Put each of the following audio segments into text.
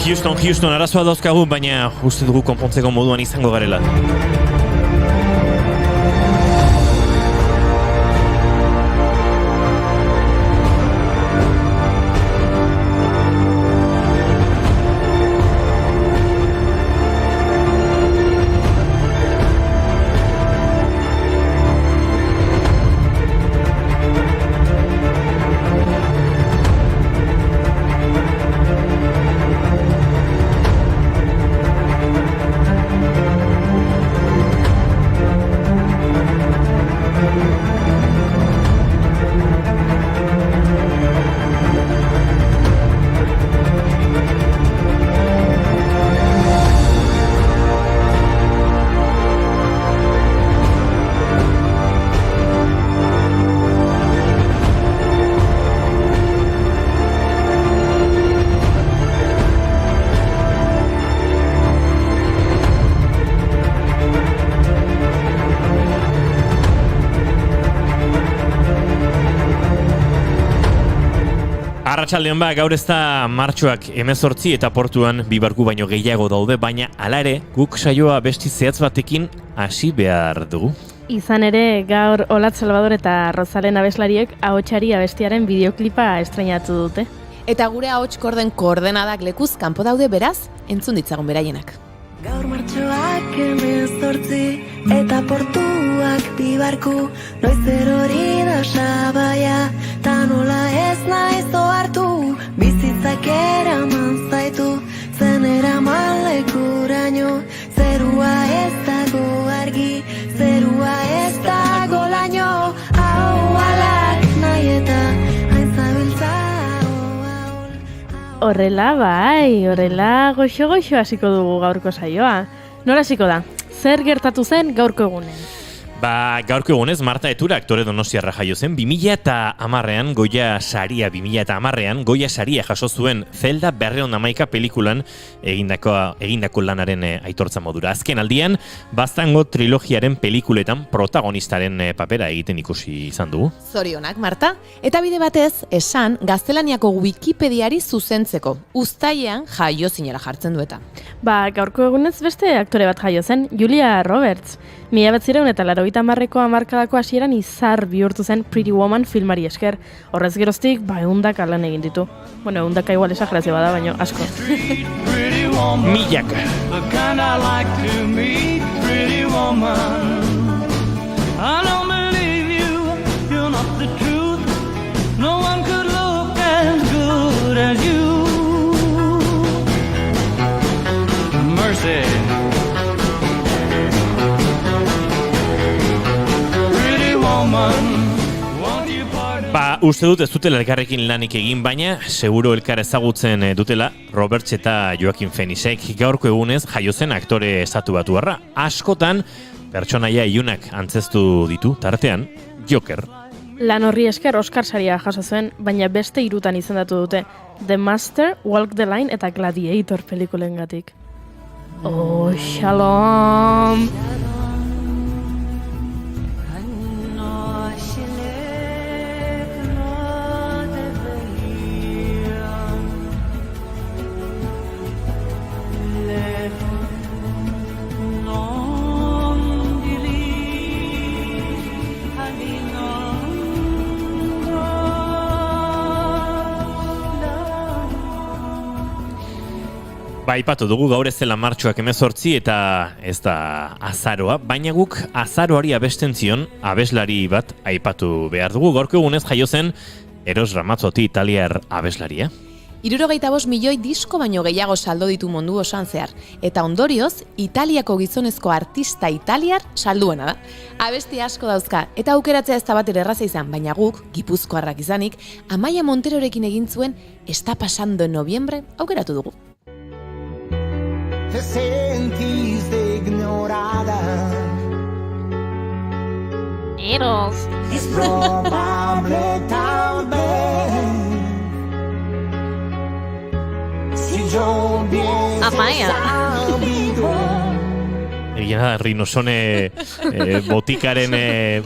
Houston, arazoa dauzkagu, baina uste dugu konpontzeko moduan izango garela. Arratsaldean gaur ez da martxoak 18 eta portuan bi barku baino gehiago daude, baina hala ere guk saioa besti zehatz batekin hasi behar dugu. Izan ere, gaur Olatz Salvador eta Rozalen abeslariek ahotsari abestiaren bideoklipa estreinatu dute. Eta gure ahots korden koordenadak lekuz kanpo daude, beraz, entzun ditzagun beraienak. Gaur martxoak 18 eta portuak bi barku, noiz erori da sabaia, ta nola ez naiz ohartu, bizitzak eraman zaitu, zen eraman lekuraino, zerua ez dago argi, zerua ez dago laino, hau alak nahi eta hain zabiltza. Horrela goxo hasiko dugu gaurko saioa. Nora hasiko da? Zer gertatu zen gaurko egunen? Gaurko egunez, Marta Etura aktore donostiarra jaio zen, 2010an Goya saria jaso zuen Zelda 211 pelikulan egindako lanaren aitortza modura. Azken aldian, Baztango trilogiaren pelikuletan protagonistaren papera egiten ikusi izan dugu. Zorionak, Marta. Eta bide batez, esan gaztelaniako Wikipediari zuzentzeko. Uztailean jaio zinela jartzen dueta. Gaurko egunez beste aktore bat jaio zen, Julia Roberts. 1980ko hamarkadako hasieran izar bihurtu zen Pretty Woman filmari esker. Horrez geroztik, 100 lan egin ditu. Bueno, 100 igual exagerazio bada, baina asko. Milaka. Uste dut ez dutela elkarrekin lanik egin, baina seguro elkar ezagutzen dutela Roberts eta Joaquin Phoenixek. Gaurko egunez jaio zen aktore estatubatuarra. Askotan pertsonaia ilunak antzeztu ditu, tartean Joker. Lan horri esker Oscar saria jaso zuen, baina beste 3 izendatu dute: The Master, Walk the Line eta Gladiator pelikulengatik. Oh, shalom! Aipatu dugu gaur ez dela martxoak 18 eta ez da azaroa, baina guk azaroari abesten zion abeslari bat aipatu behar dugu. Gaurko egunez jaio zen Eros Ramazzotti italiar abeslaria. 75 milioi disko baino gehiago saldo ditu mundu osoan zehar, eta ondorioz, Italiako gizonezko artista italiar salduena da. Abesti asko dauzka, eta aukeratzea ez da bat erraza izan, baina guk, gipuzkoarrak izanik, Amaia Monterorekin egin zuen Está pasando en noviembre aukeratu dugu. Te sentiste ignorada. Eros. Es probable tal vez. Si yo hubiese Amaia. sabido. Egia da, Rinosone botikaren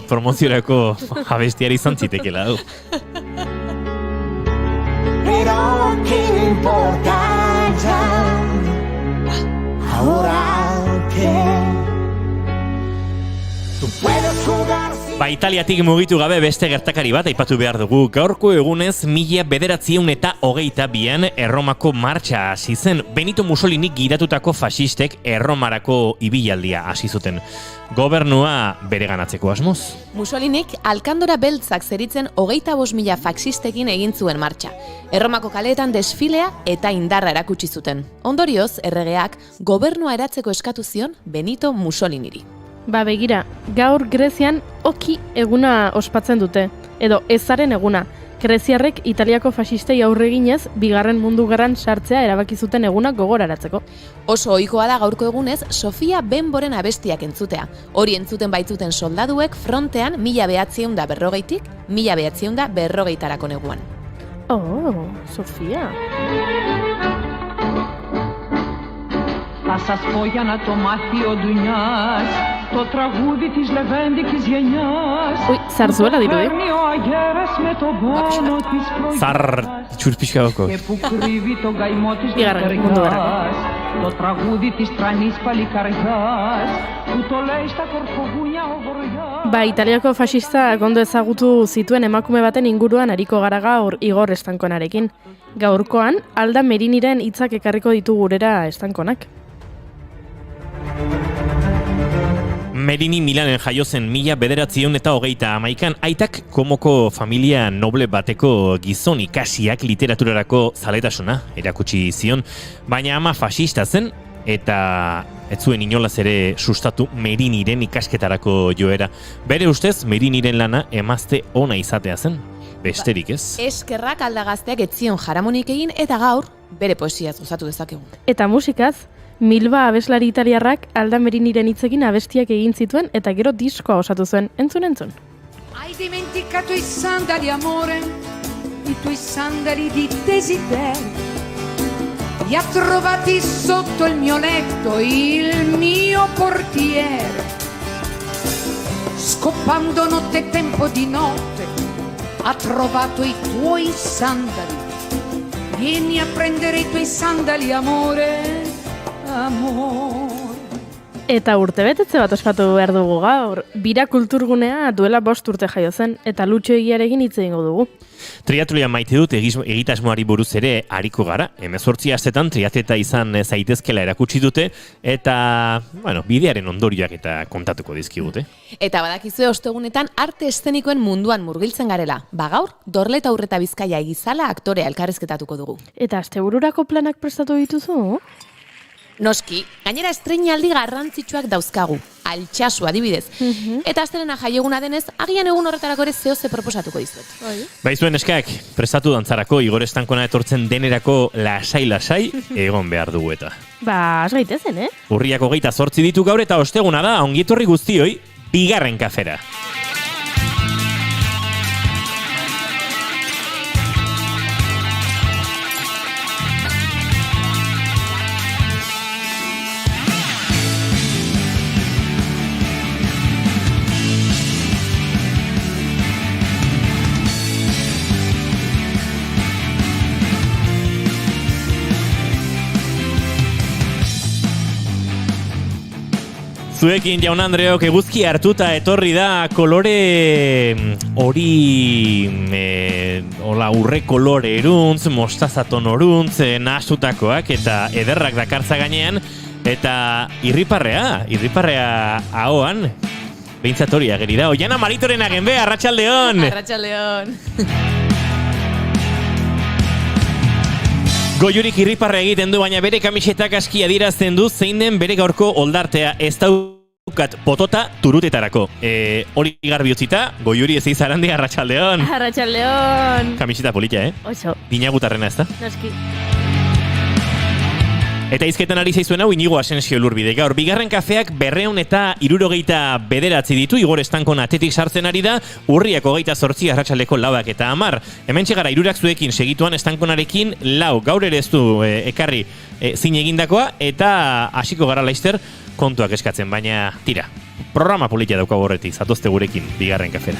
promoziorako abestiari izan zitekela du. Pero qué importa ya. Italiatik mugitu gabe beste gertakari bat aipatu behar dugu. Gaurko egunez 1922an Erromako martxa hasi zen. Benito Mussolini gidatutako faxistek Erromarako ibilaldia hasi zuten. Gobernua bereganatzeko asmoz. Mussolinik alkandora beltzak zeritzen 25.000 faxistekin egin zuen martxa. Erromako kaleetan desfilea eta indarra erakutsi zuten. Ondorioz, erregeak gobernua eratzeko eskatu zion Benito Mussoliniri. Begira, gaur Grezian oki eguna ospatzen dute, edo ezaren eguna. Greziarrek Italiako faxistei aurre eginez, Bigarren Mundu Gerran sartzea erabaki zuten eguna gogoraratzeko. Oso ohikoa da gaurko egunez Sofia Benboren abestiak entzutea. Hori entzuten baitzuten soldaduek frontean 1940tik 1940 neguan. Oh, Sofia. Θα σας πω για να το μάθει ο Ντουνιάς, το τραγούδι της λεβέντικης γενιάς. Ui, zarzuela dirudi. Παίρνει ο αγέρας με τον πόνο της Zar προγιάς txurpixkaboko. και που κρύβει τον καημό της Bigarren Mundu Gerran. λευτεριάς. Το τραγούδι της τρανής παλικαριάς που το λέει στα κορφογούνια ο βοριάς. Italiako faxistak ondo ezagutu zituen emakume baten inguruan ariko gara gaur Igor Estankonarekin. Gaurkoan, Alda Meriniren hitzak ekarriko ditu gurera Estankonak. Merini Milanen jaio zen 1921an, aitak komoko familia noble bateko gizon ikasiak literaturarako zaletasuna erakutsi zion, baina ama fascista zen eta ez zuen inolaz ere sustatu Meriniren ikasketarako joera. Bere ustez, Meriniren lana emazte ona izatea zen, besterik ez. Eskerrak aldagazteak etzion jaramonik egin eta gaur bere poesiaz gozatu dezakegu. Eta musikaz, Milba abeslari italiarrak Alda Meriniren hitzekin abestiak egin zituen eta gero diskoa osatu zuen. Entzun. Hai dimenticato i sandali amore, i tuoi sandali di desiderio. Li ha trovati sotto il mio letto il mio portiere. Scoppando notte e tempo di notte ha trovato i tuoi sandali. Vieni a prendere i tuoi sandali amore. Amor. Eta urtebetetze bat ospatu behar dugu gaur. Bira kulturgunea duela 5 urte jaio zen eta Lutxo Egiarekin hitz egingo dugu. Triatloia maite dut egitasmoari buruz ere ariko gara. 18 astetan triatleta izan zaitezkela erakutsi dute eta, bidearen ondorioak eta kontatuko dizkigute. Eta badakizue ostegunetan arte eszenikoen munduan murgiltzen garela. Gaur, Dorleta Urreta Bizkaia egizala aktorea elkarrizketatuko dugu. Eta astebururako planak prestatu dituzu? Noski, gainera estreinaldi garrantzitsuak dauzkagu. Altsasu adibidez. Eta astelena jaieguna denez, agian egun horretarako ere zehose proposatuko dizuet. Baizuen eskak, prestatu dantzarako Igor Estankona etortzen denerako lasai egon behar dugu eta. Has gaitezen, Urriak 28 ditu gaur eta osteguna da, ongietorri guztioi, Bigarren Kafera. Zuekin jaun Andreok eguzki hartuta etorri da kolore hori urre kolore eruntz, mostazaton oruntz, nahasutakoak eta ederrak dakartza gainean eta irriparrea ahoan behintzat hori ageri da. Oiana Maritoren agenbe, arratsaldeon! Arratsaldeon! Goiurik irriparra egiten du, baina bere kamisetak aski adierazten du zein den bere gaurko oldartea. Ez daukat potota turutetarako. Hori garbi utzita, Goiuri ez izarandi, arratsaldeon. Arratsaldeon. Kamiseta polita, Oso. Binagutarrena ez da? Noski. Eta izketan ari zaizuen hau Inigo Asensio Lurbide. Gaur, Bigarren Kafeak 279 ditu, Igor Estankona atetik sartzen ari da, Urriak 28 arratsaldeko 4 eta 10. Hementxe gara hirurak zuekin segituan Estankonarekin 4. Gaur ere ez du ekarri zin egindakoa eta hasiko gara laizter kontuak eskatzen, baina tira. Programa politia daukagu horretik, zatozte gurekin Bigarren Kafera.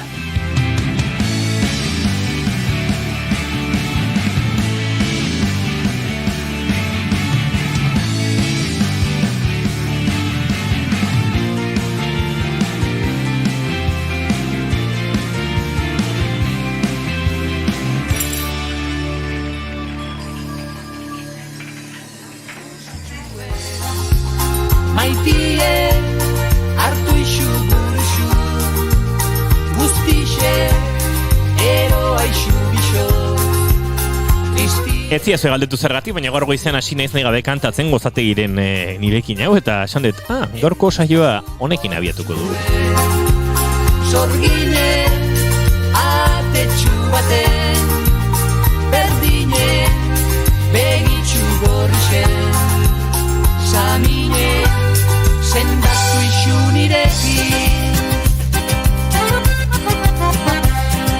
Ez ziazu galdetu zergatik, baina gaur goizean hasi naiz nahi gabe kantatzen gozategiren nirekin hau, eta esan dut, gaurko saioa honekin abiatuko dugu. Sorgine, atetxu baten, berdine, begitxu gorrixen, samine, sendatu isu nirekin.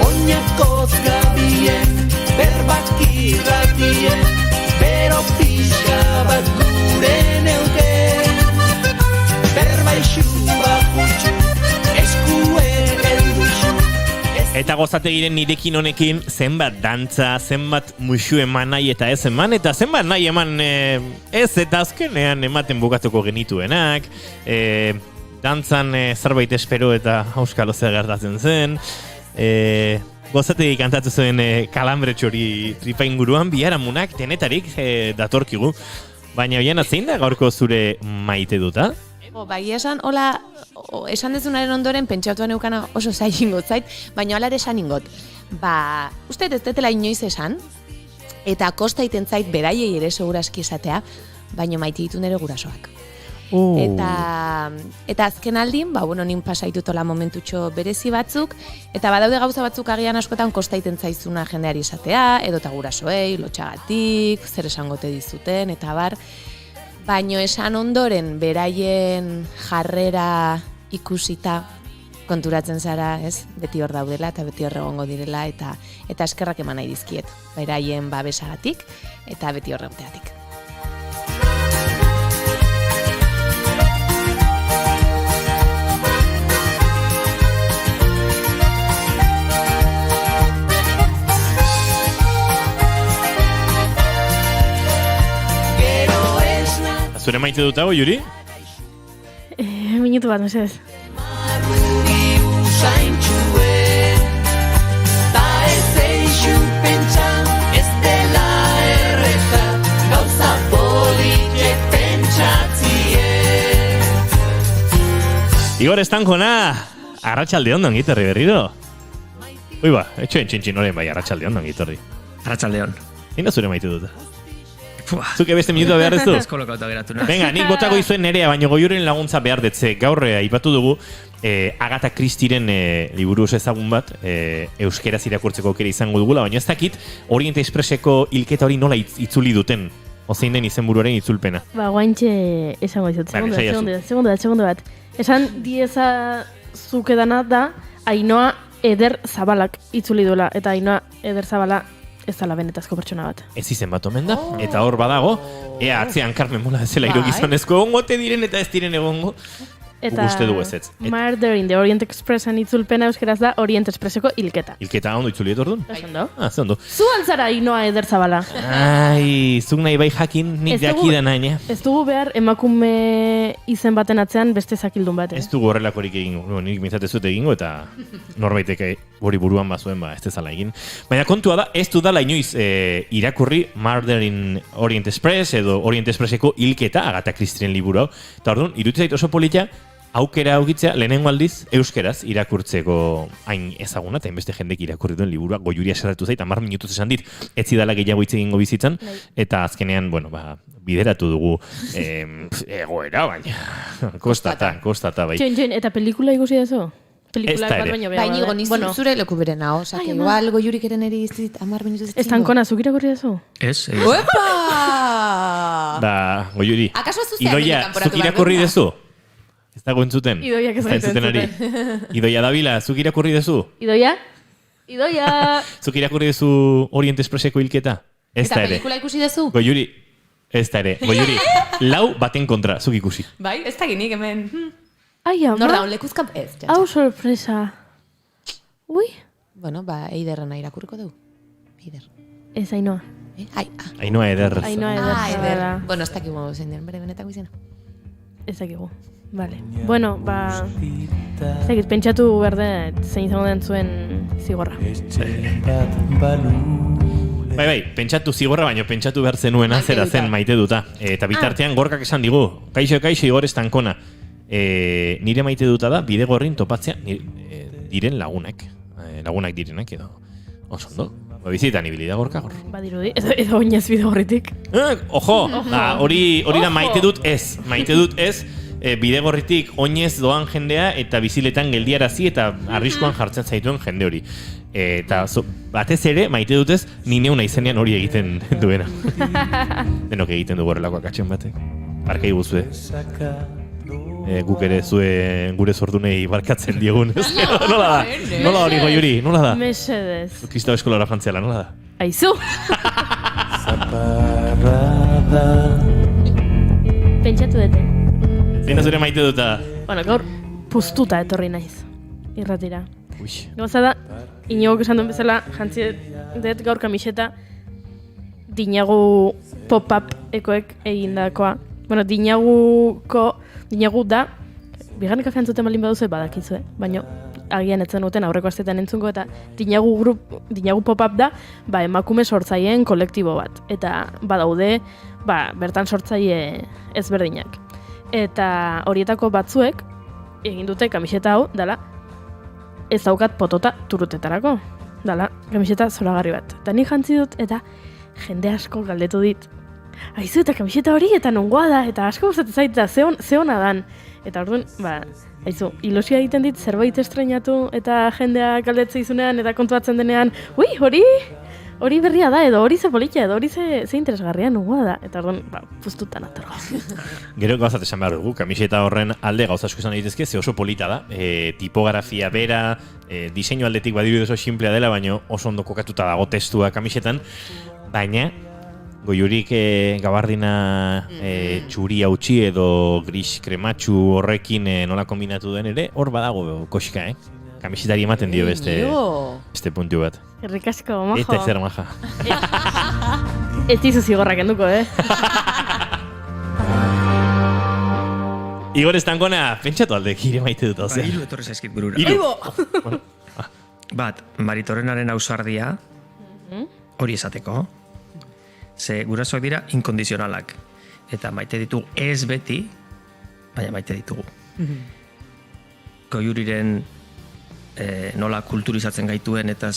Oinako zgabien, berbak irratien, bero pixka bat gure neuken, berba isu bakutxu, eskuen elduxu. Eta gozategiren nirekin honekin zenbat dantza, zenbat musu eman nahi eta ez eman, eta zenbat nahi eman ez eta azkenean ematen bukatuko genituenak, dantzan zerbait espero eta auskalo zer gertatzen zen, gozategi kantatu zuen kalambre txori tripa inguruan, biharamunak denetarik datorkigu, baina oian zein da gaurko zure maite duta? Bai, esan, hola, esan dezunaren ondoren pentsatuan eukana oso zain ingot zait, baina hola ere esan ingot. Uste ez detela inoiz esan, eta kosta iten zait beraiei ere seguraski esatea, baina maite ditu nere gurasoak. Eta azken aldin, nin pasaitutola momentutxo berezi batzuk, eta badaude gauza batzuk agian askotan kosta iten zaizuna jendeari esatea, edota gurasoei, lotxagatik, zer esangote dizuten, eta bar. Baino esan ondoren beraien jarrera ikusita konturatzen zara, ez? Beti hor daudela eta beti hor egongo direla eta eskerrak eman nahi dizkiet. Beraien babesagatik eta beti hor egoteatik. Zure maite dutago, Juri? Minutu bat, mesedez. Igor Estankona, arratsalde ondo ongitorri berriro. Ui ba, etxoen txintxin horren bai, arratsalde ondo ongitorri. Arratsalde on. Zein da zure maite duta? Zuke beste minutua behar dezu? Eskolokauta geratu nahi. Venga, nik botako izuen nerea, baina goiuren laguntza behar detze. Gaur aipatu dugu Agatha Christieren liburu oso ezagun bat euskeraz irakurtzeko aukera izango dugula, baina ez dakit Orient Expresseko hilketa hori nola itzuli duten. Ozein den izenburuaren itzulpena. Guaintxe esango dizut. Segundo bat. Esan dieza zukedana da Ainhoa Eder Zabalak itzuli duela, eta Ainhoa Eder Zabala ez dala benetazko pertsona bat. Ez izen bat omen da, eta hor badago, ea atzean Carmen Mola ezela irogizonezko egongote diren eta ez diren egongo. Eta uste dugu ezetz. Murder in the Orient Expressan itzulpena euskeraz da Orient Expresseko hilketa. Hilketa ondo itzuliet orduan? Ondo. Ze ondo. Zu altzara Ainhoa Eder Zabala. Ai, zuk nahi bai jakin, nik dakidan aina. Ez dugu behar emakume izen baten atzean beste zakildun bat. Ez dugu horrelakorik egingo, nik mintzatezut egingo, eta norbaitek hori buruan bazuen ez dezala egin. Baina kontua da, ez du dala inoiz irakurri Murder in Orient Express edo Orient Expresseko hilketa, Agatha Christieren liburu hau. Eta orduan, iruditzen zait oso polita, aukera augitzea lehenengo aldiz euskeraz irakurtzeko hain ezaguna, eta hainbeste jendek irakurri duen liburua goiuria eserratu zait, 10 minutuz esan dit, ez zidala gehiago hitz egingo bizitzan, eta azkenean, bideratu dugu egoera, baina kostata, bai. Txen, eta pelikula ikusi dazu? Ez da ere. Baina nizu zure leku berena, osak, igual goiurik eren eri izit 10 minutuz ez zingo. Estankona, zuk irakurri dazu? Ez. Uepa! Goiuri, Akaso zuzean Idoia, zuk irakurri dezu? Ez dago entzuten? Idoiak ez entzuten ari. Idoia Davila, zuk irakurri dezu? Idoia? Zuk irakurri dezu Orient Expresseko hilketa? Ez da ere. Eta pelikula ikusi dezu? Goiuri, ez da ere. Goiuri, 4 baten kontra, zuk ikusi. Bai, ez da ginik hemen. Ai, ama. Nor da, lekuzkan? Ez, Hau sorpresa. Ui. Bueno, Eiderrena irakurriko dugu. Eider. Ez Ainhoa. Ainhoa Eder. Ainhoa Eder. Eder. Bueno, ez dakigu zein den, bere benetako izena. Ez dakigu. Vale. Bueno, ez dakit, pentsatu berde zein izango den zuen zigorra. Bai, pentsatu zigorra, baina pentsatu behar zenuen zera zen maite duta. Eta bitartean Gorkak esan digu, kaixo Igor Estankona. Nire maite duta da, bidegorrin topatzea diren lagunak. Lagunak direnak edo. Oso ondo. Bizitan ibili da gorka gaur. Badirudi, edo oinez bide horritik. Ojo! Hori da maite dut ez. Bidegorritik oinez doan jendea eta biziletan geldiarazi eta arriskuan jartzen zaituen jende hori. Eta batez ere, maite dutez, ni neuna izenean hori egiten duena. Denok egiten dugu horrelakoak atxen batek. Barkai guzue. Guk ere gure zordunei barkatzen diegun. Nola da? Nola hori goiuri? Nola da? Mesedez. Kristau eskolara frantziala, nola da? Aizu! Pentsatu dute. Zein da zure maite duta? Bueno, gaur puztuta etorri naiz. Irratira. Ui. Gauza da, Iñagok esan duen bezala, jantzi dut gaur kamiseta Dinagu pop-up ekoek egindakoa. Bueno, Dinagu da, bigarren kafean zuten balin baduzu badakizue, baina agian etzen duten aurreko astetan entzungo, eta Dinagu pop-up da, emakume sortzaileen kolektibo bat. Eta badaude, bertan sortzaile ezberdinak. Eta horietako batzuek egin dute kamiseta hau, dala, ez daukat potota turutetarako. Dala, kamiseta zoragarri bat. Eta nik jantzi dut, eta jende asko galdetu dit. Aizu, eta kamiseta hori, eta nongoa da, eta asko gustatzen zait, eta ze ona dan. Eta orduan, aizu, ilusioa egiten dit zerbait estrenatu, eta jendea galdetze izunean, eta kontuatzen denean, ui, hori berria da, edo hori ze politia, edo hori ze interesgarria nungoa da. Eta orduan, puztutan atorgo. Gero gauzat esan behar dugu, kamiseta horren alde gauza asko izan daitezke, ze oso polita da. Tipografia bera, diseinu aldetik badiru oso simplea dela, baina oso ondo kokatuta dago testua kamisetan. Baina, goiurik gabardina txuri hautsi edo gris krematxu horrekin nola kombinatu den ere, hor badago koxika, Kamisetari ematen dio beste puntu bat. Errik asko, majo. Eta ezer maja. Ez dizu zigorrak enduko, Igor Estankona, pentsatu alde, gire maite dut, ozea. Hiru etorri zaizkit burura. Hiru. Bat, Maritorrenaren ausardia, hori esateko, ze gurasoak dira inkondizionalak. Eta maite ditugu ez beti, baina maite ditugu. Goiuriren nola kulturizatzen gaituen eta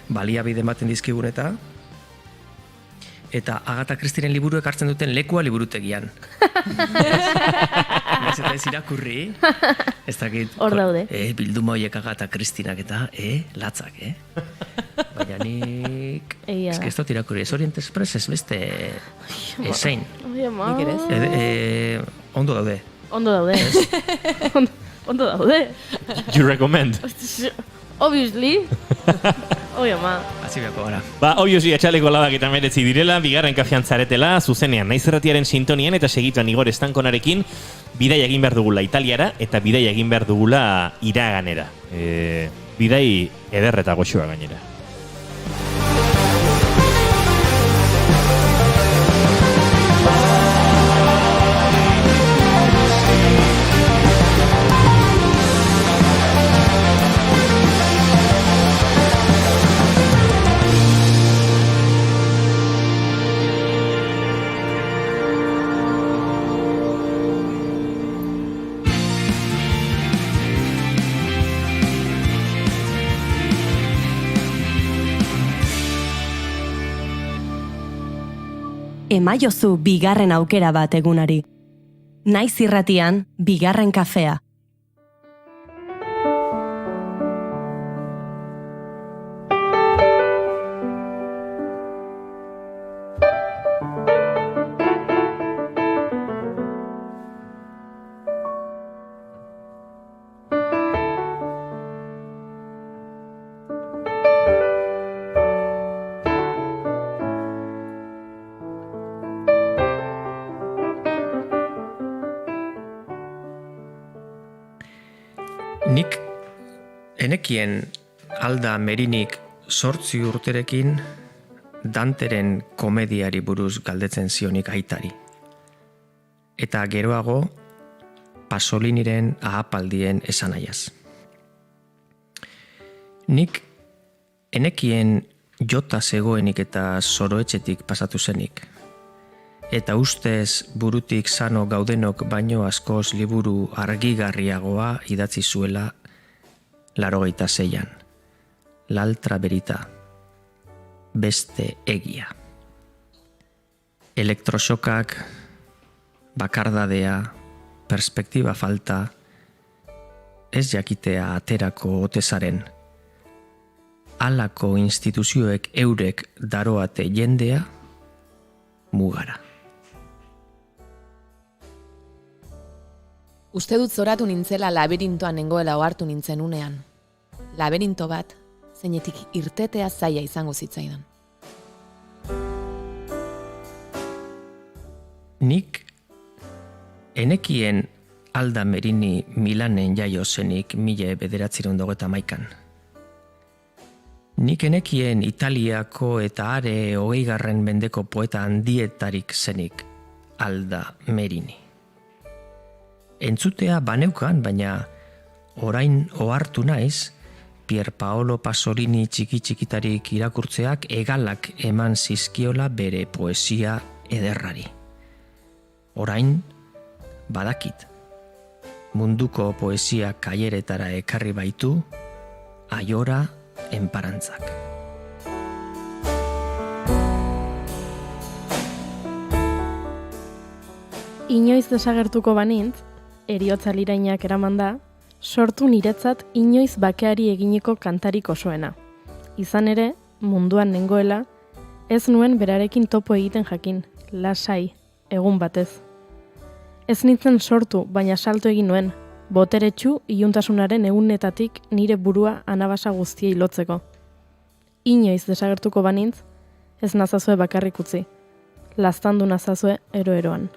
baliabide ematen dizkigun eta Agatha Christieren liburuek hartzen duten lekua liburutegian. Naiz eta ez irakurri, ez dakit. Hor daude. Bilduma horiek Agatha Christienak eta, latzak, Baina nik... Ez que ez dut irakurri, ez Orient Express ez beste ezein. Nik ere ez. Ondo daude. Ondo daude. Ondo daude. You recommend? Obviously. Oi, ama. Hasi beharko gara. Obviously, atxaleko labak eta meretzi direla, bigarren kafean zaretela, zuzenean, naiz erratiaren sintonian eta segituan Igor Estankonarekin, bidai egin behar dugula Italiara eta bidai egin behar dugula Iraganera. Bidai eder eta goxoa gainera. Emaiozu bigarren aukera bat egunari. Naiz irratian, bigarren kafea. Nik enekien Alda Merinik 8 urterekin Danteren komediari buruz galdetzen zionik aitari. Eta geroago Pasoliniren ahapaldien esanaiaz. Nik enekien jota zegoenik eta zoroetxetik pasatu zenik. Eta ustez burutik sano gaudenok baino askoz liburu argigarriagoa idatzi zuela 86an. L'altra verita. beste egia. Elektroxokak, bakardadea, perspektiba falta, ez jakitea aterako otezaren, halako instituzioek eurek daroate jendea mugara. Uste dut zoratu nintzela laberintoan nengoela ohartu nintzen unean. Laberinto bat, zeinetik irtetea zaila izango zitzaidan. Nik enekien Alda Merini Milanen jaio zenik 1991. Nik enekien Italiako eta are 20. mendeko poeta handietarik zenik Alda Merini. Entzutea baneukan, baina orain ohartu naiz, Pier Paolo Pasolini txiki-txikitarik irakurtzeak egalak eman zizkiola bere poesia ederrari. Orain, badakit, munduko poesia kaileretara ekarri baitu, Aiora enparantzak. Inoiz desagertuko banintz, eriotza lirainak eraman da, sortu niretzat inoiz bakeari eginiko kantarik osoena. Izan ere, munduan nengoela, ez nuen berarekin topo egiten jakin, lasai, egun batez. Ez nintzen sortu, baina salto egin nuen, boteretsu iluntasunaren egunetatik nire burua anabasa guztiei lotzeko. Inoiz desagertuko banintz, ez nazazue bakarrik utzi, laztandu nazazue ero-eroan.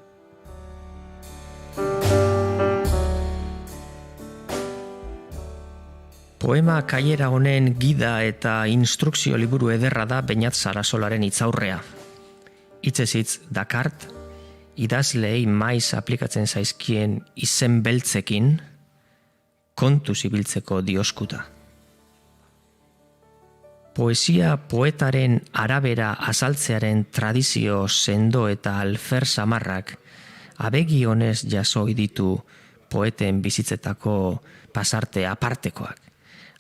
Poema kaiera honen gida eta instrukzio liburu ederra da Beñat Sarasolaren hitzaurrea. Hitzez hitz dakart, idazleei maiz aplikatzen zaizkien izen beltzekin kontuz ibiltzeko dioskuta. Poesia poetaren arabera azaltzearen tradizio sendo eta alfer samarrak abegi honez jasoi ditu poeten bizitzetako pasarte apartekoak,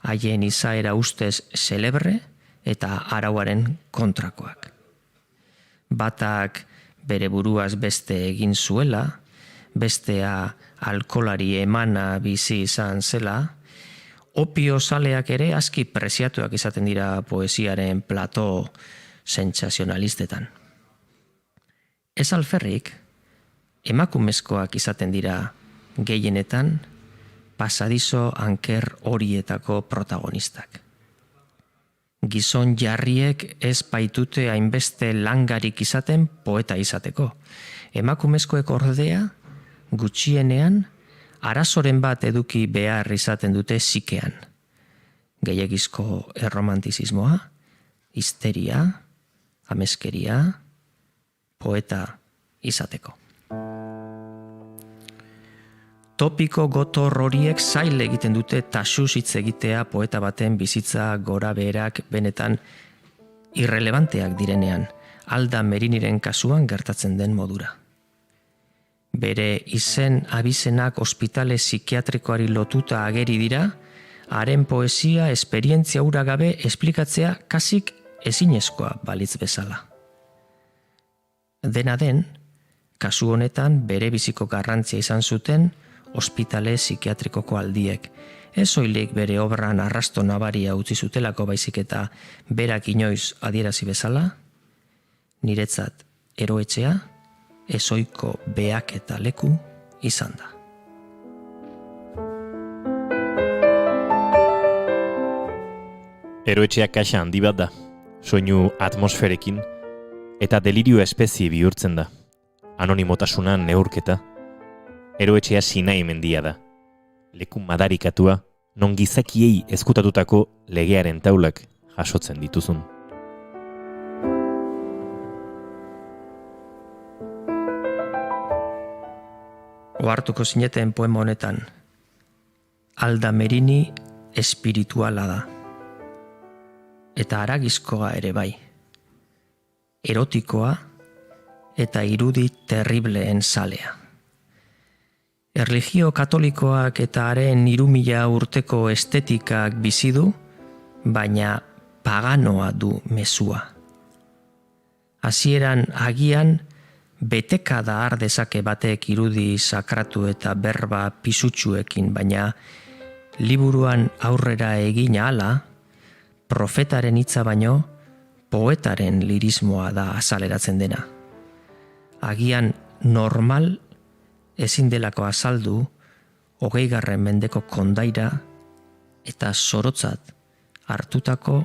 haien izaera ustez celebre eta arauaren kontrakoak. Batak bere buruaz beste egin zuela, bestea alkolari emana bizi izan zela, opio zaleak ere aski preziatuak izaten dira poesiaren plato sentsazionalistetan. Ez alferrik, emakumezkoak izaten dira gehienetan pasadizo anker horietako protagonistak. Gizon jarriek ez baitute hainbeste langarik izaten poeta izateko. Emakumezkoek ordea, gutxienean, arazoren bat eduki behar izaten dute zikean. Gehiegizko erromantizismoa, histeria, ameskeria, poeta izateko. Topiko gotor horiek zail egiten dute taxuz hitz egitea poeta baten bizitza gora beherak benetan irrelevanteak direnean, Alda Meriniren kasuan gertatzen den modura. Bere izen abizenak ospitale psikiatrikoari lotuta ageri dira, haren poesia esperientzia hura gabe esplikatzea kasik ezinezkoa balitz bezala. Dena den, kasu honetan bere biziko garrantzia izan zuten ospitale psikiatrikoko aldiek. Ez soilik bere obran arrasto nabaria utzi zutelako baizik eta berak inoiz adierazi bezala, niretzat eroetxea, ezoiko beak eta leku izan da. Eroetxea kaxa handi bat da, soinu atmosferekin, eta delirio espezie bihurtzen da. Anonimotasuna neurketa, eroetxea Sinai mendia da. Leku madarikatua, non gizakiei ezkutatutako legearen taulak jasotzen dituzun. Ohartuko zineten poema honetan, Alda Merini espirituala da. Eta haragizkoa ere bai. Erotikoa eta irudi terribleen zalea. Erlijio katolikoak eta haren 3000 urteko estetikak bizi du, baina paganoa du mezua. Hasieran agian beteka da har dezake batek irudi sakratu eta berba pisutsuekin, baina liburuan aurrera egin ahala, profetaren hitza baino, poetaren lirismoa da azaleratzen dena. Agian normal ezin delako azaldu 20. mendeko kondaira eta zorotzat hartutako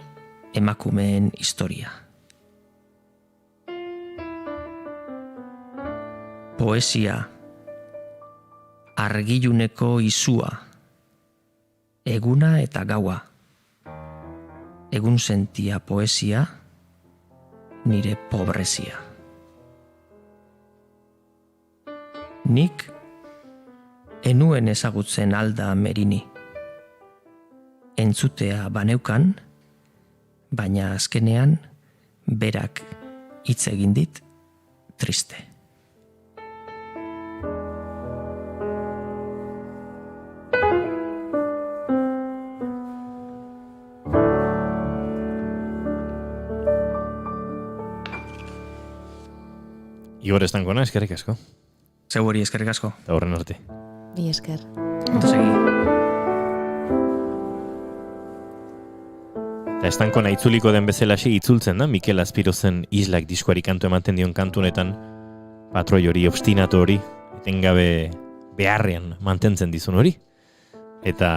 emakumeen historia. Poesia, argiluneko izua, eguna eta gaua. Egun sentia poesia, nire pobrezia. Nik enuen ezagutzen Alda Merini. Entzutea baneukan, baina azkenean berak hitz egin dit triste. Igor Estankona, eskerrik asko. Zeu hori eskerrik asko. Eta horren arte. Bi esker. Ondo segi. Eta Estankona itzuliko den bezalaxe itzultzen da, Mikel Azpirozen Islak diskoari kantu ematen dion kantunetan, patroi hori, obstinatu hori, etengabe beharrean mantentzen dizun hori. Eta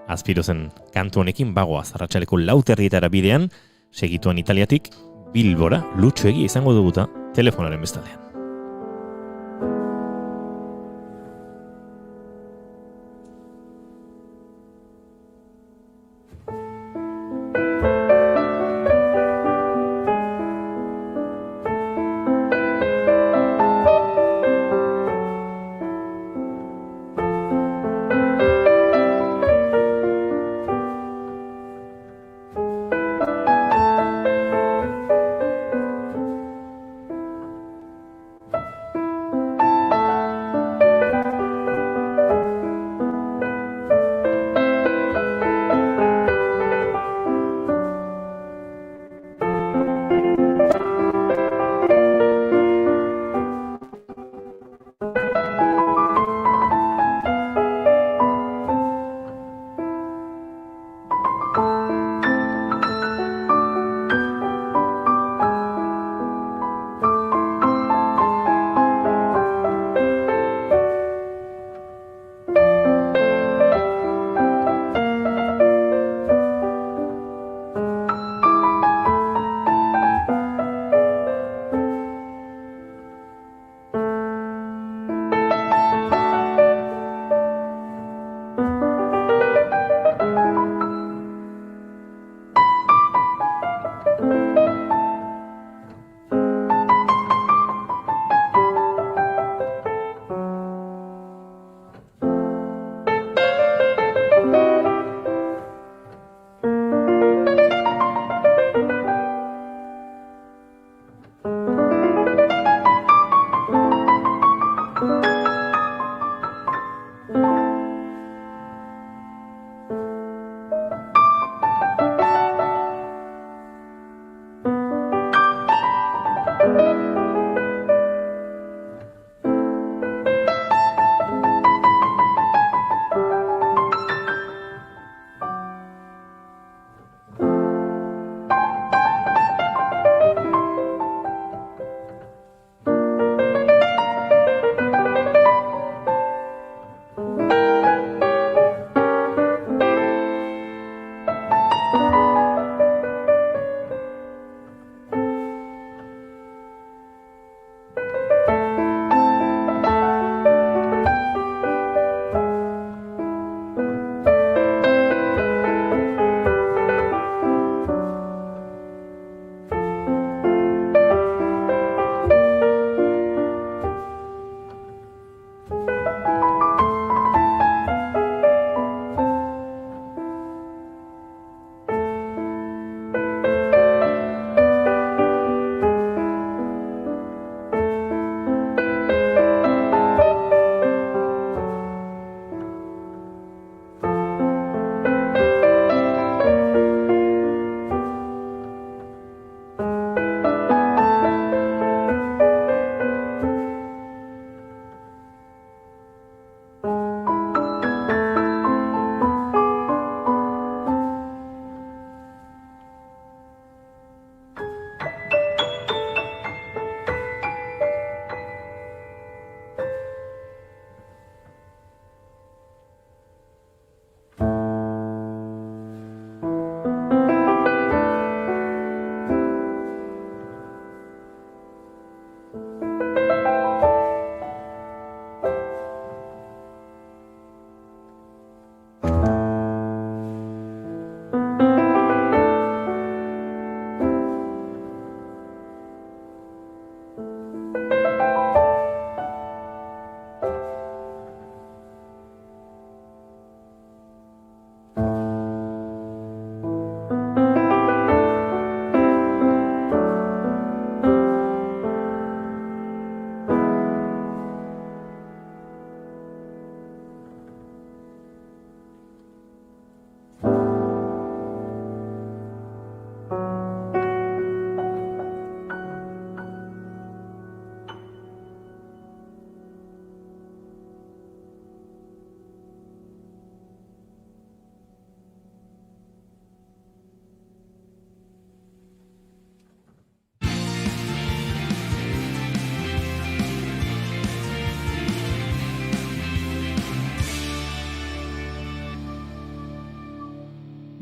Azpirozen kantu honekin bagoaz, arratsaleko 4:00 bidean, segituan Italiatik, Bilbora, Lutxuegi izango duguta, telefonaren bestaldean.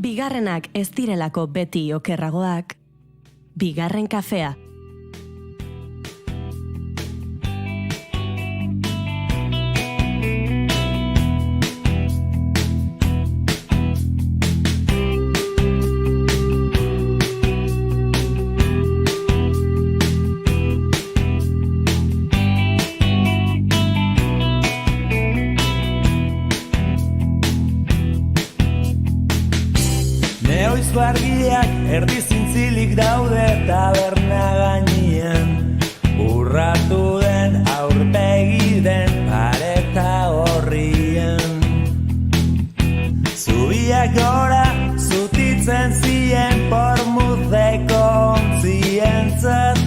Bigarrenak ez direlako beti okerragoak. Bigarren kafea. Neoizko argiak erdi zintzilik daude taberna gainean, urratu den aurpegi den pareta horrian. Zubiak gora zutitzen zien pormuzeko ontzientzat,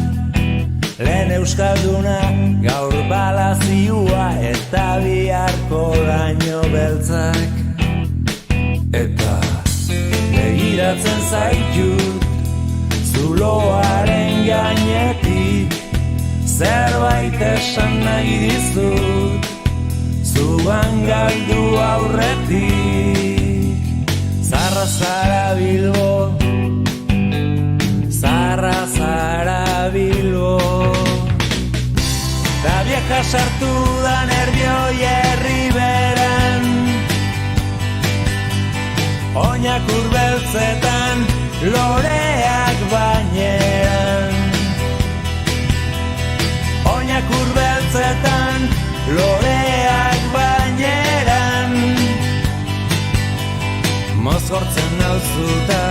lehen euskalduna gaur balazioa eta biharko daño beltzak. Eta begiratzen zaitut zuloaren gainetik, zerbait esan nahi dizut zugan galdu aurretik. Zarra zara Bilbo, zarra zara Bilbo, ta vieja sartu da Nerbioi herriberan, oinak urbeltzetan, loreak bainean. Oinak urbeltzetan, loreak bainean. Mozgortzen nauzuta,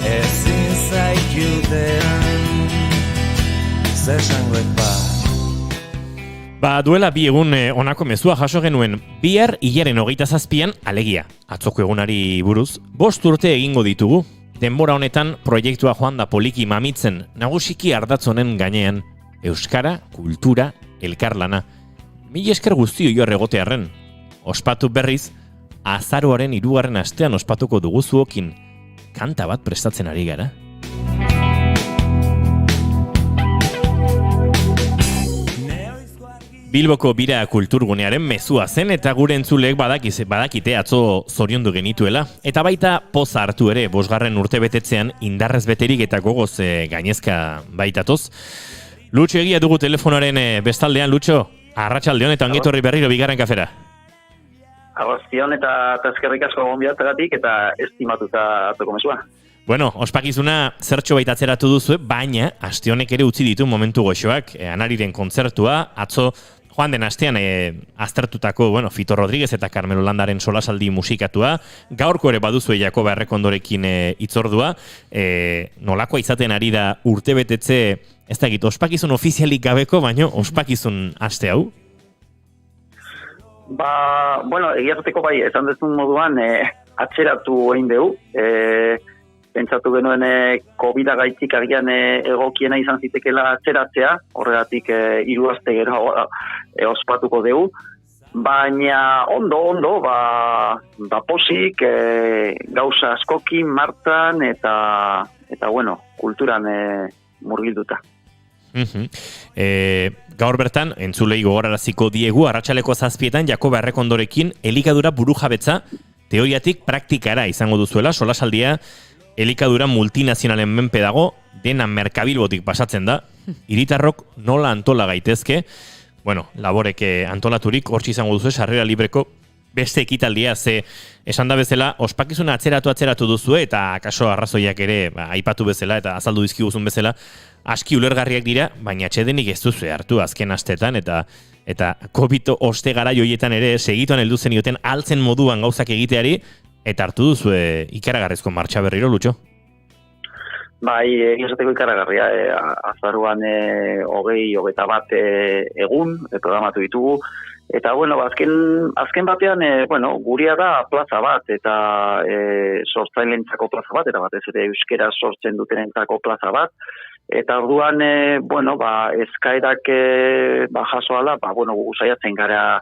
ezin zaitutean. Zesangoek Duela bi egun honako mezua jaso genuen, bihar hilaren 27an, alegia, atzoko egunari buruz, 5 urte egingo ditugu. Denbora honetan proiektua joan da poliki mamitzen, nagusiki ardatzonen gainean, euskara, kultura, elkarlana. Mila esker guztio jor egotearren. Ospatu berriz, azaroaren 3. astean ospatuko dugu zuokin. Kanta bat prestatzen ari gara. Bilboko bira kulturgunearen mezua zen eta gure entzuleek badakite atzo zoriondu genituela. Eta baita poza hartu ere 5. urtebetetzean indarrez beterik eta gogoz gainezka baitatoz. Lutxo egia dugu telefonaren bestaldean, Lutxo, arratsaldeon eta ongetorri berriro bigarren kafera. Arratsaldeon eta eskerrik asko gonbidatagatik eta estimatuta atzoko mezua. Bueno, ospakizuna zertxo baita atzeratu duzu, baina aste honek ere utzi ditu momentu goxoak, Anariren kontzertua, atzo joan den astean aztertutako, Fito Rodríguez eta Carmelo Landaren solasaldi musikatua, gaurko ere baduzu Jakoba Errekondorekin itzordua, nolakoa izaten ari da urtebetetze, ez da egit, ospakizun ofizialik gabeko, baina ospakizun aste hau? Egiazateko bai, esan dezun moduan, atzeratu egin dugu, pentsatu genuen COVID-a gaitik agian egokiena izan zitekela atzeratzea, horregatik 3 aste gero ospatuko dugu, baina ondo, posik, gauza askokin martzan eta kulturan murgilduta. Gaur bertan, entzulei gogoraraziko diegu, arratsaleko 7etan Jakoba Errekondorekin elikadura burujabetza teoriatik praktikara izango duzuela, solasaldia elikadura multinazionalen menpe dago, dena Merkabilbotik pasatzen da, hiritarrok nola antola gaitezke, laborek antolaturik, hortzi izango duzu, sarrera libreko beste ekitaldia, ze esan da bezala, ospakizuna atzeratu duzue, eta akaso arrazoiak ere aipatu bezala, eta azaldu dizkiguzun bezala, aski ulergarriak dira, baina atsedenik ez duzu hartu azken astetan, eta COVID oste gara joietan ere segituan heldu zenioten altzen moduan gauzak egiteari, eta hartu duzu ikaragarrizko martxa berriro, Lutxo? Bai, egizateko ikaragarria, azaruan 21 egun, programatu ditugu, eta azken batean, guria da plaza bat, eta sortzailentzako plaza bat, eta batez ere euskera sortzen dutenentzako plaza bat, eta orduan, eskaerak jasoala, gugu saiatzen gara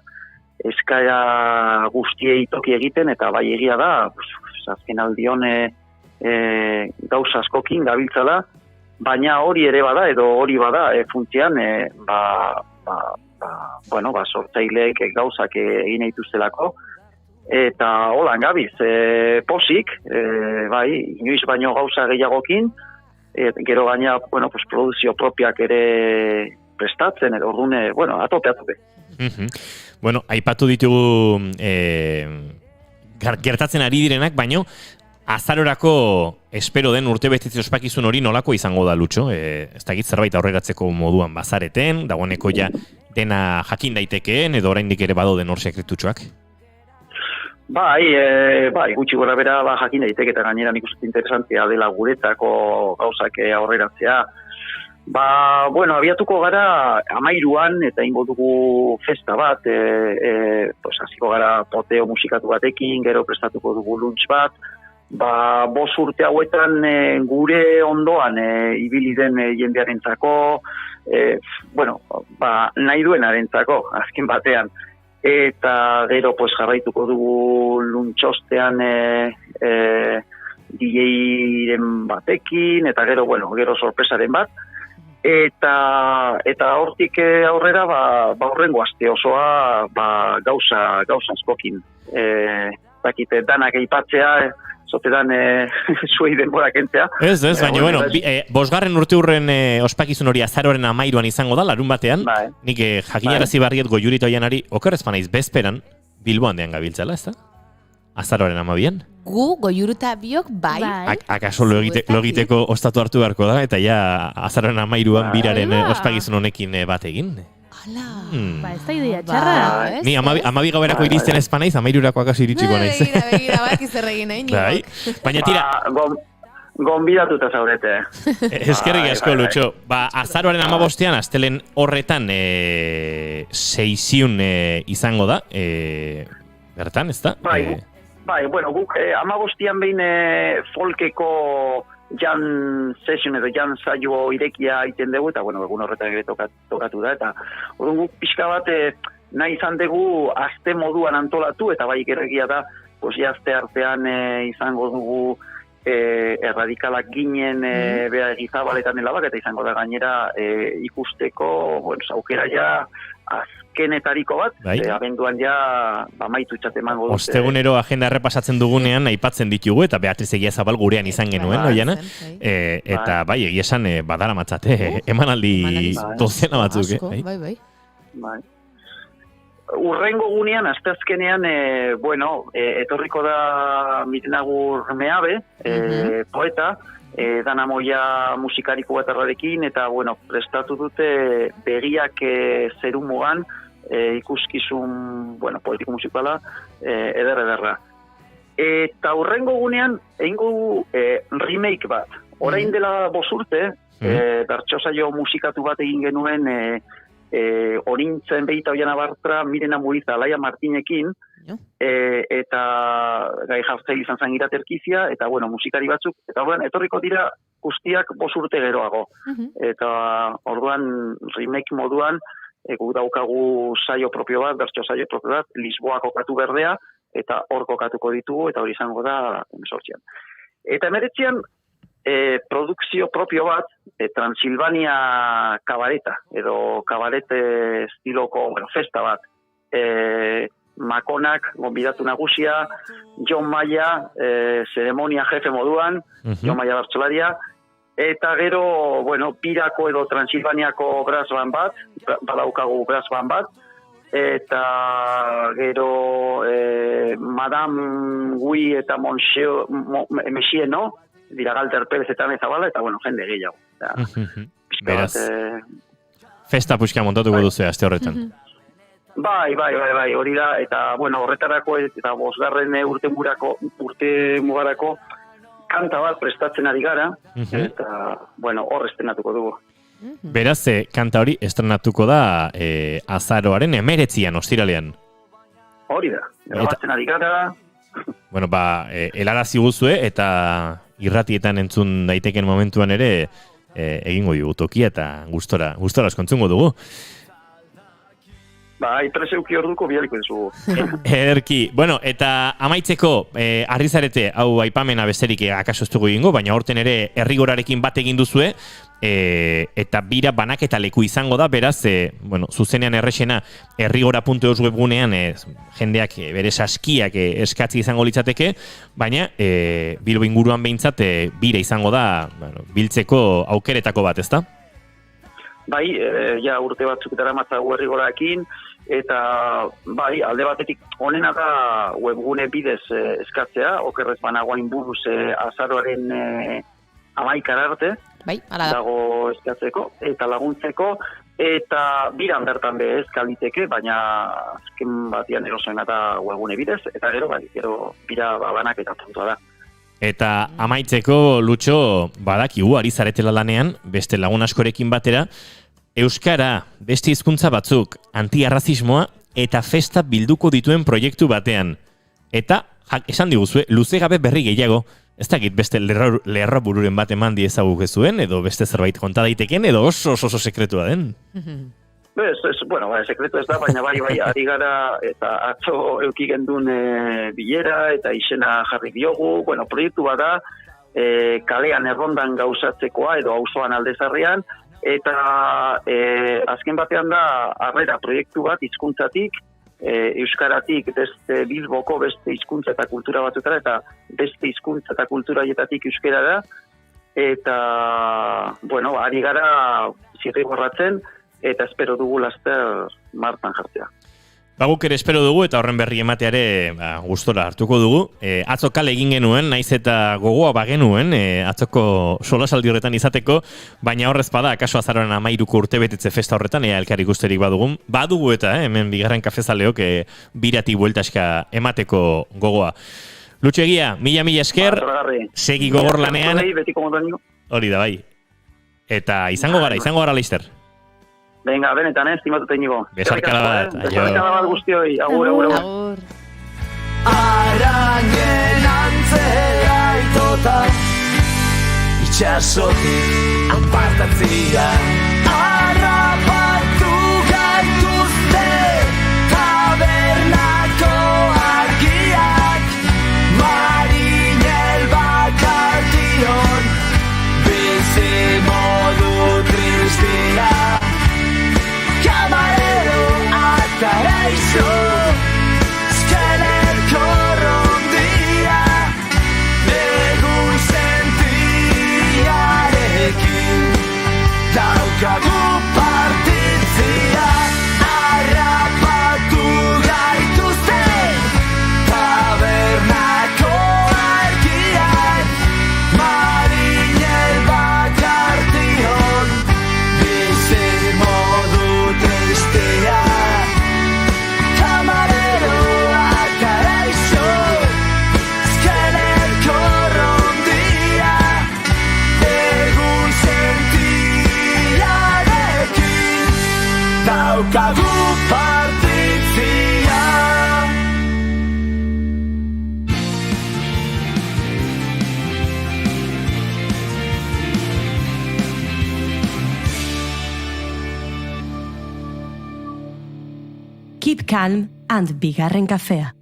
eskaera guztiei toki egiten, eta bai egia da, azken aldion gauza askokin gabiltzala, baina hori ere bada, edo hori bada, funtzian, sortzaileek gauzak egin dituztelako, eta holan gabiz, posik, bai, inoiz baino gauza gehiagokin, gero gaina, bueno, pues, produzio propiak ere prestatzen, edo ordune, bueno, atope. Bueno, aipatu ditugu gertatzen ari direnak, baino, azarorako espero den urtebetetze ospakizun hori nolako izango da, Lutxo? Ez dakit zerbait aurreratzeko moduan bazareten, dagoeneko ja dena jakin daitekeen, edo oraindik ere badoden hor sekretutxoak? Bai, gutxi gora bera jakin daiteke, eta gainera nik uste interesantea dela guretako gauzak aurreratzea. Bueno, abiatuko gara 13an eta ingo dugu festa bat, hasiko gara poteo musikatu batekin, gero prestatuko dugu lunch bat, 5 urte hauetan gure ondoan ibili den jendearentzako, nahi duenarentzako, azken batean. Eta gero jarraituko dugu luntxostean DJ-ren batekin, eta gero sorpresaren bat. Eta hortik aurrera, horrengo aste osoa gauza askokin. Dakite, danak eipatzea, zotetan zuei denbora kentzea. Ez, baina, bueno, 5. urteurren ospakizun hori azaroaren 13an izango da, larun batean. Nik jakinarazi barriet Goiuri Oianari, okerrez panaiz, bezperan, Bilboan dean gabiltzala, ez da? Azaroaren 12an. Gu, Goiuruta biok, bai. Akaso logiteko ostatu hartu beharko da, eta ja azaroaren 13an biraren ospakizun honekin bat egin. Ez da idea, txarra. Ni 12 gauerako iristen ez panaiz, 13erako akaso iritsiko naiz. Begira, bak izerregin, Bai, baina tira... Gonbidatuta zaurete. Eskerrik asko, Lutxo. Azaroaren 15an, astelen horretan 600 izango da, bertan, ez da? Bueno, guk 15an behin folkeko jan session edo jan saio irekia egiten dugu, eta egun horretan ere tokatu da, eta guk pixka bat nahi izan dugu aste moduan antolatu, eta bai ikerregia da, aste artean izango dugu erradikalak ginen bea egizabaletan elabak, eta izango da gainera ikusteko, aukera ja azkenetariko bat, abenduan ja maitu itxate emango dute. Ostegunero agenda errepasatzen dugunean aipatzen ditugu, eta Beatriz Egiazabal gurean izan genuen, oiana? Eta bai, egia esan badara matzate, emanaldi dozena batzuk, Bai. Urrengo gunean, asteazkenean, etorriko da Mitenagur Meabe, poeta, Dana Moia musikariko bat errarekin, eta, prestatu dute begiak zerumugan, ikuskizun, poetiko musikala, ederra. Eta urrengo gunean, egingo remake bat. Orain dela 5 urte, bertsosaio musikatu bat egin genuen, Orintzen Beita Oiana Bartra, Mirena Muriza, Alaia Martinekin, eta gai jartzei izan zan iraterkizia, eta musikari batzuk, eta etorriko dira guztiak 5 urte geroago. Eta orduan remake moduan, guk daukagu saio propio bat, bertso saio propio bat, Lisboa kokatu berdea, eta hor kokatuko ditugu, eta hori izango da 18an. Eta 19an, produkzio propio bat, Transilvania kabareta, edo kabarete estiloko festa bat. Makonak, gonbidatu nagusia, Jon Maia, zeremonia jefe moduan, Jon Maia bertsolaria, eta gero, Pirako edo Transilvaniako brass band bat, badaukagu brass band bat, eta gero Madame Gui eta Monsieur No, dira Galter Perez eta Mezabala, eta jende gehiago. Beraz, festa puxka montatuko duzu aste horretan. Bai, hori da, eta horretarako eta 5. urte mugarako kanta bat prestatzen ari gara, eta hor estrenatuko dugu. Beraz, kanta hori estrenatuko da azaroaren 19an, ostiralean. Hori da, grabatzen ari gara. Helarazi guzue eta irratietan entzun daiteken momentuan ere egingo dugu tokia eta gustora eskontzungo dugu. Preseuki orduko bialiko dugu. Ederki. Eta amaitzeko, arrizarete, hau aipamena besterik akaso ez dugu egingo, baina horten ere errigorarekin bat egin duzue, eta bira banaketa leku izango da, beraz, zuzenean errexena errigora.eus webgunean jendeak bere saskiak eskatzi izango litzateke, baina Bilbo inguruan behintzat bira izango da biltzeko aukeretako bat, ezta? Bai, ja urte batzuk daramatzagu errigoraekin, eta bai, alde batetik onena da webgune bidez eskatzea, okerrez banagoain buruz azaroaren 11 arte, bai, dago eskatzeko eta laguntzeko, eta biran bertan be eskaliteke, baina azken batian erosoena da webgune bidez, eta gero bira banak eta puntua da. Eta amaitzeko, Lutxo, badakigu ari zaretela lanean, beste lagun askorekin batera, euskara, beste hizkuntza batzuk, antiarrazismoa eta festa bilduko dituen proiektu batean. Eta, esan diguzue, luze gabe berri gehiago, ez dakit beste lerro bururen bat eman diezaguk ez zuen, edo beste zerbait konta daiteken, edo oso sekretua den. Sekretu ez da, baina bai, ari gara, eta atzo euki gendun bilera, eta izena jarri diogu, proiektu bada, kalean errondan gauzatzekoa, edo auzoan aldezarrean, eta azken batean da, arrera proiektu bat, hizkuntzatik, euskaratik, beste Bilboko beste hizkuntza eta kultura batutara, eta beste hizkuntza eta kultura hietatik euskara da, eta, ari gara zirrigorratzen, eta espero dugu laster martan jartzea. Guk ere espero dugu eta horren berri emateare gustora hartuko dugu. Atzo kale egin genuen, naiz eta gogoa bagenuen, atzoko solasaldi horretan izateko, baina horrez bada, akaso azaroan 13ko urtebetetze festa horretan, elkar ikusterik badugun. Badugu eta hemen bigarren kafezaleok birati bueltaska emateko gogoa. Lutxo Egia, mila esker, segi gogor lanean. Hori da, bai. Eta izango gara laster. Venga, benetan, estimatu teinigo. Besarkala bat, aio. Besarkala bat guztioi, agur. Arañen antzera itota, itxasotik apartatzia. Harrapatu gaituzte tabernako argiak, marinel bakartion, bizi modu tristia. Camarero ataraizo, eskeler korrondia, egun sentiarekin, daukagu partitzia, harrapatu gaituzte, tabernako argiak, marinel bakartion, bizi modu tristia. Camarero ataraizo, eskeler korrondia, egun sentiarekin, daukagu partitzia. Keep calm and bigarren kafea.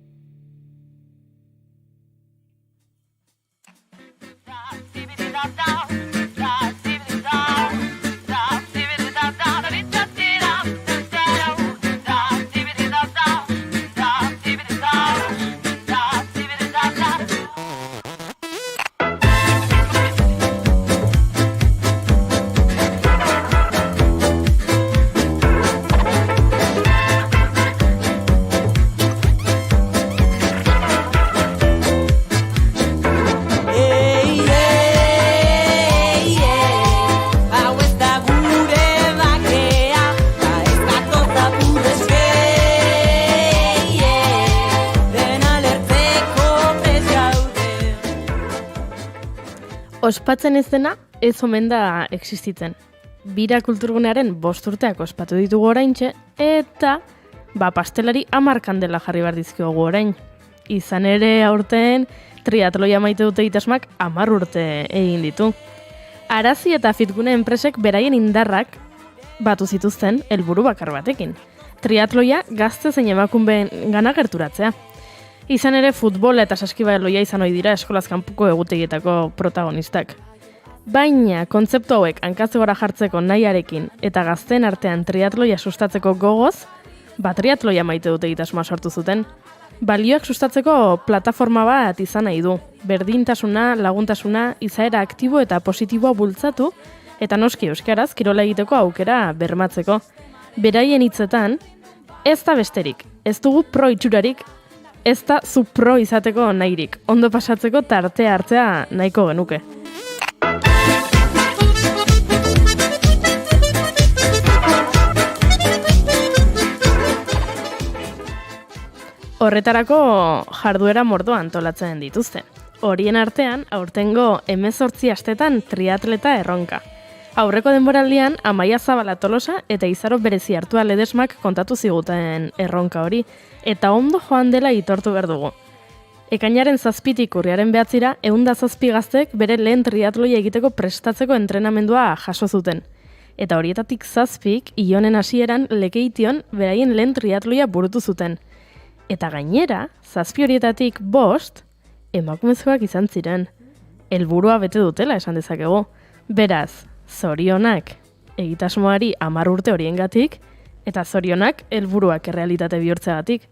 Ospatzen ez dena, ez omen da existitzen. Bira kulturgunearen 5 urteak ospatu ditugu oraintxe, eta pastelari 10 kandela jarri behar dizkiogu orain. Izan ere aurten triatloia maite dute itasmak 10 urte egin ditu. Arazi eta Fitgune enpresek beraien indarrak batu zituzten helburu bakar batekin. Triatloia gazte zein emakumeen gana gerturatzea. Izan ere futbola eta saskibaloia izan ohi dira eskolaz kanpoko egutegietako protagonistak. Baina, kontzeptu hauek hankazgora jartzeko nahiarekin eta gazteen artean triatloia sustatzeko gogoz, triatloia maite dute egitasmoa sortu zuten. Balioak sustatzeko plataforma bat izan nahi du. Berdintasuna, laguntasuna, izaera aktibo eta positiboa bultzatu, eta noski euskaraz kirola egiteko aukera bermatzeko. Beraien hitzetan, ez da besterik, ez dugu pro itxurarik, ez da zu pro izateko nahirik, ondo pasatzeko tartea hartzea nahiko genuke. Horretarako jarduera mordoa antolatzen dituzte. Horien artean, aurtengo 18 astetan triatleta erronka. Aurreko denboraldian, Amaia Zabala Tolosa eta Izaro Berezi Artua Ledesmak kontatu ziguten erronka hori, eta ondo joan dela itortu behar dugu. Ekainaren 7tik urriaren 9 107 gaztek bere lehen triatloia egiteko prestatzeko entrenamendua jaso zuten. Eta horietatik 7 ionen hasieran Lekeition beraien lehen triatloia burutu zuten. Eta gainera, 7 horietatik 5 emakumezkoak izan ziren. Helburua bete dutela esan dezakegu. Beraz, zorionak egitasmoari 10 urte horiengatik, eta zorionak helburuak errealitate bihurtzeagatik.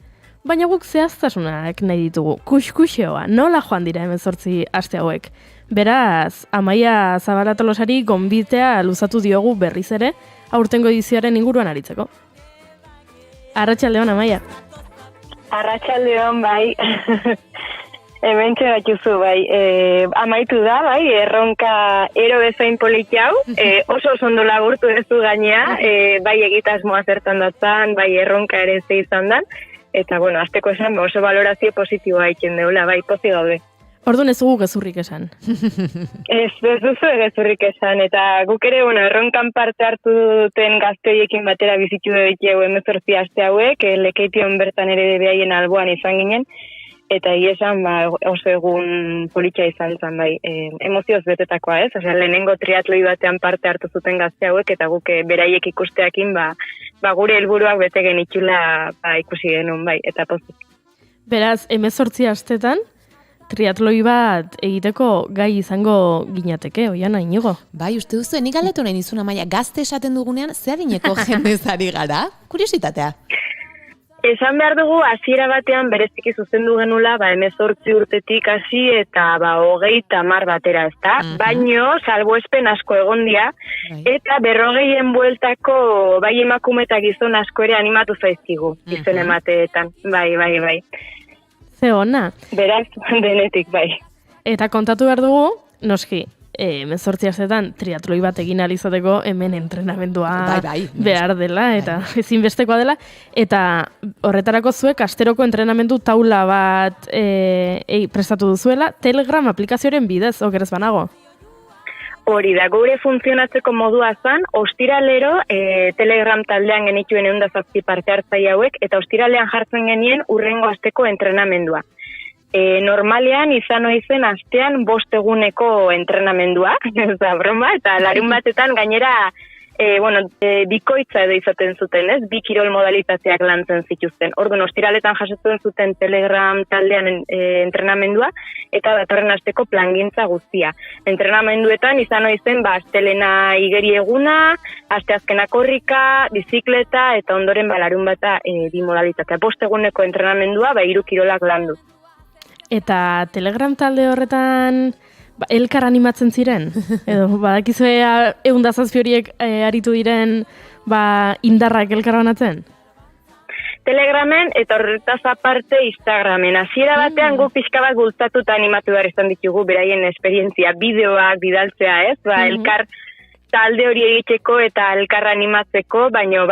Baina guk zehaztasunak nahi ditugu, kuxkuxeoa, nola joan dira 18 aste hauek. Beraz, Amaia Zabala Tolosari gonbitea luzatu diogu berriz ere, aurtengo edizioaren inguruan aritzeko. Arratsaldeon, Amaia. Arratsaldeon, bai. Hementxe batzuzu, bai. Amaitu da, bai, erronka ero bezain poliki hau. Oso ondo lagurtu duzu gainea, bai egitasmoa zertan datzan, bai erronka ere ze izan dan. Eta, bueno, azteko esan, oso valorazio positiboa iken deula, bai, pozi gaude. Orduan ez dugu gezurrik esan. Ez duzu gezurrik esan, eta guk ere, bueno, erronkan parte hartu duten gazteiekin batera bizitu dut 18 aste hauek, Lekeition bertan ere behaien alboan izan ginen, eta esan, oso egun politxa izan zen, bai, emozioz betetakoa, ez? Osea, lehenengo triatloi batean parte hartu zuten gazte hauek, eta guk beraiek ikusteakin, gure helburuak bete genitxula ikusi genuen, bai, eta pozik. Beraz, 18 astetan, triatloi bat egiteko gai izango ginateke, Oiana, Inigo. Bai, uste duzu, nik galdetu nahi nizun, Amaia, gazte esaten dugunean, ze adineko jendezari gara? Kuriositatea. Esan behar dugu, hasiera batean bereziki zuzendu genula, 18 urtetik hasi eta 30 batera, ezta? Baino, salbuespen asko egondia, eta 40en bueltako bai emakume eta gizon asko ere animatu zaizkigu, izen emateetan. Bai. Ze ona. Beraz, denetik, bai. Eta kontatu behar dugu, noski, 18 astetan triatloi bat egin alizateko hemen entrenamendua behar dela, eta ezinbestekoa dela, eta horretarako zuek asteroko entrenamendu taula bat prestatu duzuela, Telegram aplikazioaren bidez, okerez banago? Hori da, gure funtzionatzeko modua zan, ostiralero Telegram taldean genituen 107 parte hartzaile hauek, eta ostiralean jartzen genien urrengo asteko entrenamendua. Normalean izan oizen astean 5 eguneko entrenamendua, ez da broma, eta larun batetan gainera bikoitza edo izaten zuten, ez? 2 kirol modalitateak lantzen zituzten. Orduan, ostiraletan jasotzen zuten Telegram taldean entrenamendua, eta datorren asteko plangintza guztia. Entrenamenduetan izan oizen, astelena igeri eguna, asteazkena korrika, bizikleta, eta ondoren larun bata bi modalitatea. 5 eguneko entrenamendua, 3 kirolak landu. Eta Telegram talde horretan elkar animatzen ziren? Edo, badakizue 107 horiek aritu diren indarrak elkar banatzen? Telegramen eta horretaz aparte Instagramen. Hasiera batean gu pixka bat bultzatuta animatu behar izan ditugu beraien esperientzia, bideoak bidaltzea, ez? Elkar talde hori egiteko eta elkar animatzeko, baina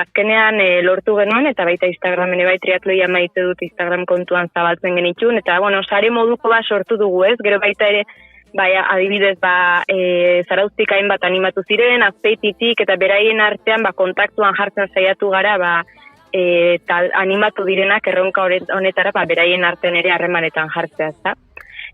azkenean lortu genuen, eta baita Instagramen triatloia maite dut Instagram kontuan zabaltzen genitxun, eta sare moduko sortu dugu, ez? Gero baita ere, adibidez, Zarauztik hainbat animatu ziren, Azpeititik, eta beraien artean kontaktuan jartzen saiatu gara, animatu direnak erronka honetara, beraien artean ere harremanetan jartzea, ezta?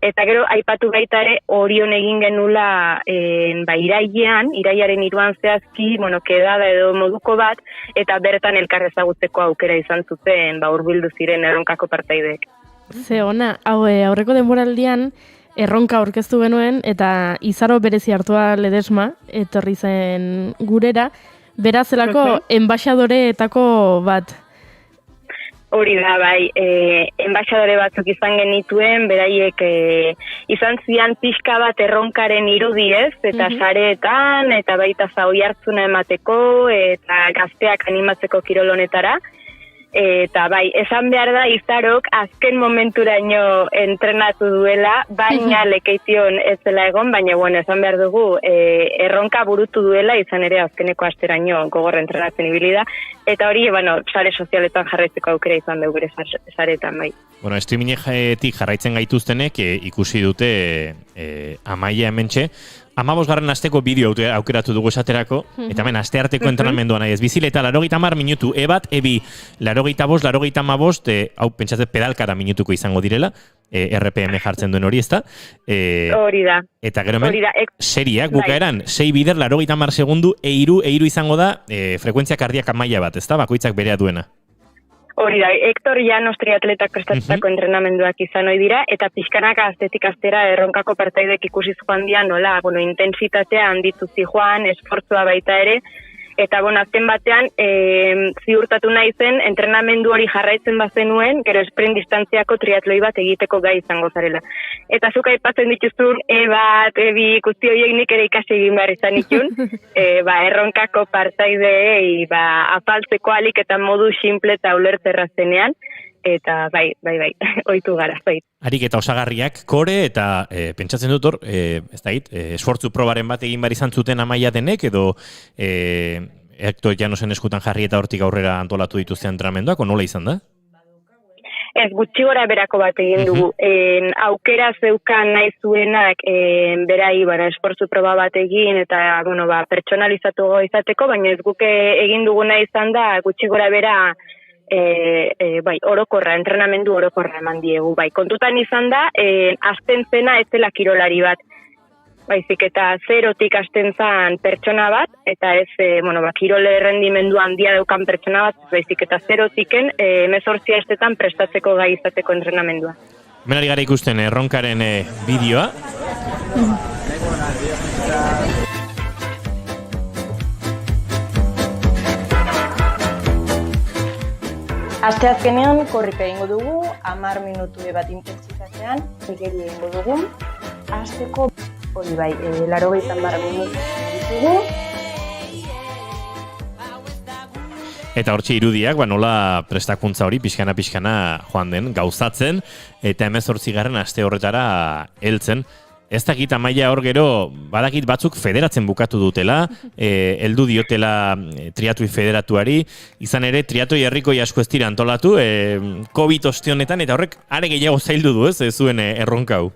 Eta gero, aipatu baita ere, Orion egin genula iraiaren 3 zehazki, kedada edo moduko bat, eta bertan elkar ezagutzeko aukera izan zuten, hurbildu ziren erronkako partaideek. Ze ona, aurreko denboraldian, erronka aurkeztu genuen, eta Izaro berezi hartua Ledesma, etorri zen gurera, berazelako enbaixadoreetako bat. Hori da, bai, enbaixadore batzuk izan genituen, beraiek izan zian pixka bat erronkaren irudiez, eta sareetan, eta baita zaui hartzuna emateko, eta gazteak animatzeko kirolonetara. Eta bai, esan behar da Izarok azken momenturaino entrenatu duela, baina Lekeition ez dela egon, baina bueno, esan behar dugu erronka burutu duela, izan ere azkeneko asteraino gogorra entrenatzen ibili da, eta hori, bueno, sare sozialetan jarraitzeko aukera izan dugu gure saretan, bai. Bueno, streamingetik jarraitzen gaituztenek ikusi dute Amaia hementxe, 15. asteko bideo aukeratu dugu esaterako, eta hemen astearteko entrenamendua nahi ez. Bizileta 80 minutu, ebat, ebi 85, 85, hau pentsatzen pedalkara minutuko izango direla, RPM jartzen duen hori, ezta? Hori da. Eta gero hemen, seriak, bukaeran, 6 bider, 80 segundu, eiru izango da, frekuentzia kardiaka maila bat, ezta? Bakoitzak berea duena. Hori da, Hector Llanos triatletak prestatutako entrenamenduak izan ohi dira, eta pixkanaka astetik astera erronkako partaidek ikusi joan dira nola, bueno, intensitatea handitu zijoan, esfortzua baita ere, eta bueno, azken batean ziurtatu nahi zen entrenamendu hori jarraitzen bazenuen, gero sprint distantziako triatloi bat egiteko gai izango zarela. Eta zuk aipatzen dituzun, ebat, ebi, guzti horiek nik ere ikasi egin behar izan itun, erronkako partaidei afaltzeko alik eta modu simple eta ulertzerra zenean, eta bai, ohitu gara, bai. Harik eta osagarriak, kore eta pentsatzen dut hor, ez da esfortzu probaren bat egin behar izan zuten Amaia denek, edo Hector Llanosen eskutan jarri eta hortik aurrera antolatu dituzte entrenamenduak, nola izan da? Ez, gutxi gora berako bat egin dugu. Aukera zeukan nahi zuenak berai esfortzu proba bat egin eta pertsonalizatu izateko, baina ez guke egin duguna izan da gutxi gora bera orokorra, entrenamendu orokorra eman diegu. Kontutan izan da, azten zena ez dela kirolari bat. Baizik eta zerotik hasten zen pertsona bat, eta ez, kirole errendimendu handia daukan pertsona bat, baizik eta zerotiken 18 astetan prestatzeko gai izateko entrenamendua. Hemen ari gara ikusten erronkaren bideoa. Asteazkenean korrika egingo dugu, 10 minutu bat intentsitatean, igeri egingo dugu. Hasteko hori bai, 80 minutu ditugu. Eta hortxe irudiak, nola prestakuntza hori pixkana joan den gauzatzen, eta 18. aste horretara heltzen. Ez dakit Amaia hor gero, badakit batzuk federatzen bukatu dutela, heldu diotela triatloi federatuari, izan ere triatloi herrikoi asko ez dira antolatu, COVID ostionetan, eta horrek are gehiago zaildu du ez zuen erronka hau.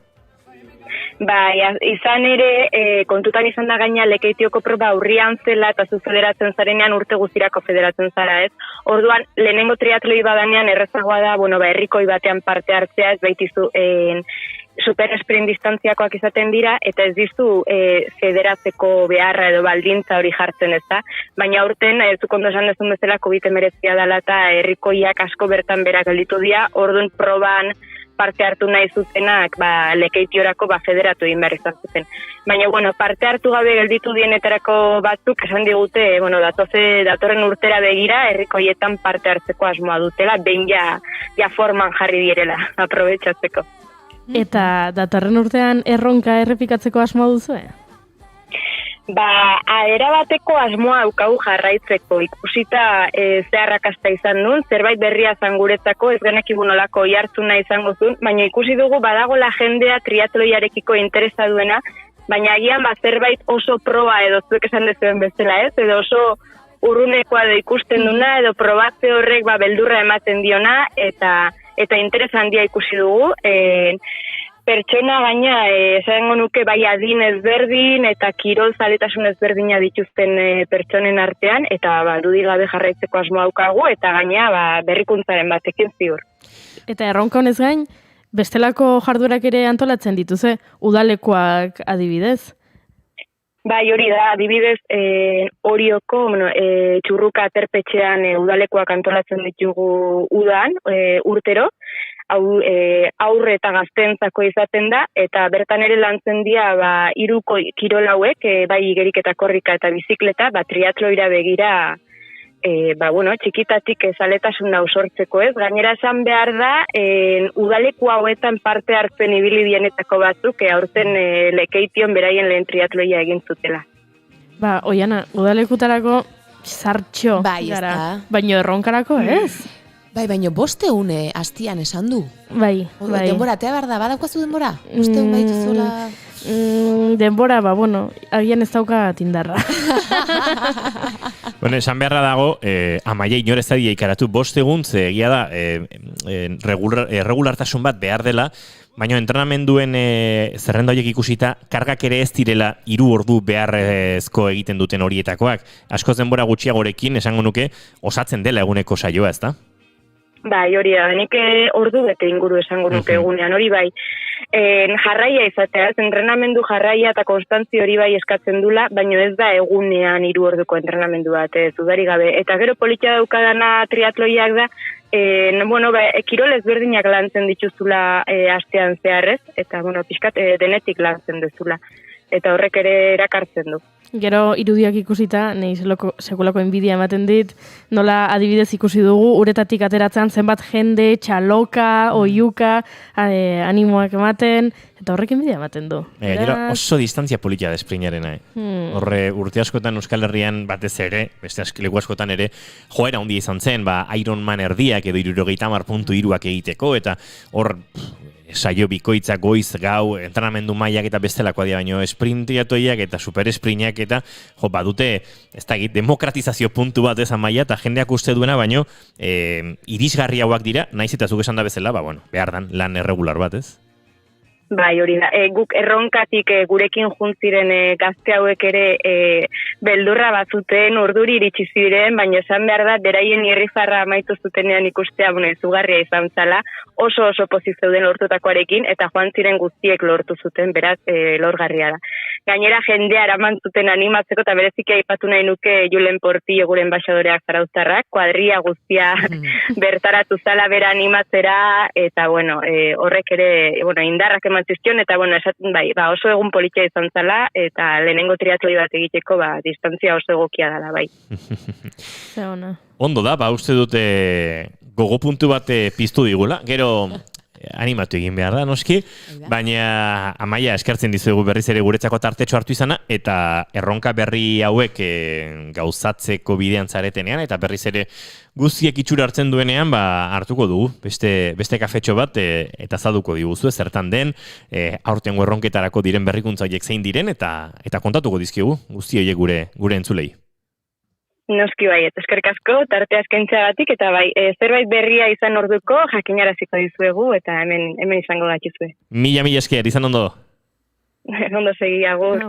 Bai, izan ere, kontutan izan da gaina Lekeitioko proba urrian zela eta zu federatzen zarenean urte guztirako federatzen zara, ez? Orduan, lehenengo triatloi badanean errezagoa da, herrikoi batean parte hartzea, ez baitizu super sprint distantziakoak izaten dira, eta ez dizu federatzeko beharra edo baldintza hori jartzen, ez da? Baina aurten, zuk ondo esan dezun bezala COVID-19 dela eta herrikoiak asko bertan berak gelditu dira, orduan proban parte hartu nahi zutenak Lekeitiorako federatu egin behar izan zuten. Baina, parte hartu gabe gelditu dienetarako batzuk esan digute, datorren urtera begira, herrikoietan parte hartzeko asmoa dutela, behin ja forman jarri direla, aprobetxatzeko. Eta datorren urtean erronka errepikatzeko asmoa duzue? Erabateko asmoa daukagu jarraitzeko, ikusita zeharrakasta izan duen, zerbait berria zan guretzako, ez genekigu nolako oihartzuna izango zuen, baina ikusi dugu badagola jendea triatloiarekiko interesa duena, baina agian zerbait oso proba edo zuek esan dezuen bezala ez, edo oso urrunekoa edo ikusten duna, edo probatze horrek beldurra ematen diona, eta interesa handia ikusi dugu, pertsona gaina, esango nuke adin ezberdin eta kirol zaletasun ezberdina dituzten pertsonen artean, eta dudi gabe jarraitzeko asmoa daukagu, eta gaina berrikuntzaren batekin ziur. Eta erronka honez gain, bestelako jarduerak ere antolatzen dituze, udalekoak adibidez? Bai, hori da, adibidez, Orioko, Txurruka aterpetxean udalekoak antolatzen ditugu udan, urtero. aurre eta gazteentzako izaten da, eta bertan ere lantzen dira 3 kirol hauek, bai igerik eta korrika eta bizikleta, triatloira begira, txikitatik zaletasuna usortzeko ez. Gainera esan behar da, udaleku hauetan parte hartzen ibili dienetako batzuk, aurten Lekeition beraien lehen triatloia egin zutela. Oiana, udalekutarako zartxo gara, baino erronkarako ez? Baino 500 hastian esan du. Bai. Denbora, tea behar da, badaukazu denbora? 500 baituzula... denbora, agian ez dauka tindarra. Esan beharra dago, Amaia inor ez da ikaratu 5 egun, ze egia da, regulartasun bat behar dela, baina entrenamenduen zerrenda horiek ikusita, kargak ere ez direla 3 ordu beharrezko egiten duten horietakoak. Askoz denbora gutxiagorekin, esango nuke, osatzen dela eguneko saioa, ez da? Bai, hori da, nik ordu bete inguru esango nuke egunean, hori bai. Jarraia izatea, entrenamendu jarraia eta konstantzi hori bai eskatzen dula, baina ez da egunean 3 orduko entrenamendu bat, zudari gabe. Eta gero politia daukadana triatloiak da, kirol ezberdinak lantzen dituzula astean zeharrez, eta pixkat denetik lantzen dezula. Eta horrek ere erakartzen du. Gero irudiak ikusita, nahi sekulako enbidia ematen dit, nola adibidez ikusi dugu, uretatik ateratzen zenbat jende, txaloka, oiuka, animoak ematen, eta horrek enbidia ematen du. Gero oso distantzia politia da esprinarena. Horre urte askotan Euskal Herrian batez ere, beste leku askotan ere, joera handia izan zen, Ironman erdiak edo 70.3 egiteko, eta hor saio bikoitza goiz gau, entrenamendu mailak eta bestelakoa dira, baino esprintiatoiak eta superesprinak eta badute, ez da demokratizazio puntu bat ezan maila eta jendeak uste duena, baino irisgarri hauak dira, naiz eta zuk esan da bezala, behar dan lan erregular bat, ez? Bai, hori da. Guk erronkatik gurekin juntziren gazte hauek ere beldurra bazuten, urduri iritsi ziren, baina esan behar da, beraien irrifarra amaitu zutenean ikustea, izugarria izan zala, oso pozik zeuden lortutakoarekin, eta joan ziren guztiek lortu zuten, beraz, lorgarria da. Gainera jendea eraman zuten animatzeko, eta bereziki aipatu nahi nuke Julen Portillo guren enbaxadoreak zarauztarrak, kuadria guztia bertaratu zala bera animatzera, eta horrek ere indarrak eman zizkion, eta oso egun politia izan zala, eta lehenengo triatloi bat egiteko distantzia oso egokia dela, bai. Ondo da, uste dute gogopuntu bat piztu digula, gero animatu egin behar da, noski, baina Amaia eskertzen dizuegu berriz ere guretzako tartetxo hartu izana, eta erronka berri hauek gauzatzeko bidean zaretenean, eta berriz ere guztiek itxura hartzen duenean, hartuko dugu, beste kafetxo bat, eta zaduko diguzu, zertan den, aurtengo erronketarako diren berrikuntza horiek zein diren, eta kontatuko dizkigu, guzti horiek gure entzulei. Noski bai, eskerrik asko, tarte askentzeagatik, eta zerbait berria izan orduko, jakinaraziko dizuegu, eta hemen izango dakizue. Mila esker, izan ondo? Ondo segi, agur.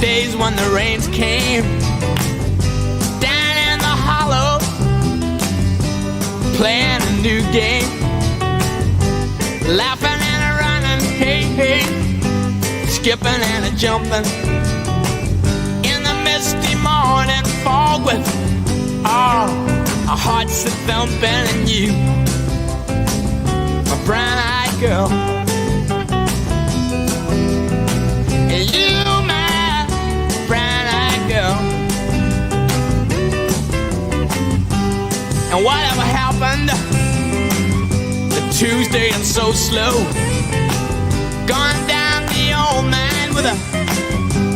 Days when the rains came down in the hollow, playing a new game, laughing and a running, hey, skipping and a jumping in the misty morning fog with our hearts a thumping, and you, a brown-eyed girl, and you, and whatever happened to Tuesday and so slow, gone down the old man with a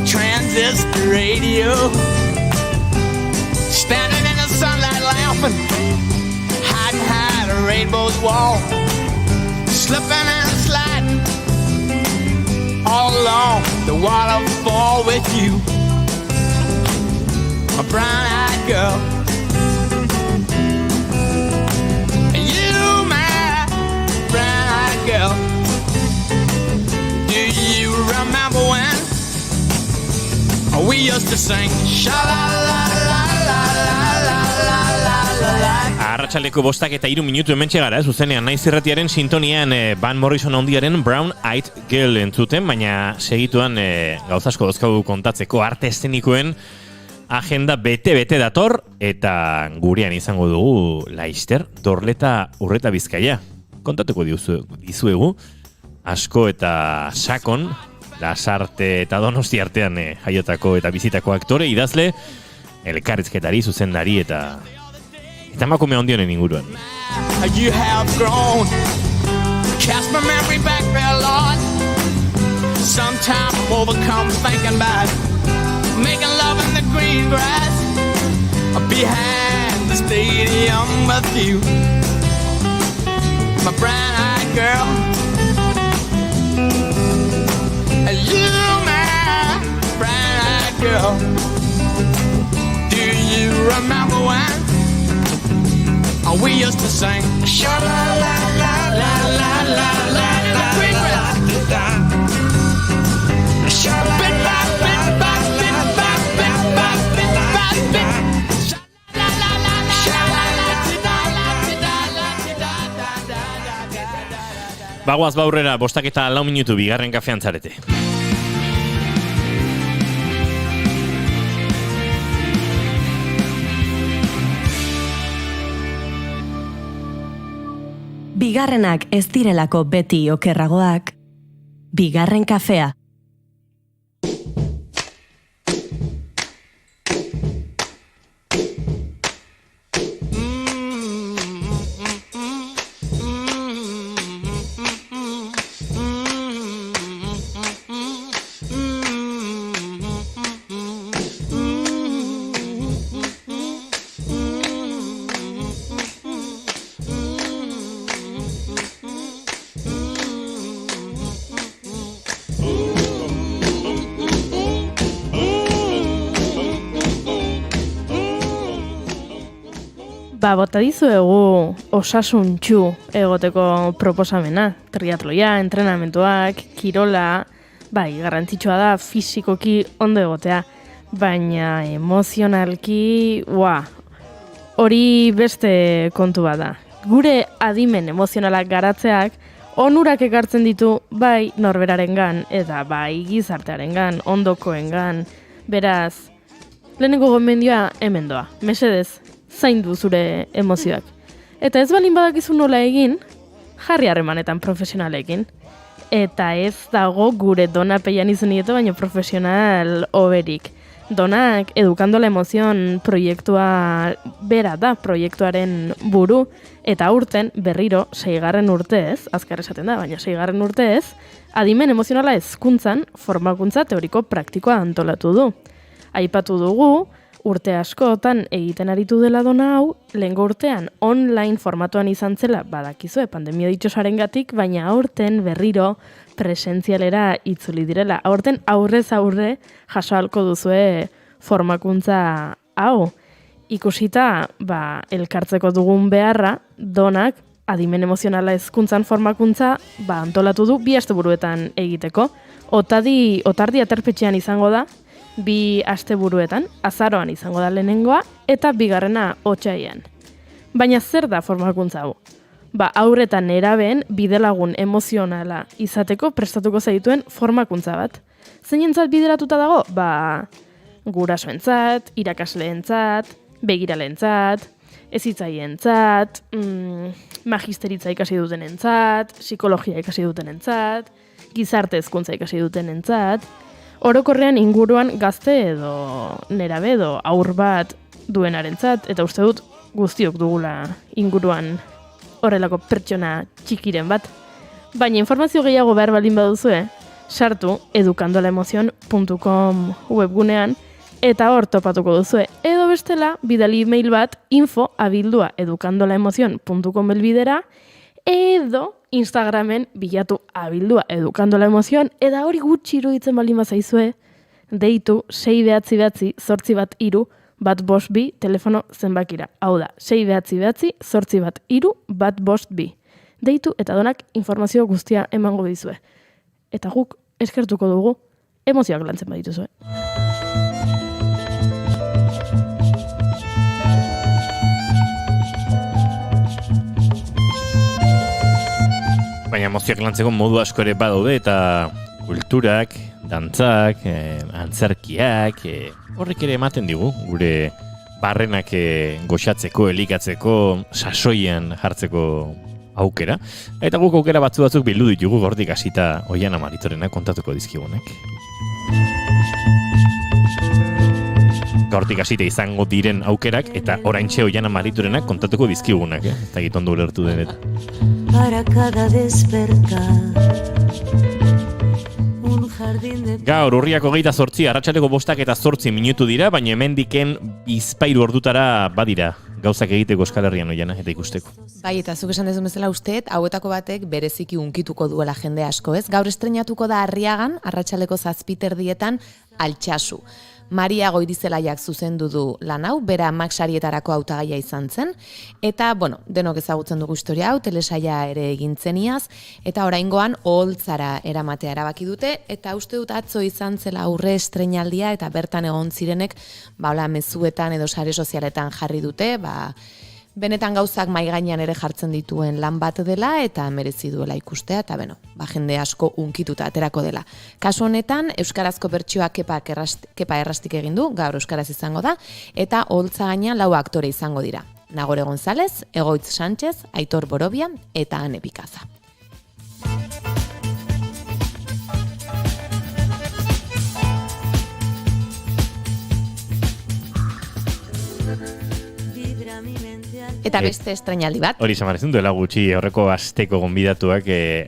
transistor radio, standing in the sunlight laughing, hiding behind a rainbow's wall, slipping and sliding all along the waterfall with you, a brown-eyed girl. You, man, We used to sing sha-la-la-la-la-la-la-la-la-la. Arratsaleko 5 minutu hementxe gara, zuzenean naiz irratiaren sintonian Van Morrison handiaren Brown Eyed Girl entzuten, baina segituan gauzasko dozkagu kontatzeko arte eszenikoen agenda bete dator, eta gurean izango dugu Laister, Dorleta, Urreta, Bizkaia. Kontatuko dizuegu, asko eta sakon, Lasarte eta Donosti artean jaiotako eta bizitako aktore, idazle, elkarrizketari, zuzendari eta emakume handionen inguruan. You have grown, cast my memory back there, Lord. Sometimes I'm overcome thinking about making love in the green grass behind the stadium with you, my brown-eyed girl. You, my brown-eyed girl. Do you remember when we used to sing sha-la-la-la-la-la-la-la in the green grass? Bagoaz baurrera, 5:04 minutu, bigarren kafean zarete. Bigarrenak ez direlako beti okerragoak, bigarren kafea. Bota dizuegu osasuntsu egoteko proposamena. Triatloia, entrenamentuak, kirola, garrantzitsua da fisikoki ondo egotea. Baina emozionalki, hori beste kontu bat da. Gure adimen emozionalak garatzeak onurak ekartzen ditu bai norberarengan eta bai gizartearengan, ondokoengan. Beraz, lehenengo gomendioa hemen doa. Mesedez, zaindu zure emozioak. Eta ez balin badakizu nola egin, jarri harremanetan profesionalekin. Eta ez dago gure Dona Peian izenieto, baina profesional oberik. Donak Educando la Emoción proiektua bera da, proiektuaren buru, eta aurten berriro 6. urtez, azkar esaten da, baina 6. urtez, adimen emozionala hezkuntzan formakuntza teoriko praktikoa antolatu du. Aipatu dugu, urte askotan egiten aritu dela Dona hau, lehengo urtean online formatuan izan zela badakizue pandemia ditxosarengatik, baina aurten berriro presentzialera itzuli direla. Aurten aurrez aurre jaso ahalko duzue formakuntza hau. Ikusita, elkartzeko dugun beharra, Donak adimen emozionala hezkuntzan formakuntza antolatu du 2 asteburuetan egiteko. Otardi aterpetxean izango da, 2 asteburuetan, azaroan izango da lehenengoa, eta 2. otsailean. Baina zer da formakuntza hau? Haur eta nerabeen bidelagun emozionala izateko prestatuko zaituen formakuntza bat. Zeinentzat bideratuta dago? Gurasoentzat, irakasleentzat, begiraleentzat, hezitzaientzat, magisteritza ikasi dutenentzat, psikologia ikasi dutenentzat, gizarte hezkuntza ikasi dutenentzat. Orokorrean inguruan gazte edo nerabe edo aur bat duenarentzat, eta uste dut guztiok dugula inguruan horrelako pertsona txikiren bat. Baina informazio gehiago behar balin baduzue, sartu educandolaemozion.com webgunean, eta hor topatuko duzue. Edo bestela, bidali email bat info@educandolaemozion.com helbidera, edo Instagramen bilatu abildua Educandolaemozion, eta hori gutxi iruditzen baldin bazaizue, deitu 699-813-152 telefono zenbakira. Hau da, 699-813-152. Deitu eta Donak informazio guztia emango dizue. Eta guk eskertuko dugu emozioak lantzen badituzue. baina emozioak lantzeko modu asko ere badaude, eta kulturak, dantzak, antzerkiak, horrek ere ematen digu, gure barrenak goxatzeko, elikatzeko, sasoian jartzeko aukera. Eta guk aukera batzuk bildu ditugu gordik hasita Oiana Maritorena kontatuko dizkigunak. Gaurtik hasita izango diren aukerak eta oraintxe Oiana Maritorena kontatuko dizkigunak, eta gitondo ulertu denet. Para cada despertar. Gaur, urriak 28, arratsaldeko 5:08 minutu dira, baina hemendiken bizpahiru ordutara badira gauzak egiteko Euskal Herrian Oiana eta ikusteko. Bai, eta zuk esan dezun bezala usteet, hauetako batek bereziki unkituko duela jende asko, ez? Gaur estreinatuko da Arriagan, arratsaldeko 7:00 Altsasu. Maria Goirizelaiak zuzendu du lan hau, bera Max Sarietarako hautagaia izan zen, eta, denok ezagutzen dugu historia hau, telesaia ere egintzeniaz, eta oraingoan oholtzara eramatea erabaki dute, eta uste dut atzo izan zela aurre estreinaldia, eta bertan egon zirenek, mezuetan edo sare sozialetan jarri dute, benetan gauzak mai gainean ere jartzen dituen lan bat dela eta merezi duela ikustea eta jende asko unkituta aterako dela. Kasu honetan euskarazko bertsioa Kepa Errastik egin du, gaur euskaraz izango da eta oholtza gainean 4 aktore izango dira. Nagore González, Egoitz Sánchez, Aitor Borobia eta Ane Pikaza. Eta beste estreinaldi bat. Hori zamarezun duela gutxi horreko asteko gonbidatuak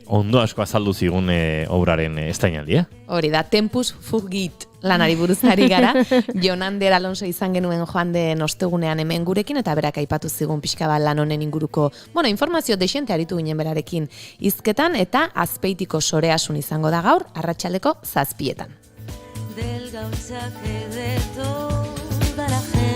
ondo asko azaldu zigun obraren estreinaldia. Hori da, Tempus Fugit lanari buruzari gara. Jon Ander Alonso izan genuen joan den ostegunean hemen gurekin, eta berak aipatu zigun pixka bat lan honen inguruko, informazio dexente aritu ginen berarekin hizketan, eta Azpeitiko Soreasun izango da gaur, arratsaldeko 7:00. Del gauzaje de toda la gente.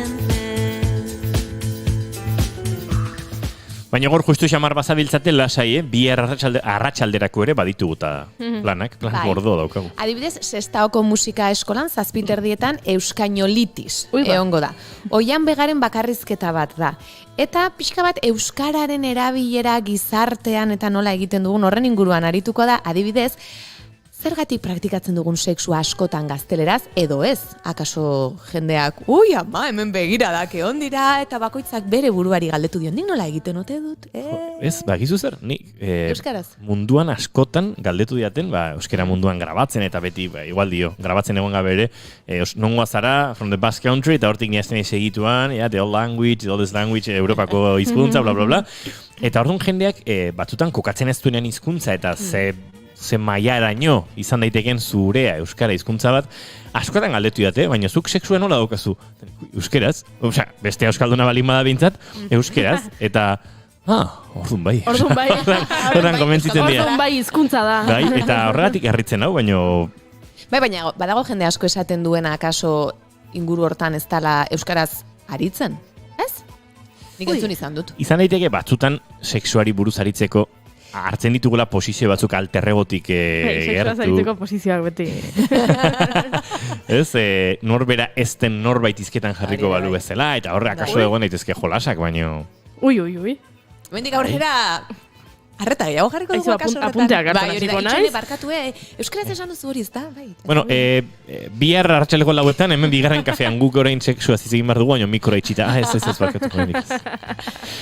Baina gor justu xamar bazabiltzate lasai, bihar arratsalderako ere badituguta planak, plan gordo daukagu. Adibidez, Sestaoko musika eskolan 7:00 Euskainolitis egongo da. Oian Begaren bakarrizketa bat da. Eta pixka bat euskararen erabilera gizartean eta nola egiten dugun horren inguruan arituko da, adibidez, zergatik praktikatzen dugun sexua askotan gazteleraz, edo ez? Akaso jendeak, ama, hemen begira da, keon dira, eta bakoitzak bere buruari galdetu dion, nik nola egiten ote dut? Ez, bakizu zer, nik euskaraz munduan askotan galdetu diaten, euskara munduan grabatzen, eta beti, igual dio, grabatzen egon gabe ere, nongoa zara, from the Basque Country, eta hortik niazten segituan, the old language, the oldest language, Europako hizkuntza, bla, bla, bla. Eta orduan jendeak batzutan kokatzen ez duenean hizkuntza, eta ze maiaraino izan daiteken zurea euskara hizkuntza bat, askotan galdetu date, baina zuk sexua nola daukazu? Euskeraz, beste euskalduna balin bada bintzat, euskeraz, eta orduan bai. Orduan komentzitzen dira. Orduan bai hizkuntza da. Bai, eta horregatik harritzen hau, baina badago jende asko esaten duena akaso inguru hortan ez dela euskaraz aritzen, ez? Nik entzun izan dut. Izan daiteke batzutan sexuari buruz aritzeko hartzen ditugula posizio batzuk alterregotik gertu. Sexuaz ariteko posizioak beti. Ez, norbera ez den norbait izketan jarriko balu bezala, eta horre akaso egon daitezke jolasak, baino... Ui. Mendik aurrera... Arreta gehiago jarriko dugu akaso horretan. Apunteak hartzen hasiko naiz. Barkatu, euskaraz esan duzu hori, ez da? Bueno, bihar arratsaleko 4:00 hemen bigarren kafean guk orain sexuaz hitz egin behar dugu, baina mikroa itxita. Ez barkatuko denik.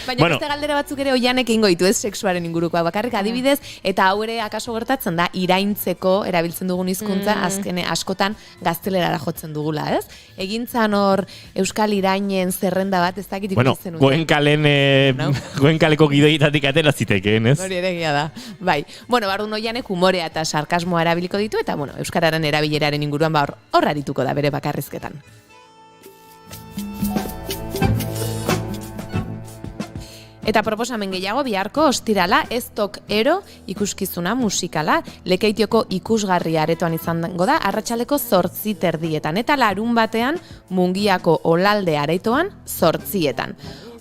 Baina beste galdera batzuk ere oianek egingo ditu, ez sexuaren ingurukoa. Bakarrik adibidez, eta hau ere akaso gertatzen da, iraintzeko erabiltzen dugun hizkuntza azkene askotan gaztelerara jotzen dugula, ez? Egintzan hor euskal irainen zerrenda bat, ez dakit ikusten dute. Goenkaleko gidoietatik atera zitekeen, ez? Hori ere egia da. Bai. Bardun oianek humorea eta sarkasmoa erabiliko ditu, eta euskararen erabileraren inguruan hor arituko da bere bakarrizketan. Eta proposamen gehiago biharko ostirala ez tok ero ikuskizuna musikala Lekeitioko ikusgarri aretoan izango da arratsaleko 8:30 eta larun batean Mungiako Olalde aretoan 8:00.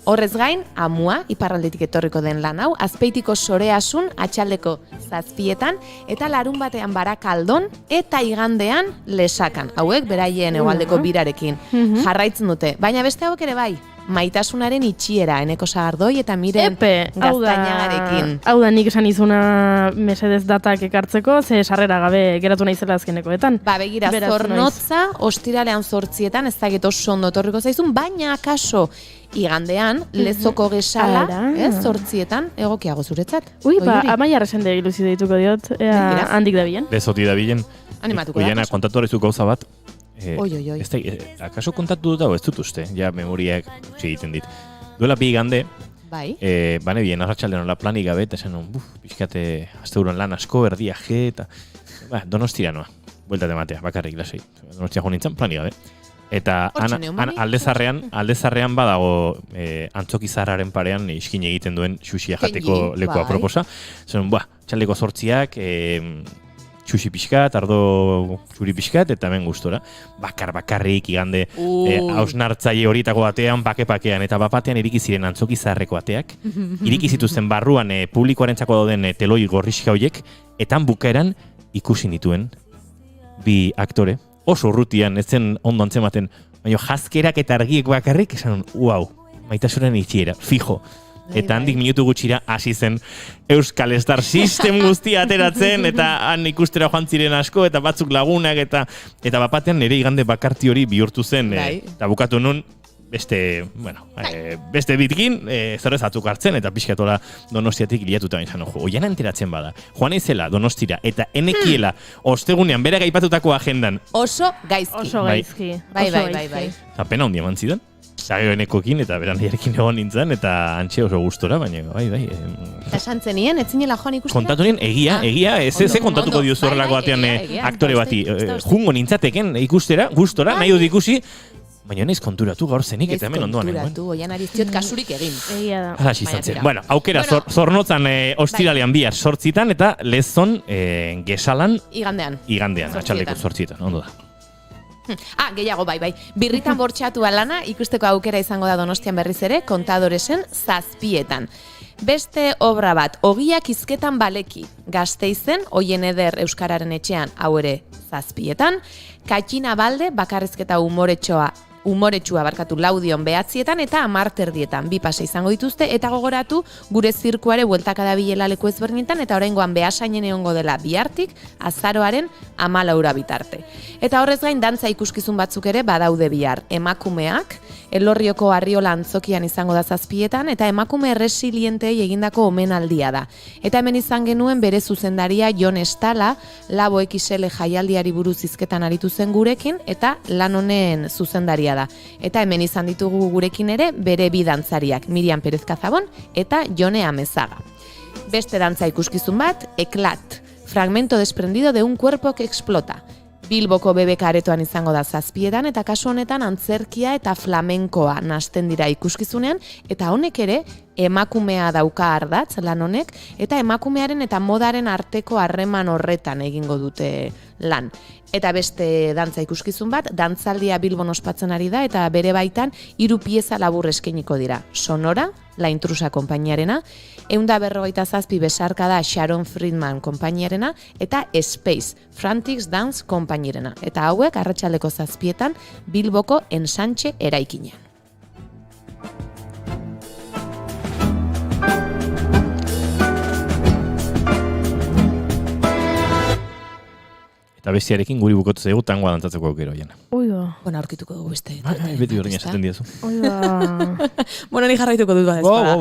Horrez gain, Amua, iparraldetik etorriko den lan hau, Azpeitiko Soreasun atxaldeko 7:00 eta larun batean Barakaldon eta igandean Lesakan. Hauek beraien hegoaldeko birarekin jarraitzen dute. Baina beste hauek ere bai, Maitasunaren itxiera, Eneko Sagardoi eta Miren Gaztainagarekin. Hau da nik esan izuna mesedez datak ekartzeko, ze sarrera gabe geratu naizela azkenekoetan. Ba, begira, Zornotza, ostiralean 8etan, ez dakit oso ondo etorriko zaizun, baina akaso igandean, Lezoko Gesala, 8etan, egokiago zuretzat. Ui, ba, Amaia Arrasende iluzio dituko diot, handik dabilen. Bezoti dabilen. Animatuko da. Oiana, kontatu horrezu gauza bat. Oi. Akaso kontatu dut ez dut uste, ja memoriak egiten dit. Duela bi igande, bai. Bane bien, arratsaldean hola planik gabe, eta esan, pixkate, asteburuan lan asko, erdia je, eta Donostira noa, bueltate matea, bakarrik lasei. Donostia jo nintzen, planik gabe. Eta aldezarrean badago antzoki zaharraren parean iskin egiten duen xuxia jateko lekua proposa. Zen, txaldeko 8ak, xuxi pixkat, ardo txuri pixkat, eta hemen gustora. Bakarrik igande hausnartzaile horietako batean, pakean, eta bapatean iriki ziren antzoki zaharreko ateak. Iriki zituzten barruan publikoarentzako dauden teloi gorrixka horiek, etan bukaeran ikusi dituen bi aktore. Oso urrutian, ez zen ondo antzematen, baina jazkerak eta argiek bakarrik, esan, maitasunen itxiera, fijo. Eta handik minutu gutxira hasi zen Euskal Star System guztia ateratzen, eta han ikustera joan ziren asko, eta batzuk lagunak, eta bapatean nire igande bakarti hori bihurtu zen, eta bukatu nun, beste bitkin, zerrez atzuk hartzen, eta pixkatola Donostiatik iliatuta baina jo, oiana enteratzen bada, joan izela Donostira, eta enekiela, ostegunean bere gaipatutako agendan. Oso gaizki. Bai. Eta pena hundi eman zidan. Zagio enekokin eta beraniarekin egon nintzen, eta antxe oso gustora, baina bai. Esan zenien, etzinela joan ikustera? Kontatu nien, egia, ez kontatuko diozu horrelako batean aktore bati. Jungo nintzateken ikustera, gustora, nahi dut ikusi, baina naiz konturatu gaur zenik eta hemen ondoan. Konturatu, oian ariztiot kasurik egin. Egia da. Hala xizatzen. Bueno, aukera Zornotzan ostiralean bihar 8etan eta Lezon Gesalan igandean, atxaldeko 8etan, ondo da. Gehiago, bai. Birritan bortxatu alana ikusteko aukera izango da Donostian berriz ere, Kontadoresen 7etan. Beste obra bat, Ogiak hizketan baleki, Gasteizen, Oien Eder Euskararen etxean, hau ere 7etan, Katxina Balde, bakarrizketa umoretsua Laudion 9etan eta 10:00 bi pase izango dituzte, eta gogoratu gure zirkuare bueltaka dabilela leku ezberdinetan, eta oraingoan Beasainen egongo dela bihartik azaroaren 14 bitarte. Eta horrez gain dantza ikuskizun batzuk ere badaude bihar. Emakumeak Elorrioko Arriola antzokian izango da 7etan, eta emakume resilientei egindako omenaldia da. Eta hemen izan genuen bere zuzendaria Jon Estala, Labo XL jaialdiari buruz hizketan aritu zen gurekin, eta lan honen zuzendaria da. Eta hemen izan ditugu gurekin ere bere bi dantzariak, Miriam Pérez Cazabon eta Jone Amezaga. Beste dantza ikuskizun bat, Eklat, fragmento desprendido de un cuerpo que explota. Bilboko BBK aretoan izango da 7etan, eta kasu honetan antzerkia eta flamenkoa nahasten dira ikuskizunean, eta honek ere emakumea dauka ardatz lan honek, eta emakumearen eta modaren arteko harreman horretan egingo dute lan. Eta beste dantza ikuskizun bat, dantzaldia Bilbon ospatzen ari da, eta bere baitan 3 pieza labur eskainiko dira. Sonora, La Intrusa konpainiarena, 157 besarka da Sharon Friedman konpainiarena, eta Space, Frantics Dance konpainirena. Eta hauek arratsaldeko 7etan Bilboko Ensanche eraikinean. Eta bestiarekin guri bukotu zaigu tangoa dantzatzeko aukero jena. Bueno, aurkituko dugu beste. Beti berdin esaten diazu. Bueno, ni jarraituko dut badezpada.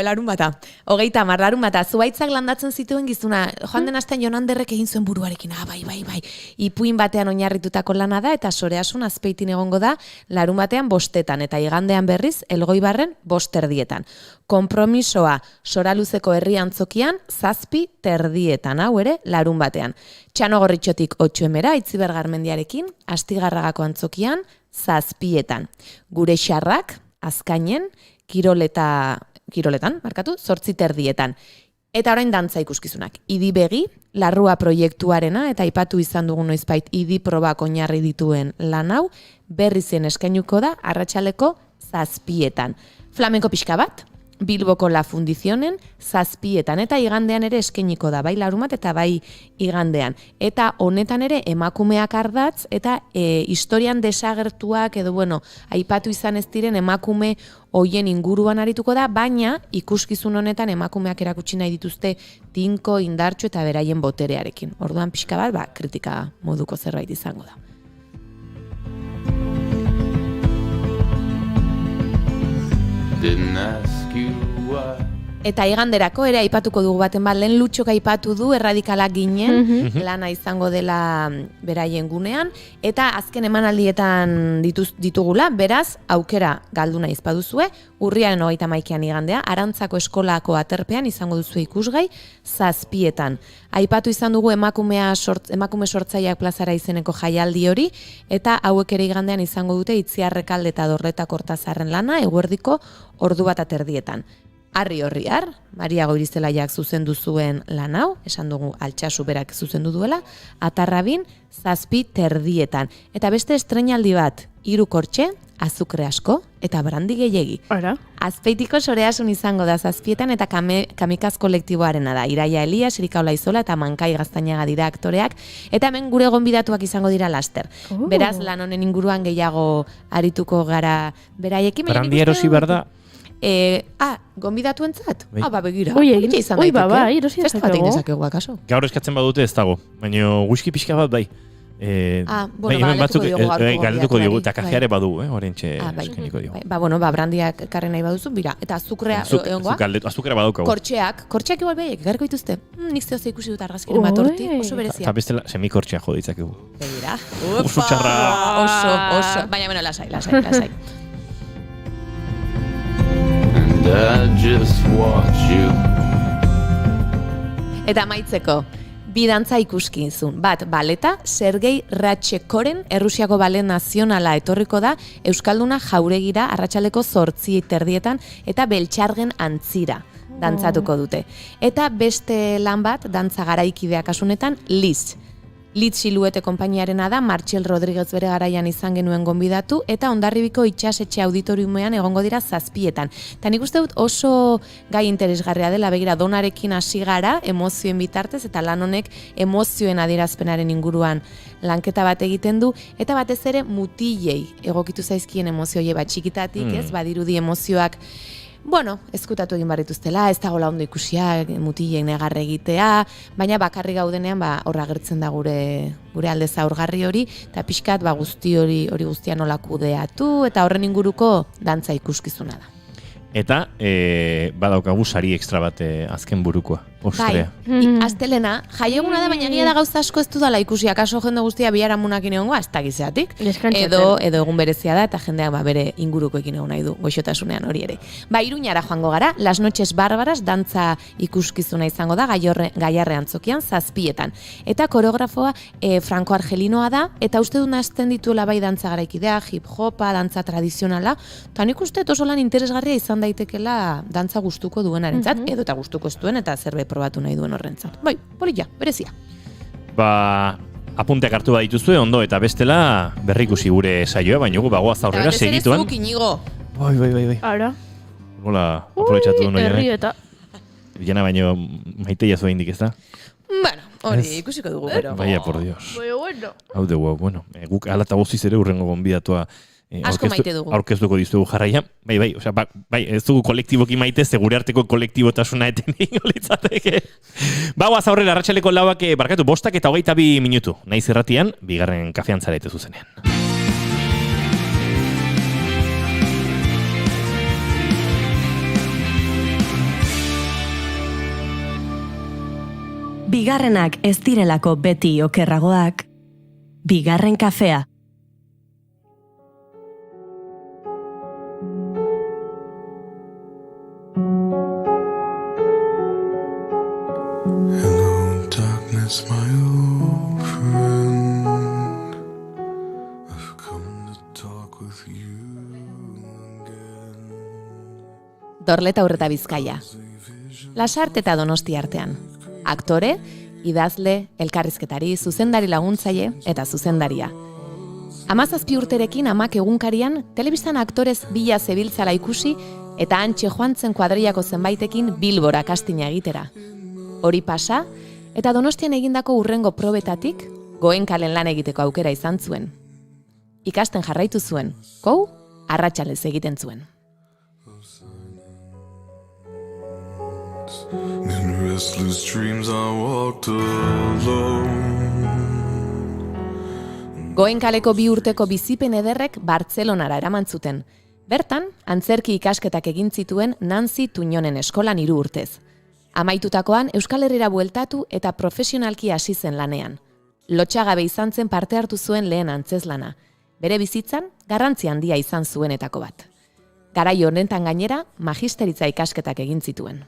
Larun bata. 30, larun bata. Zuaitzak landatzen zituen gizuna. Joan den astean Jon Anderrek egin zuen buruarekin. Bai. Ipuin batean oinarritutako lana da, eta Soreasun Azpeitin egongo da larun batean 5etan, eta igandean berriz Elgoibarren 5:30. Konpromisoa Soraluzeko herri antzokian 7:30, hau ere larun batean. Txano Gorritxotik 8 Itziber Garmendiarekin, Astigarragako antzokian 7etan. Gure xarrak, Azkainen, Kiroletan, 8:30. Eta orain dantza ikuskizunak. Idi Begi, Larrua proiektuarena, eta aipatu izan dugun noizbait Idi probak oinarri dituen lan hau, berri zen eskainuko da arratsaleko 7etan. Flamenko pixka bat, Bilboko La Fundizionen 7etan eta igandean ere eskainiko da, bai larumat eta bai igandean. Eta honetan ere emakumeak ardatz eta historian desagertuak edo aipatu izan ez diren emakume hoien inguruan arituko da, baina ikuskizun honetan emakumeak erakutsi nahi dituzte tinko, indartsu eta beraien boterearekin. Orduan pixka bat, kritika moduko zerbait izango da. Didn't ask you why. Eta iganderako ere aipatuko dugu baten bat, lehen Lutxok aipatu du erradikalak ginen, lana izango dela beraien gunean, eta azken emanaldietan ditugula, beraz, aukera galdu nahi baduzue, urriaren 31ean igandea, Arantzako eskolako aterpean izango duzue ikusgai, 7etan. Aipatu izan dugu emakume sortzaileak plazara izeneko jaialdi hori, eta hauek ere igandean izango dute Itziarrekalde eta Dorreta Kortazarren lana, eguerdiko 1:30. Arri horriar, Maria Goirizelaiak zuzendu zuen lan hau, esan dugu Altsasu berak zuzendu duela, Atarrabin 7:30. Eta beste estreinaldi bat, 3 kortxe, azukre asko eta brandi gehiegi. Azpeitiko Soreasun izango da 7etan eta Kamikaz kolektiboarena da. Iraia Elias, Erika Olaizola eta Mankai Gaztañaga dira aktoreak, eta hemen gure gonbidatuak izango dira laster. Beraz, lan honen inguruan gehiago arituko gara beraiekin. Brandi erosi behar da? Gonbidatuentzat? Begira. Erosi Festa bat egin dezakegu akaso. Gaur eskatzen badute ez dago, baina whisky pixka bat bai. Galdetuko diogu, eta kajeare badu, horrentxe eskeniko diogu. Brandiak karre nahi baduzu, bira, eta azukrea egongoa. Azukrea badaukagu. Kortxeak igual behiek, garko dituzte. Nik zehoz ikusi dut argazkiren bat hortik, oso berezia. Eta bestela, semikortxea jo ditzakegu. Begira. Oso txarra. Oso. Baina, lasai. I just watch you. Eta amaitzeko, bi dantza ikuskizun. Bat, baleta, Sergei Ratchekoren Errusiako Balet Nazionala etorriko da, Euskalduna Jauregira arratsaldeko 8:30 eta Beltxargen Antzira dantzatuko dute. Eta beste lan bat, dantza garaikideak kasunetan, Liz Siluete konpainiarena da, Martxel Rodríguez bere garaian izan genuen gonbidatu, eta Hondarribiko itxasetxe auditoriumean egongo dira 7etan. Eta nik uste dut oso gai interesgarria dela, begira, donarekin hasi gara, emozioen bitartez, eta lan honek emozioen adierazpenaren inguruan lanketa bat egiten du, eta batez ere mutilei egokitu zaizkien emozioie bat txikitatik, ez, badirudi emozioak ezkutatu egin barrituztela, ez dagoela ondo ikusia, mutilek negarre egitea, baina bakarri gaudenean hor agertzen da gure alde zaurgarri hori, eta pixkat guzti hori guztia nola kudeatu, eta horren inguruko dantza ikuskizuna da. Eta badaukagu sari ekstra bat azken burukoa. Ostrea. Astelena, jaieguna da, baina egia da gauza asko ez dudala ikusi, akaso jende guztia biharamunakin egongoa, ez da gizeatik. Edo egun berezia da, eta jendeak bere ingurukoekin egon nahi du, goixotasunean hori ere. Iruñara joango gara, Las Noches Barbaras dantza ikuskizuna izango da, Gaiarre Antzokian, 7etan. Eta koreografoa Franco Argelinoa da, eta uste dut nazten dituela bai dantza garaikidea, hip-hopa, dantza tradizionala, eta nik uste oso lan interesgarria izan daitekela dantza gustuko duenarentzat, edo eta gustuko ez duen, eta zerbait probatu nahi duen horrentzat. Polilla, berezia. Apunteak hartu bat dituzue, ondo, eta bestela berrikusi gure saioa, baina bagoaz aurrera segituan. Zuk, Inigo. Bai. Ara. Hola, aprobetxatu duen herri eta. Bilana baino maite jazu indik, ez da? Hori ikusiko dugu, bero. Baina, por Dios. Bueno. Hau dugu, guk alata guztiz ere urrengo gonbidatua asko maite dugu. Aurkeztuko dizuegu jarraia. Bai, ez dugu kolektiboki maite, gure arteko kolektibotasuna eten ingo litzateke. Bagoaz aurrera arratsaleko 4 barkatu 5 eta 22 minutu. Naiz irratian, bigarren kafean zarete zuzenean. Bigarrenak ez direlako beti okerragoak, bigarren kafea. Hello, darkness, my old friend. I've come to talk with you again. Dorleta Urreta Bizkaia. Lasarte eta Donosti artean. Aktore, idazle, elkarrizketari, zuzendari laguntzaile eta zuzendaria. 17 urterekin amak egunkarian, telebistan aktorez bila zebiltzala ikusi, eta hantxe joan zen kuadrillako zenbaitekin Bilbora kastina egitera. Hori pasa, eta Donostian egindako hurrengo probetatik, Goenkalen lan egiteko aukera izan zuen. Ikasten jarraitu zuen, kou, arratsalez egiten zuen. In restless dreams I walked alone. Goenkaleko 2 urteko bizipen ederrek Bartzelonara eraman zuten. Bertan, antzerki ikasketak egin zituen Nancy Tuñonen eskolan 3 urtez. Amaitutakoan Euskal Herrira bueltatu eta profesionalki hasi zen lanean. Lotxagabe izan zen parte hartu zuen lehen antzeslana. Bere bizitzan, garrantzi handia izan zuenetako bat. Garai honetan gainera, magisteritza ikasketak egin zituen.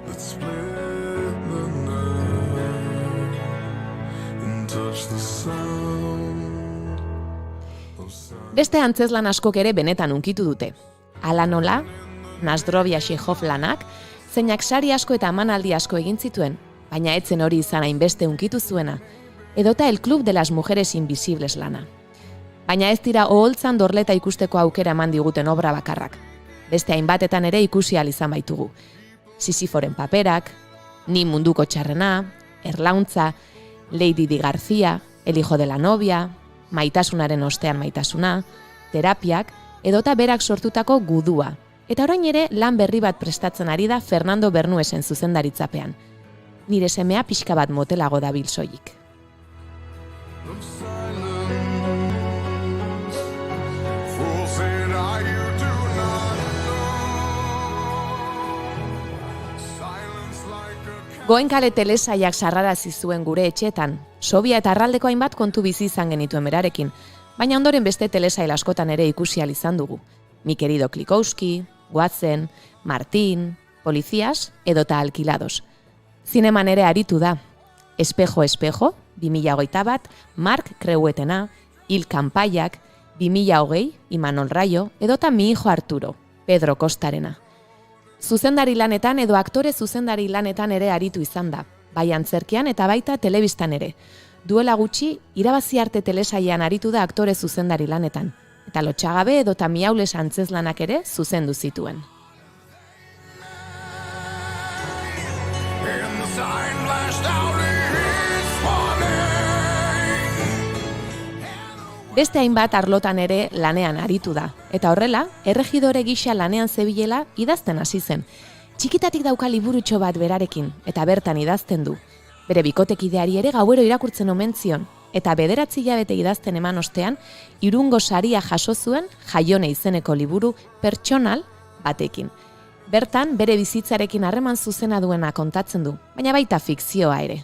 Let's split the night and touch the sound of silence. Beste antzeslan askok ere benetan unkitu dute. Hala nola, Nasdrovia Chekhov lanak, zeinak sari asko eta emanaldi asko egin zituen, baina etzen hori izan hainbeste unkitu zuena, edota El Club de las Mujeres Invisibles lana. Baina ez dira oholtzan dorleta ikusteko aukera eman diguten obra bakarrak. Beste hainbatetan ere ikusi ahal izan baitugu. Sisiforen paperak, Ni munduko txarrena, Erlauntza, Lady Di Garcia, El hijo de la novia, Maitasunaren ostean maitasuna, Terapiak, edota berak sortutako Gudua. Eta orain ere lan berri bat prestatzen ari da Fernando Bernuesen zuzendaritzapean. Nire semea pixka bat motelago dabil soilik. Goenkale telesaiak sarrarazi zuen gure etxeetan, Sobia eta Arraldeko hainbat kontu bizi izan genituen berarekin, baina ondoren beste telesail askotan ere ikusi ahal izan dugu. Mi querido Klikowski, Watson, Martín, Policías edota Alquilados. Zineman ere aritu da. Espejo, Espejo, 2021, Mark Creuetena, Il Campaiak, 2020, Imanol Rayo, edota Mi hijo Arturo, Pedro Costarena. Zuzendari lanetan edo aktore zuzendari lanetan ere aritu izan da, bai antzerkian eta baita telebistan ere. Duela gutxi, irabazi arte telesaian aritu da aktore zuzendari lanetan, eta Lotxagabe edota Miaules antzeslanak ere zuzendu zituen. Beste hainbat arlotan ere lanean aritu da, eta horrela, erregidore gisa lanean zebilela idazten hasi zen. Txikitatik dauka liburutxo bat berarekin, eta bertan idazten du. Bere bikotekideari ere gauero irakurtzen omen zion, eta 9 hilabete idazten eman ostean, Irungo saria jaso zuen Jaione izeneko liburu pertsonal batekin. Bertan, bere bizitzarekin harreman zuzena duena kontatzen du, baina baita fikzioa ere.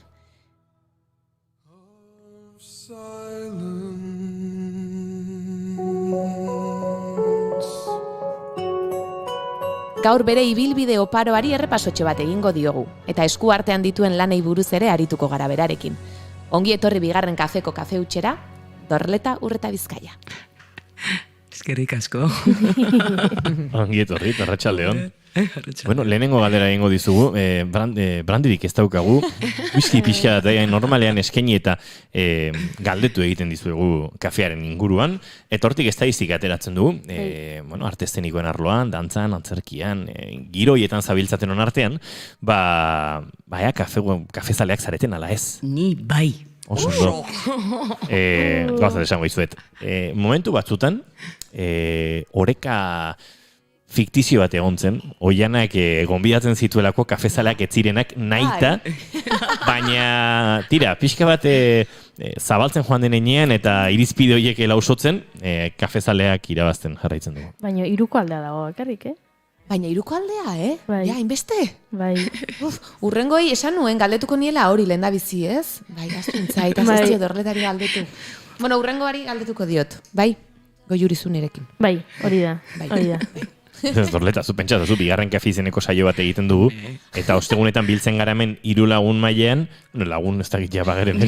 Gaur bere ibilbide oparoari errepasotxo bat egingo diogu, eta esku artean dituen lanei buruz ere arituko gara berarekin. Ongi etorri bigarren kafeko kafe utxera, Dorleta Urreta Bizkaia. Eskerrik asko. Ongi etorri, arratsaldeon. Bueno, lehenengo galdera egingo dizugu, brandirik ez daukagu, whisky pixka da normalean eskaini eta galdetu egiten dizuegu kafearen inguruan, eta hortik estadistika ateratzen dugu, arte eszenikoen arloan, dantzan, antzerkian, giroietan zabiltzaten on artean, kafezaleak zareten ala ez? Ni bai. Oso. Gauzat esango izuet. Momentu batzutan, oreka fiktizio bat egon zen, oianak gonbidatzen zituelako kafezaleak etzirenak nahita, baina tira, pixka bat zabaltzen joan denean eta irizpide horiek lausotzen, kafezaleak irabazten jarraitzen dugu. Baina hiruko aldea dago, bakarrik, Baina hiruko aldea, Bai. Ja, inbeste? Bai. Urrengoi esan nuen galdetuko niela hori lehen da bizi, ez? Bai, azuntza, eta zaztio dorletari galdetu. Bueno, urrengoari galdetuko diot, bai? Goiurizu nirekin. Bai, hori da. Dorleta, zu pentsatu, zu bigarren kafe izeneko saio bat egiten dugu, eta ostegunetan biltzen gara hemen 3 lagun mailean, lagun ez dakit jabageren,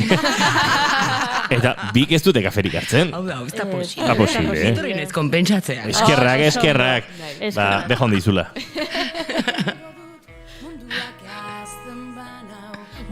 eta bik ez dute kaferik hartzen. Hau da, ez da posible. Da posible, Zitorren ez konpentsatzea. Eskerrak. Deja ondi izula.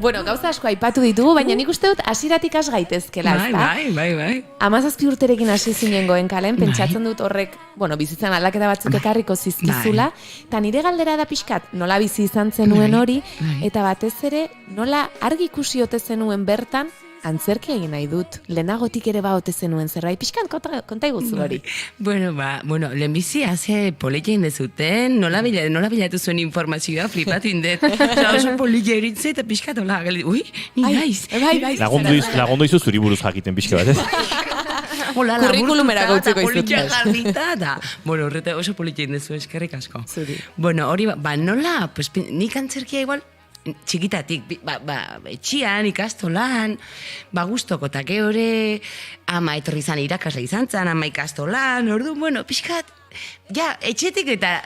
Bueno, gauza asko aipatu ditugu, baina nik uste dut hasieratik has gaitezkela, ezta? Bai. 17 urterekin hasi zinen Goenkalen, pentsatzen dut horrek, bueno, bizitzan aldaketa batzuk ekarriko zizkizula, eta nire galdera da pixkat, nola bizi izan zenuen hori, eta batez ere, nola argi ikusi ote zenuen bertan, antzerki egin nahi dut, lehenagotik ere ote zenuen zerbait, pixkan konta iguzu hori. Bueno, lehenbizi haze polita indezuten, nola bilatu zuen informazioa, flipatu indet. Oso polita eritze eta pixkat hola, ui, ni naiz. Bai. Lagondo izu zuri buruz jakiten pixka bat, Hola, kurrikulumera gautzeko izut. Bueno, horreta oso polita indezu, eskerrik asko. Bueno, hori, nola, pues, nik antzerkia igual, txikitatik, etxian, ikastolan, gustoko, eta geore, ama etorri izan irakasle izan zen, ama ikastolan, orduan, bueno, pixkat, ja, etxetik eta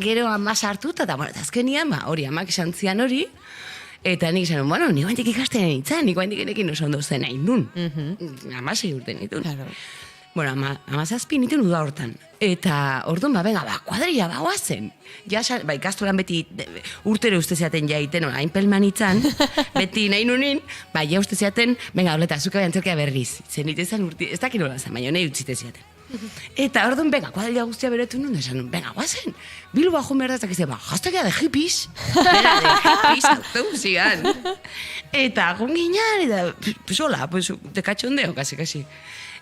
gero ama sartuta, eta azkenian, hori, amak esan zian hori, eta nik esan, bueno, nik guantik ikasten nintzen, nik guantik enekin oso ondo zen hain nun. Ama 6 urte nitun. Bueno, ama 7 nitun uda hortan. Eta orduan, venga, kuadrilla, guazen. Ja, ikastolan beti urtero uste zeaten jaiten, hain pelman itzan, beti nahi nunin, ja uste zeaten, venga, horleta, zuke bai antzerkia berriz. Zen itezan urte, ez dakit nola zen, baina nahi utzite zeaten. Eta orduan, venga, kuadrilla guztia beretu nun, esan, venga, guazen, Bilbao joan behar da, eta kizte, jaztokia de hippies. Bera, de hippies, hau zigan. Eta gon ginean, eta, hola, dekatxondeo, kasi.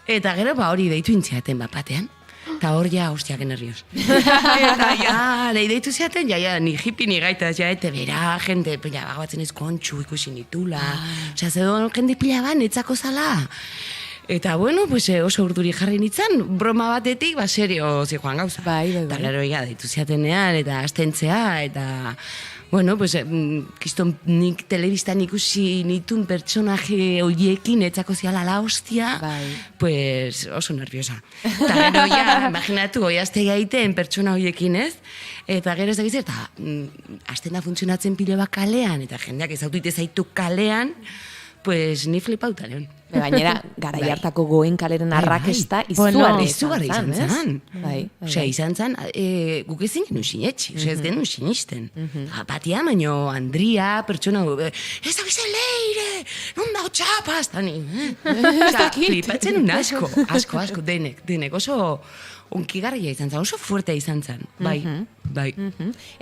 Eta gero, hori deitu intziaten batean. Eta hor ja, hostiak nervioz. Eta nahi deitu zeaten, ni hippie ni gaita, ete bera, jende, batzen ez kontxu ikusi nitula. Osea, zedo jende pila ban, etzako zala. Eta, bueno, oso urduri jarri nintzen, broma batetik, serio zijoan gauza. Bai. Eta gero, deitu zeatenean, eta astentzea, eta... Bueno, kiston nik telebistan ikusi nitun pertsonaje horiekin etzako ziala la hostia, oso nerviosa. Eta gero imaginatu, oiazte gaiten pertsona horiekin ez, eta gero ez dakiz, eta hasten da funtzionatzen pile bat kalean, eta jendeak ezautuite zaitu kalean, ni flipauta leon. Gainera, garai hartako Goenkaleren arrakesta izugarri izan zen. Osea, izan zen, guk ezin genuen sinetxi, ez genuen sinisten. Batia, baino, Andria, pertsona, ez dakize leire, non dao txapaz, tani. Flipatzen un asko, denek, oso onkigarria izan zen, oso fuertea izan zen, bai.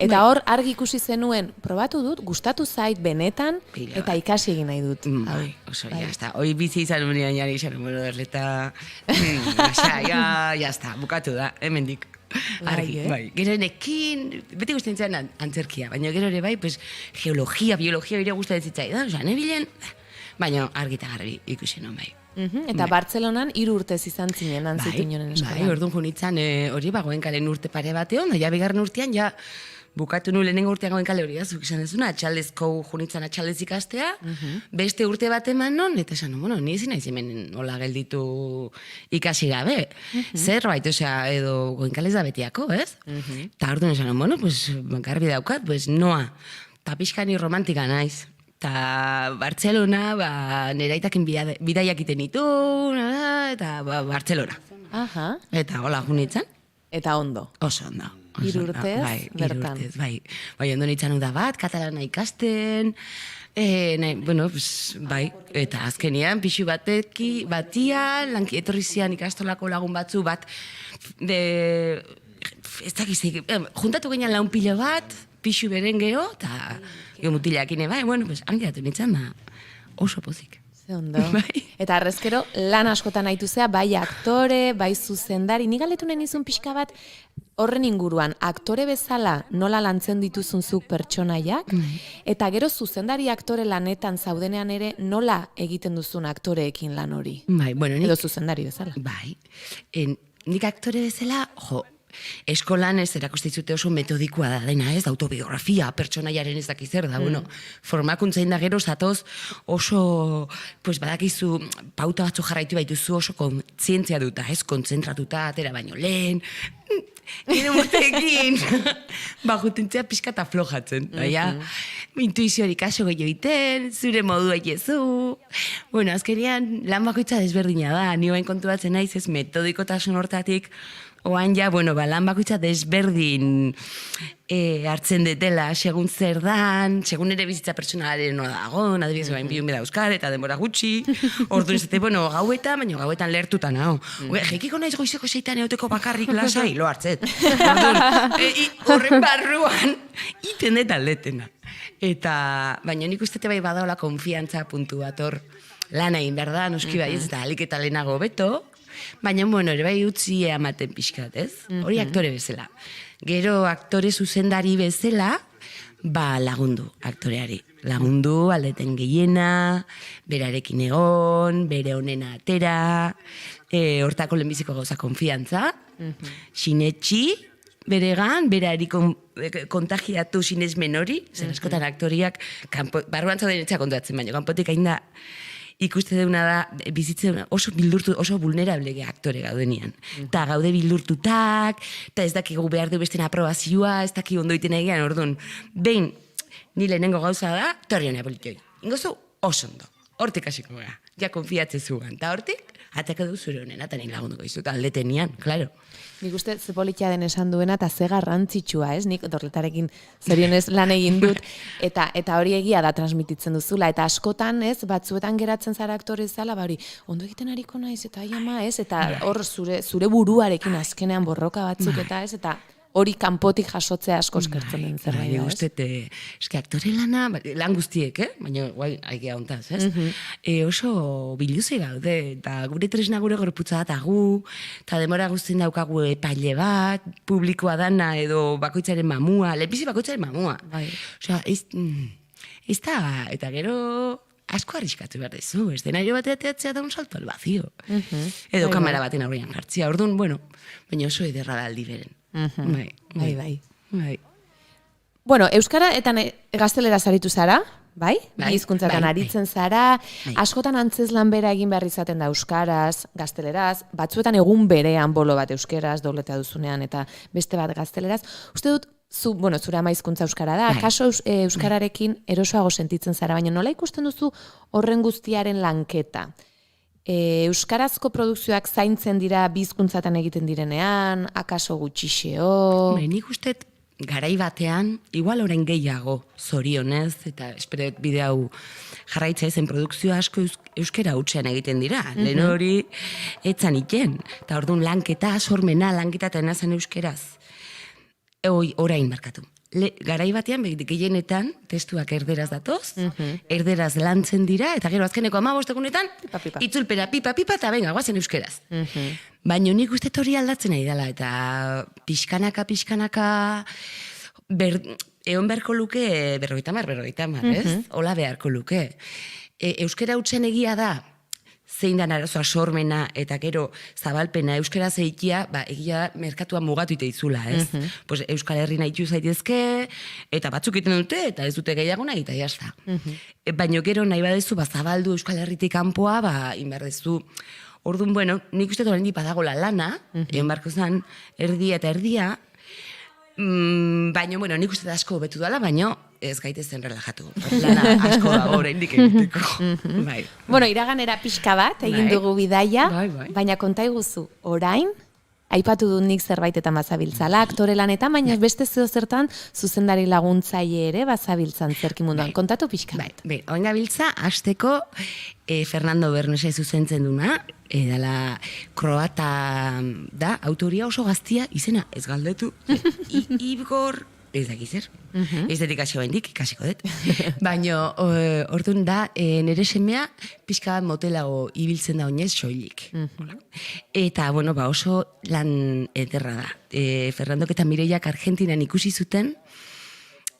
Eta hor, argi ikusi zenuen, probatu dut, gustatu zait benetan, eta ikasi egin nahi dut. Oso, jazta, hoi bizi izan unean jari izan, bueno, erleta, jazta, bukatu da, hemendik. Argi, bai. Gero nekin, beti guztien zen antzerkia, baina gero ere bai, geologia, biologia bire gustatzen zitzaidan, oza, nebilen, baina argi eta garbi ikusi non bai. Eta Bartzelonan 3 urtez izan zinen antzitu inoren eskolan. Bai, orduan junitzen hori Goenkalen urte pare batean, da bigarren urtean, bukatu nu lehenengo urtean Goenkale hori, zuk izan ezuna, atxaldezko junitzen atxaldez ikastea, beste urte bat eman non, eta esan, bueno, ni ezin naiz hemen hola gelditu ikasi gabe. Zerbait, osea, edo Goenkalez da betiako, ez? Eta orduan esan, bueno, garbi daukat, noa, eta pixkani romantika naiz. Eta Bartzelona, nera itakin bidaiak iten ditu, eta Bartzelona. Eta hola junitzen. Eta ondo. Oso ondo. 3 urtez, bertan. Bai, ondo nintzen da bat, katalana ikasten, bai, eta azkenian, pixu batian, etorri zian ikastolako lagun batzu bat, ez dakizik, juntatu genian laun pilo bat, pixu beren geho, eta mutileakine, bai, angiratu nintzen da, oso pozik. Ze ondo. Eta arrezkero, lan askotan nahitu zea, bai aktore, bai zuzendari, nik galdetu nahi nizun pixka bat, horren inguruan, aktore bezala nola lantzen dituzunzuk pertsonaiak, eta gero zuzendari aktore lanetan zaudenean ere nola egiten duzun aktoreekin lan hori. Bai, bueno, edo zuzendari bezala. Bai, nik aktore bezala, eskolan ez erakostitzute oso metodikoa da dena, ez, autobiografia, pertsonaiaren ez dakiz zer da, formakuntzain da gero zatoz oso, badakizu, pauta batzu jarraitu baituzu oso kontzientzia duta, ez, kontzentratuta, atera baino lehen, gero urteekin, jutentzea pixka eta flojatzen, intuizioari kaso gehiago iten, zure modua itezu. Bueno, azkenean lan bakoitza desberdina da, ni bain kontuatzen naiz ez metodikotasun hortatik, oan ja, bueno, lan bakoitza desberdin hartzen detela, segun zer dan, segun ere bizitza personalaren no dago, adibidez bain bihun beda euskar, eta denbora gutxi, orduan ez bueno, gauetan, baina gauetan lehertuta naho. Jekiko naiz goizeko 6 euteko bakarrik lasai, lo hartzet. Horren barruan, iten dut aldetena. Eta, baina nik uste bai badaola konfiantza puntu bat hor lan egin, berda, noski bai ez, eta alik eta lehenago beto, baina, bueno, ere bai utzi ematen pixkat, ez? Hori aktore bezala. Gero aktore zuzendari bezala, ba lagundu aktoreari. Lagundu aldeten gehiena, berarekin egon, bere honena atera, hortako lehenbiziko gauza konfiantza, sinetxi, beregan, berari kontagiatu sinesmen hori, zen askotan aktoriak, barruan zauden etxea kontuatzen baino, kanpotik hain da, ikuste deuna da, bizitzen oso bildurtu, oso vulnerable aktore gaudenian. Eta gaude bildurtutak, eta ez dakigu behar du beste aprobazioa, ez dakigu ondo iten egian, orduan, behin, ni lehenengo gauza da, torri honea politioi. Ingozu, oso ondo. Hortik hasiko gara. Ja konfiatze zugan. Eta hortik, ataka du zure honen, eta nahi lagunduko izu, eta aldetenian, klaro. Nik uste ze politia den esan duena, eta ze garrantzitsua, ez? Nik dorletarekin zorionez lan egin dut, eta hori egia da transmititzen duzula, eta askotan, ez, batzuetan geratzen zara aktore zala, hori, ondo egiten hariko naiz, eta ama, ez, eta hor zure buruarekin azkenean borroka batzuk, eta ez, eta hori kanpotik jasotzea asko eskertzen den zerbait da, ez? Eske aktore lana, lan guztiek, baina guai aigia hontaz, ez? Oso biluzi gaude, eta gure tresna gure gorputza bat agu, eta demora guztien daukagu epaile bat, publikoa dana edo bakoitzaren mamua, lehenbizi bakoitzaren mamua. Osea, ez da, eta gero asko arriskatu behar dezu, ez denario bat eateatzea da un salto al vacío. Edo kamera baten aurrean jartzia, orduan, bueno, baina oso ederra da aldi beren. Bai. Bueno, euskara eta gaztelera zaritu zara, bai? Hizkuntzatan aritzen zara, askotan antzezlan bera egin behar izaten da euskaraz, gazteleraz, batzuetan egun berean bolo bat euskeraz, dobletea duzunean eta beste bat gazteleraz. Uste dut, zure ama hizkuntza euskara da, kaso euskararekin erosoago sentitzen zara, baina nola ikusten duzu horren guztiaren lanketa? Euskarazko produkzioak zaintzen dira bizkuntzatan egiten direnean, akaso gutxixeo? Nik uste garai batean, igual orain gehiago zorionez, eta esperet bide hau jarraitza ezen produkzio asko euskera hutsean egiten dira. Lehen hori etzan iten. Eta orduan lanketa, sormena, lanketa eta enazen euskeraz. Orain markatu. Garai batean, gehienetan, testuak erderaz datoz, erderaz lantzen dira, eta gero azkeneko 15 egunetan, itzulpera pipa, eta benga, guazen euskeraz. Baina nik uste hori aldatzen nahi dela, eta pixkanaka, egon beharko luke, 50, ez? Ola beharko luke. Euskera hutzen egia da, zein dan arazoa sormena eta gero zabalpena euskera zeitia, egia merkatua mugatu ite izula, ez? Pues Euskal Herri nahi zaitezke, eta batzuk iten dute, eta ez dute gehiago nahi, eta jazta. Baina gero nahi badezu, zabaldu Euskal Herritik kanpoa, inberdezu. Orduan, bueno, nik uste toren dipadagola lana, egon barko zen, erdia eta erdia, baina, bueno, nik uste da asko betu dala, baina ez gaitezen relajatu. Lana asko dago oraindik egiteko. Bueno, iraganera pixka bat, egin dugu bidaia, baina konta iguzu, orain, aipatu dut nik zerbait eta bazabiltzala, aktore lanetan, baina beste zeo zertan zuzendari laguntzaile ere bazabiltzan zerki munduan. Kontatu pixka bat. Oin gabiltza, hasteko Fernando Bernese zuzentzen duna, dala kroata da, autoria oso gaztia, izena ez galdetu, Igor, ez dakiz zer, ez dut ikasiko baindik, ikasiko dut. Baina, orduan da, nire semea pixka motelago ibiltzen da oinez soilik. Eta, bueno, oso lan ederra da. Fernandok eta Mireiak Argentinan ikusi zuten,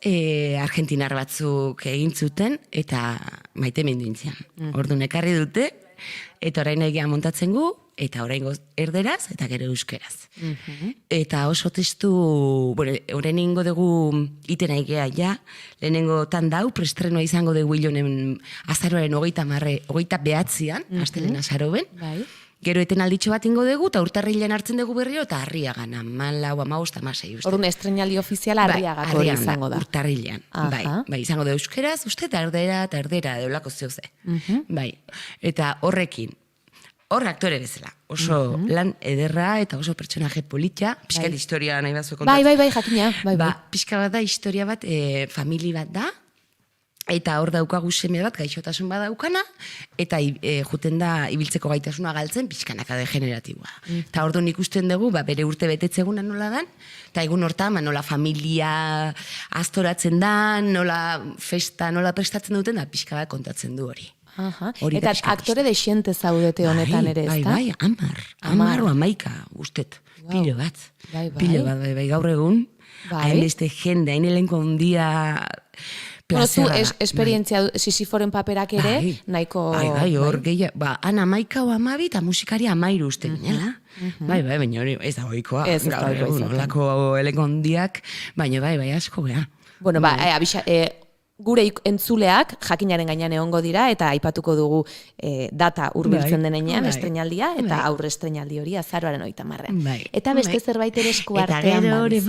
argentinar batzuk egin zuten, eta maite mendu intzian. Orduan ekarri dute, eta orain egia montatzen gu, eta orain erderaz, eta gero euskeraz. Eta oso testu, bueno, orain ingo dugu itena egea ja, lehenengo tandau, prestrenoa izango dugu hilonen azaroaren 29an, astelen azaroben, Gero etenalditxo bat ingo dugu, eta urtarrilean hartzen dugu berriro, eta Arriagan, 14, 15, 16, uste. Orduan estreinaldi ofiziala Arriagako izango da. Urtarrilean. Bai, izango da euskeraz, uste, eta erdera, deolako zeuze. Bai, eta horrekin, hor aktore bezala. Oso lan ederra eta oso pertsonaje politxa, pixka historia nahi bazu kontatzen. Bai, jakina. Pixka bat da, historia bat, famili bat da, eta hor daukagu seme bat, gaixotasun badaukana, eta juten da ibiltzeko gaitasuna galtzen, pixkanaka degeneratiboa. Eta orduan ikusten dugu, bere urte betetzeguna nola dan, eta egun hortan, nola familia astoratzen dan, nola festa, nola prestatzen duten, da pixka bat kontatzen du hori. Eta aktore desiente zaudete honetan ere, ezta? Bai, 10 o 11, ustet, pilo bat. Bai, gaur egun, hainbeste jende, hain elenko handia zu esperientzia Sisiforen paperak ere, nahiko... Bai, hor gehiago, Ana 11 o 12, eta musikari 13 uste ginela. Bai, baina hori, ez da goikoa. Ez da goikoa. Nolako elenko handiak, baina bai, asko beha. Bueno, gure entzuleak jakinaren gainean egongo dira eta aipatuko dugu data hurbiltzen denean estreinaldia eta aurre estreinaldi hori azaroaren 30ean. Eta beste zerbait ere esku artean. Eta gero hori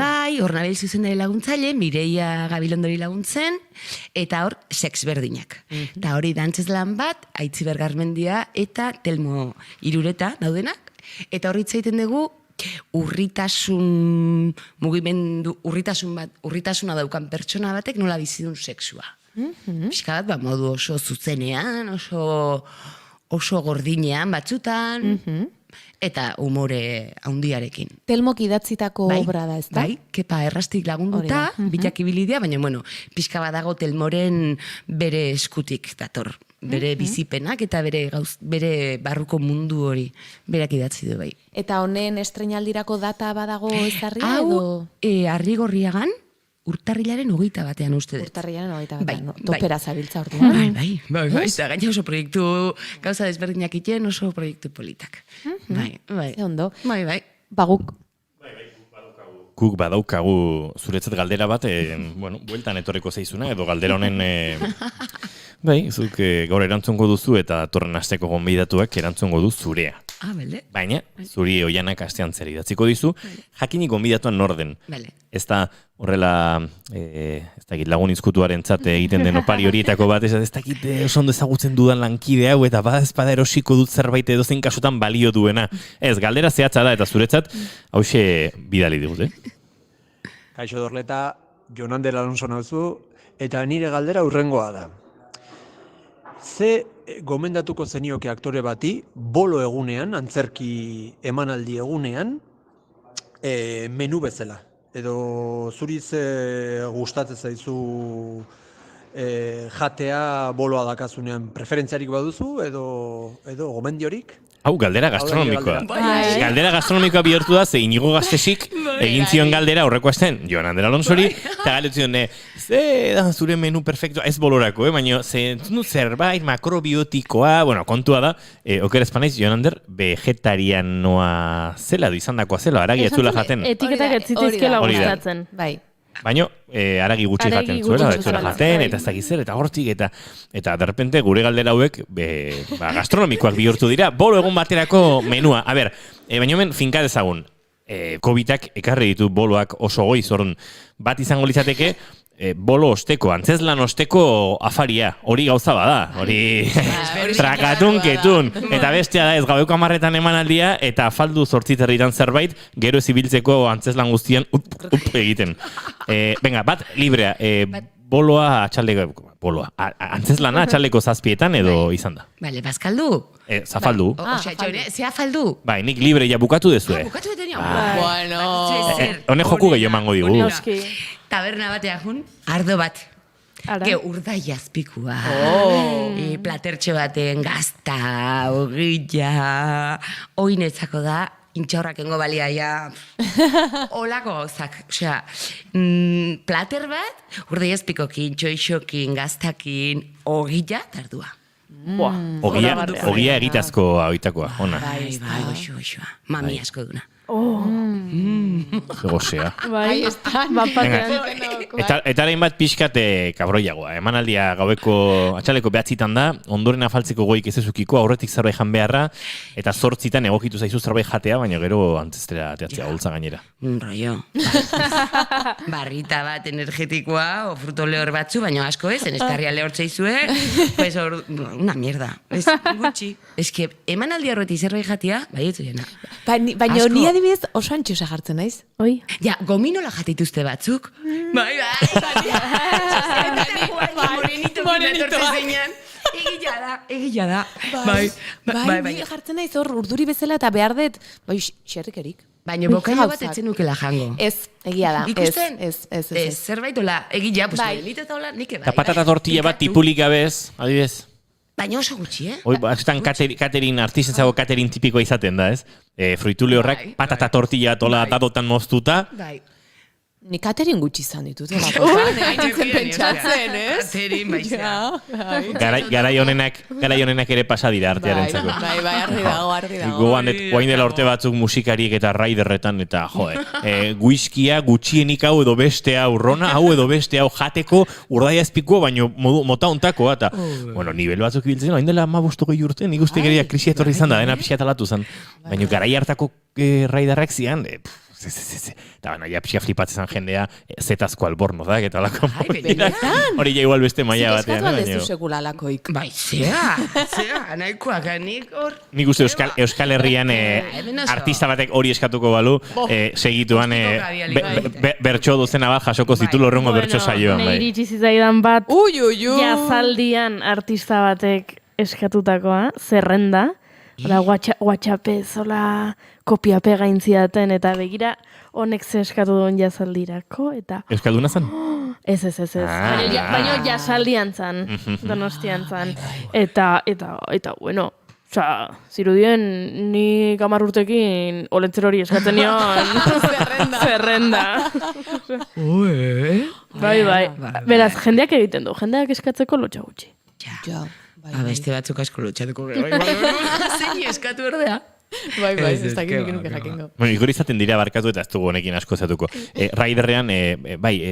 hor Nabel zuzendari laguntzaile, Mireia Gabilondori laguntzen, eta hor sex berdinak. Eta hori dantzeslan bat, Aitziber Garmendia eta Telmo Irureta daudenak, eta hori itzaiten dugu urritasuna daukan pertsona batek nola bizidun sexua. Pixka bat, modu oso zuzenean, oso gordinean batzutan, eta umore handiarekin. Telmok idatzitako obra da, ez da? Bai, Kepa Errastik lagunduta, bitak ibilidea, baina, pixka bat dago Telmoren bere eskutik dator. Bere bizipenak eta bere barruko mundu hori berak idatzi du bai. Eta honen estreinaldirako data badago ezarria edo? Arrigorriagan, urtarrilaren 21 uste dut. Urtarrilaren 21, topera zabiltza orduan. Bai. Eta gaina oso proiektu, gauza desberdinak iten, oso proiektu politak. Bai. Ze ondo. Bai. Guk badaukagu zuretzat galdera bat, bueltan etorreko zaizuna, edo galdera honen... Bai, zuk gaur erantzungo duzu eta torren asteko gonbidatuak erantzungo du zurea. Bale. Baina, zuri oianak astean zer idatziko dizu, jakinik gonbidatuan norden. Bale. Ez da horrela, ez dakit lagun izkutuaren txate egiten den opari horietako bat, ez dakit oso ondo ezagutzen dudan lankide hau, eta badazpada erosiko dut zerbait edo zein kasutan balio duena. Ez, galdera zehatza da eta zuretzat, hauxe bidali digut, Kaixo Dorleta, Jonander Alonso nauzu, eta nire galdera urrengoa da. Ze gomendatuko zenioke aktore bati, bolo egunean, antzerki emanaldi egunean, menu bezala. Edo zuriz gustatzen zaizu jatea boloa dakazunean preferentziarik baduzu, edo gomendiorik? Hau, galdera gastronomikoa. Galdera gastronomikoa bihurtu da, ze Inigo Gaztesik egin zion galdera horreko astean, Joan Ander Alonsori, eta galdetu zion, ze da zure menu perfecto, ez bolorako, baina zerbait makrobiotikoa, kontua da, oker espanaiz, Joan Ander, vegetarianoa zela, izandakoa zela, aragi etzula jaten. Etiketak ez zitizkela gustatzen. Bai. Baina, aragi gutxi jaten zuela, etzuela jaten, eta ez dakiz zer, eta hortik, eta derrepente gure galdera hauek gastronomikoak bihurtu dira, bolo egun baterako menua. A ber, baina hemen finka dezagun, COVID-ak ekarri ditu boloak oso goiz, orduan bat izango litzateke, bolo osteko, antzeslan osteko afaria, hori gauza bada, hori trakatun, ketun, eta bestea da ez gaueko 10 emanaldia, eta afaldu 8 herritan zerbait, gero ez ibiltzeko antzeslan guztian egiten. Venga, bat librea, boloa atxaldeko, antzeslana atxaldeko 7 edo izan da. Bale, bazkaldu? Zafaldu. Ze afaldu? Bai, nik libre ja bukatu dezue. Bukatu detenean? Bueno. Hone joku gehiago mango digu. Taberna batea jun, ardo bat. Ge urdai azpikua. Platertxe baten gazta, ogilla, oinetzako da, intxaurrak engo balia ja, olako gauzak. Osea, plater bat, urdai azpikokin, txoixokin, gaztakin, ogilla, tardua. Ogia egitazko hauitakoa, ona. Bai, oixoa. Mami asko duna. Gozea. Bai, Eta arain bat pixkate kabroiagoa. Emanaldia gaueko atxaleko behatzitan da, ondoren afaltzeko goik ez ezukiko, aurretik zerbait jan beharra, eta 8 egokitu zaizu zerbait jatea, baina gero antzestera ateatzea holtza gainera. Rollo. Barrita bat energetikoa, o fruto lehor batzu, baina asko ez, enestarria lehortzeizue, pues una mierda. Ez gutxi. Ez que emanaldia horretik zerbait jatea, bai ez zuena. Baina ni adibidez oso antxusa jartzen naiz. Oi. Ja, gominola jatituzte batzuk. Bai. Egila da. Bai, ni jartzen naiz hor urduri bezala eta behar dut, bai, xerrikerik. Baina bokaio bat etzen nukela jango. Ez, egia da. Ikusten? Ez. Zerbait hola, egila, pues nite eta hola, nik Eta patata tortilla bat tipulik gabez, adibidez. Baina oso gutxi, eh? Hoi, aztan catering, artistentzako catering tipikoa izaten da, ez? Fruitule horrak patata tortilla tola dadotan moztuta. Bai. Ni catering gutxi izan ditut, gaintzen pentsatzen, ez? Catering, baizea. Garai honenak ere pasa dira artearentzako. Bai, argi dago. Goan oain dela urte batzuk musikariek eta raiderretan, eta whiskia gutxienik hau edo beste hau rona, hau edo beste hau jateko urdaia ezpikoa, baino mota ontakoa, eta, bueno, nivel batzuk ibiltzen, oain dela 15 urte, nik uste geria krisia etorri izan da, dena pixia talatu zen. Baina garai hartako raiderrak zian, eta baina ja pixia flipatzen zan jendea zetazko alborno da, eta alako hori ja igual beste maia batean. Eskatu aldezu sekula alakoik. Bai, zea, nahikoak, nik hor... Nik uste Euskal Herrian artista batek hori eskatuko balu, segituan bertso dozena bat jasoko zitulo horrengo bertso saioan. Nei iritsi zitzaidan bat, jazaldian artista batek eskatutakoa, zerrenda, WhatsAppez, kopiape gaintziaten, eta begira honek ze eskatu duen jazaldirako, eta... Euskalduna zen? Ez. Baina jazaldian zan, Donostian zan. Eta, bueno, zirudien ni 10 urtekin olentzer hori eskatzen nion zerrenda. Bai. Beraz, jendeak egiten du, jendeak eskatzeko lotxa gutxi. Ja. Beste batzuk asko lotxatuko gero. Zein eskatu ordea. Bai, ez dakit nuke jakingo. Bueno, igor izaten dira barkatu eta ez dugu honekin asko zatuko. Raiderrean,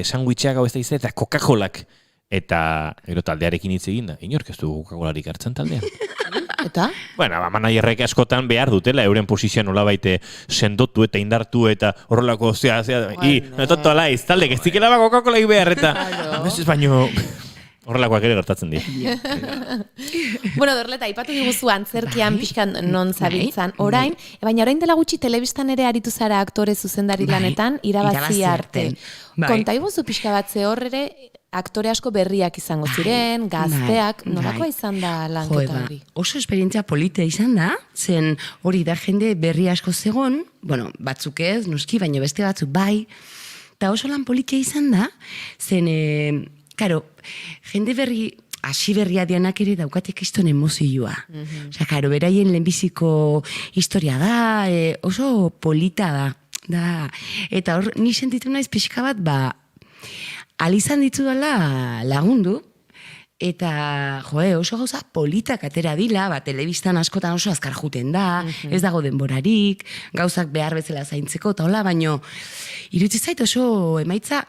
sandwicheak hau ez da izan, eta Coca-Colak. Eta gero taldearekin hitz egin da. Inork ez dugu Coca-Colarik hartzen taldean. Eta? Bueno, manaierrek askotan behar dutela, euren posizioan nola baite sendotu eta indartu eta horrelako, nototo alaiz, taldek ez dikela Coca-Colaik behar, eta baino... Horrelakoak ere gertatzen dira. Bueno, Dorleta, ipatu diguzu antzerkian pixkan non zabiltzan orain, baina orain dela gutxi telebistan ere aritu zara aktore zuzendari lanetan, irabazi arte. Konta iguzu pixka batze horre, aktore asko berriak izango ziren, gazteak, nolakoa izan da lanketa hori? Oso esperientzia politea izan da, zen hori da jende berri asko zegon, bueno, batzuk ez, noski, baina beste batzuk bai, eta oso lan politea izan da, zen... Karo, jende berri, hasi berria dianak ere daukatek iston emozioa. Osa, karo, beraien lehenbiziko historia da, oso polita da. Eta hor, ni sentitu naiz pixka bat, alizan ditu dela lagundu, eta, oso gauza politak atera dila, telebistan askotan oso azkar juten da, ez dago denborarik, gauzak behar bezala zaintzeko, eta hola, baino, irutzi zait oso emaitza,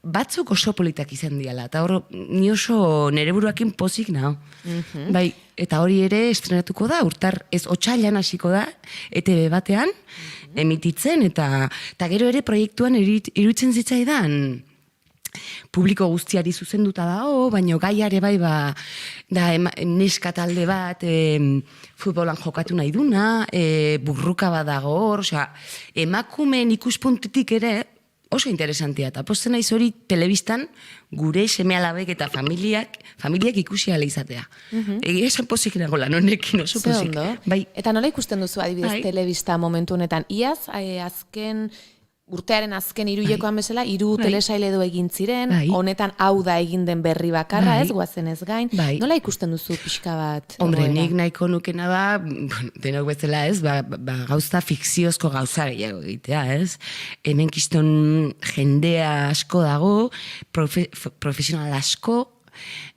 batzuk oso politak izan diala, eta hor, ni oso nere buruakin pozik nao. Bai, eta hori ere estrenatuko da, urtar ez otsailean hasiko da, ETV batean, emititzen, eta gero ere proiektuan iruditzen zitzaidan, publiko guztiari zuzenduta dago, baina gaiare bai da neska talde bat futbolan jokatu nahi duna, burruka bat dago hor, emakumeen ikuspuntutik ere, oso interesantia, eta posten naiz hori telebistan gure seme-alabek eta familiak ikusi ala izatea. Egia esan pozik nago lan honekin oso pozik. Eta nola ikusten duzu adibidez telebista momentu honetan? Iaz, urtearen azken iruilekoan bezala, 3 telesaile edo egin ziren, honetan hau da egin den berri bakarra, ez guazen ez gain. Nola ikusten duzu pixka bat? Hombre, nik nahiko nukena da, denok bezala ez, gauza fikziozko gauza gehiago egitea, ez? Hemen kiston jendea asko dago, profesional asko,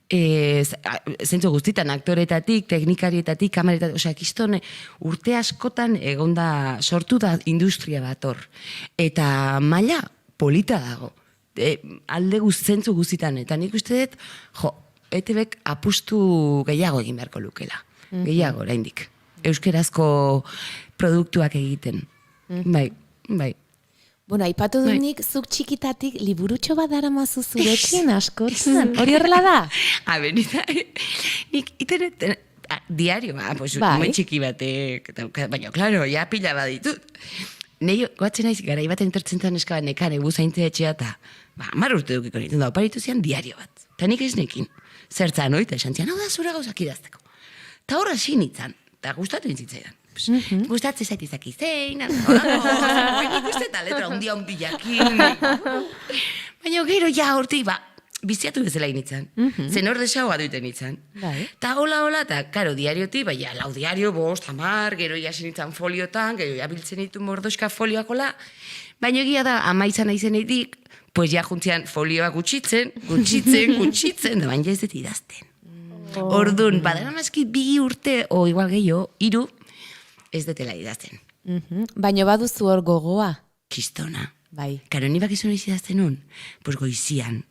zentzu guztitan, aktoretatik, teknikarietatik, kameretatik, osea, kiston urte askotan egonda sortu da industria bat hor. Eta maila polita dago. Alde zentzu guztitan, eta nik uste dut, ETBek apustu gehiago egin beharko lukela. Gehiago, oraindik. Euskerazko produktuak egiten. Bai. Bueno, aipatu dut nik, zuk txikitatik liburutxo bat daramazu zurekin askotan. Hori horrela da? Benita, nik internet, diario, ume txiki batek, baina, klaro, ja pila bat ditut. Nei, goatzen naiz, garai baten entertzen neska bat nekan egu zaintzea etxea eta, 10 urte dukiko nintzen da, oparitu zian diario bat. Eta nik ez nekin. Zertzan, oita, esan zian, hau da zura gauzak idazteko. Eta horra sinitzan, eta gustatu entzitzaidan. Gustatzen zait izaki zein, nik uste eta letra hundia honbilakin. Baina gero ja hortik, biziatu bezala initzan. Zen hor desagoa duiten itzan. Eta hola, eta karo, diarioti, baina lau diario, 5, 10, gero jasen itzan foliotan, gero jabiltzen ditu mordoska folioakola. Baina egia da, ama izan aizen edik, pues ja juntzian folioa gutxitzen, da baina ez dut idazten. Orduan, badara mazkit 2 urte, o igual gehiago, 3, ez detela idazten. Baina baduzu hor gogoa? Kistona. Bai. Karo, ni bakizun noiz idazten nun? Pues goizian.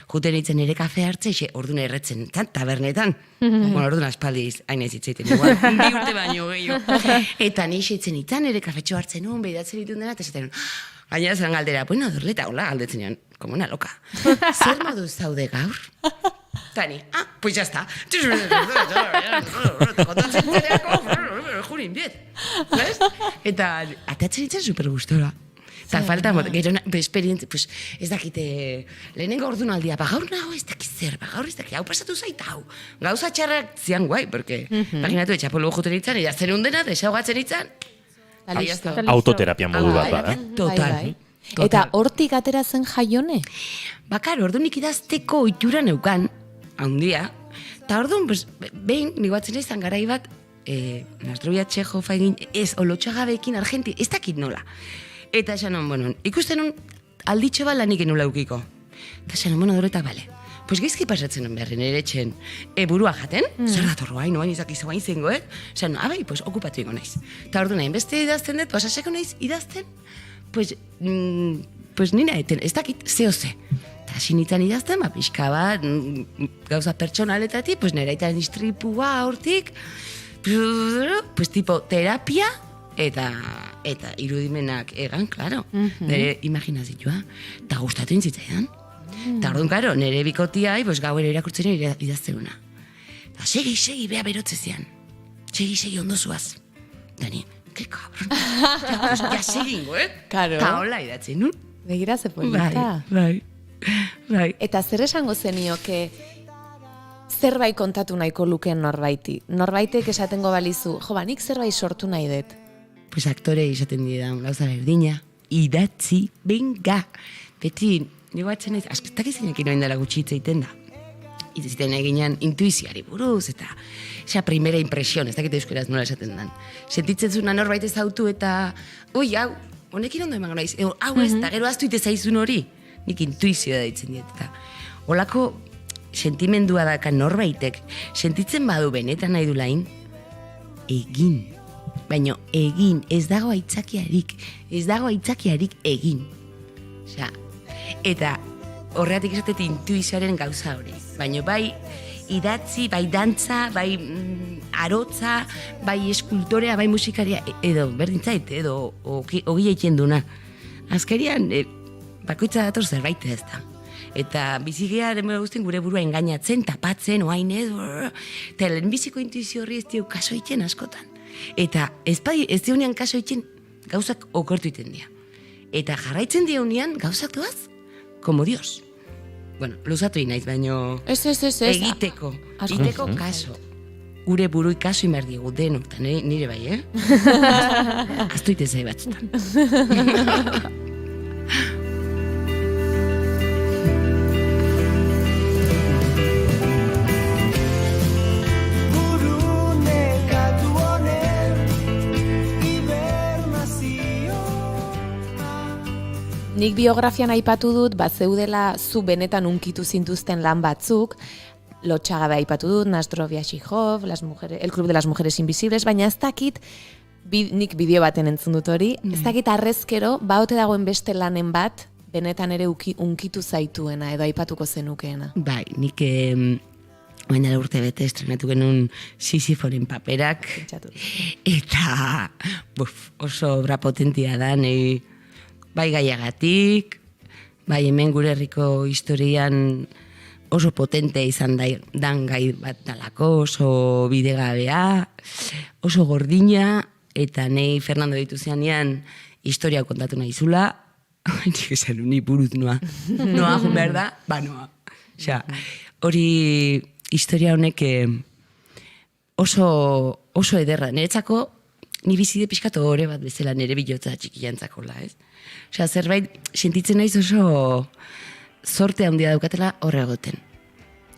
Juten itzen ere kafe hartze, orduan erretzen, tabernetan. Bueno, orduan aspaldiz, hain ez itzaiten, igual, 2 urte baino gehiago. Eta ni itzen itzan ere kafetxo hartzen nun, behidatzen ditun dena, eta esaten nun, gaina zan galdera, bueno, dorleta, hola, galdetzen nion, como una loka. Zer modu zaude gaur? Tani, pues ya está. Te kontatzen zereako, jurin, biet. Eta atatzen itzen super gustora. Eta falta, gero esperientzia, pues ez dakite, lehenengo ordunaldia, gaur nago ez dakit zer, gaur ez dakit, hau pasatu zaita hau. Gauza txarrak zian guai, porque, paginatu, etxapolo juten itzan, idazten undena, desaugatzen itzan. Autoterapia modu bat bada. Total. Eta hortik atera zen Jaione? Bakar, ordunik idazteko ohitura neukan, handia, eta orduan, behin, nigoatzen izan garai bat, Nastrovia Txehov egin, ez, olotxagabekin Argenti, ez dakit nola. Eta esan hon, bueno, ikusten hon alditxo bat lanik enula eukiko. Eta esan hon, bueno, doreta, bale. Pues geizki pasatzen hon berri nire etxen burua jaten, zer datorro hain, oain izakizu hain zengo, esan, abai, pues okupatu ingo naiz. Eta ordu nahi, beste idazten dut, pasaseko naiz idazten, pues nina eten, ez dakit, zeo-ze. Eta sinitzen idazten, pixka bat, gauza pertsonaletatik, pues nire aitan istripua hortik, pues tipo terapia, eta irudimenak egan, klaro, nire imaginazioa, eta gustatu intzitzaidan. Eta orduan, klaro, nire bikotiai, gauera irakurtzen idazteuna. Eta segi, beha berotze zian. Segi, ondo zuaz. Dani, ke kabron. Ja segingo, Eta hola idatzen, nun? Begira ze polita. Bai. Eta zer esango zenioke zerbait kontatu nahiko lukeen norbaiti? Norbaitek esatengo balizu, nik zerbait sortu nahi dut. Pues aktore izaten didan, gauza berdina, idatzi, benga. Beti, nigo atzen naiz, askestak izanekin oin dela gutxi itzaiten da. Itziten eginean intuiziari buruz, eta primera impresión, ez dakite euskeraz nola esaten dan. Sentitzen zuna norbait ez autu eta, hau, honekin ondo emango naiz, hau ez, eta gero aztu ite zaizun hori, nik intuizioa da ditzen diet, eta holako sentimendua daka norbaitek, sentitzen badu benetan nahi du lain, egin. Baina egin, ez dago aitzakiarik egin. Eta horregatik esatet intuizioaren gauza hori. Baina bai idatzi, bai dantza, bai arotza, bai eskultorea, bai musikaria, edo berdintzait, edo ogi egiten duna. Azkarian, bakoitza dator zerbait ez da. Eta bizigea denbora guztien gure burua engainatzen, tapatzen, oain ez, eta lehenbiziko intuizio horri ez dio kaso egiten askotan. Eta ez dionean kaso egiten gauzak okortu egiten dira. Eta jarraitzen dionean gauzak doaz, como Dios. Bueno, luzatu inaiz, baino egiteko kaso. Gure burui kaso imar diegu denok, eta nire bai, Aztu itezai batzutan. Nik biografian aipatu dut, zeudela zu benetan unkitu zintuzten lan batzuk, Lotxagabe aipatu dut, Nastrovia Shihov, El Club de las Mujeres Invisibles, baina ez dakit, nik bideo baten entzun dut hori, ez dakit arrezkero, baote dagoen beste lanen bat, benetan ere unkitu zaituena, edo aipatuko zenukeena. Bai, nik baina urte bete estrenatu genuen Sisiforen paperak, eta oso obra potentia da, bai gaiagatik, bai hemen gure herriko historian oso potente izan dan gai bat dalako, oso bidegabea, oso gordina, eta nei Fernando ditu zeanean historia kontatu nahi zula, nik esan uni buruz noa behar da, noa. Hori historia honek oso ederra. Niretzako, ni bizide pixkatu hori bat bezala nire bilotza txikiantzakola, ez? Zerbait, sentitzen naiz oso zorte handia daukatela horre egoten.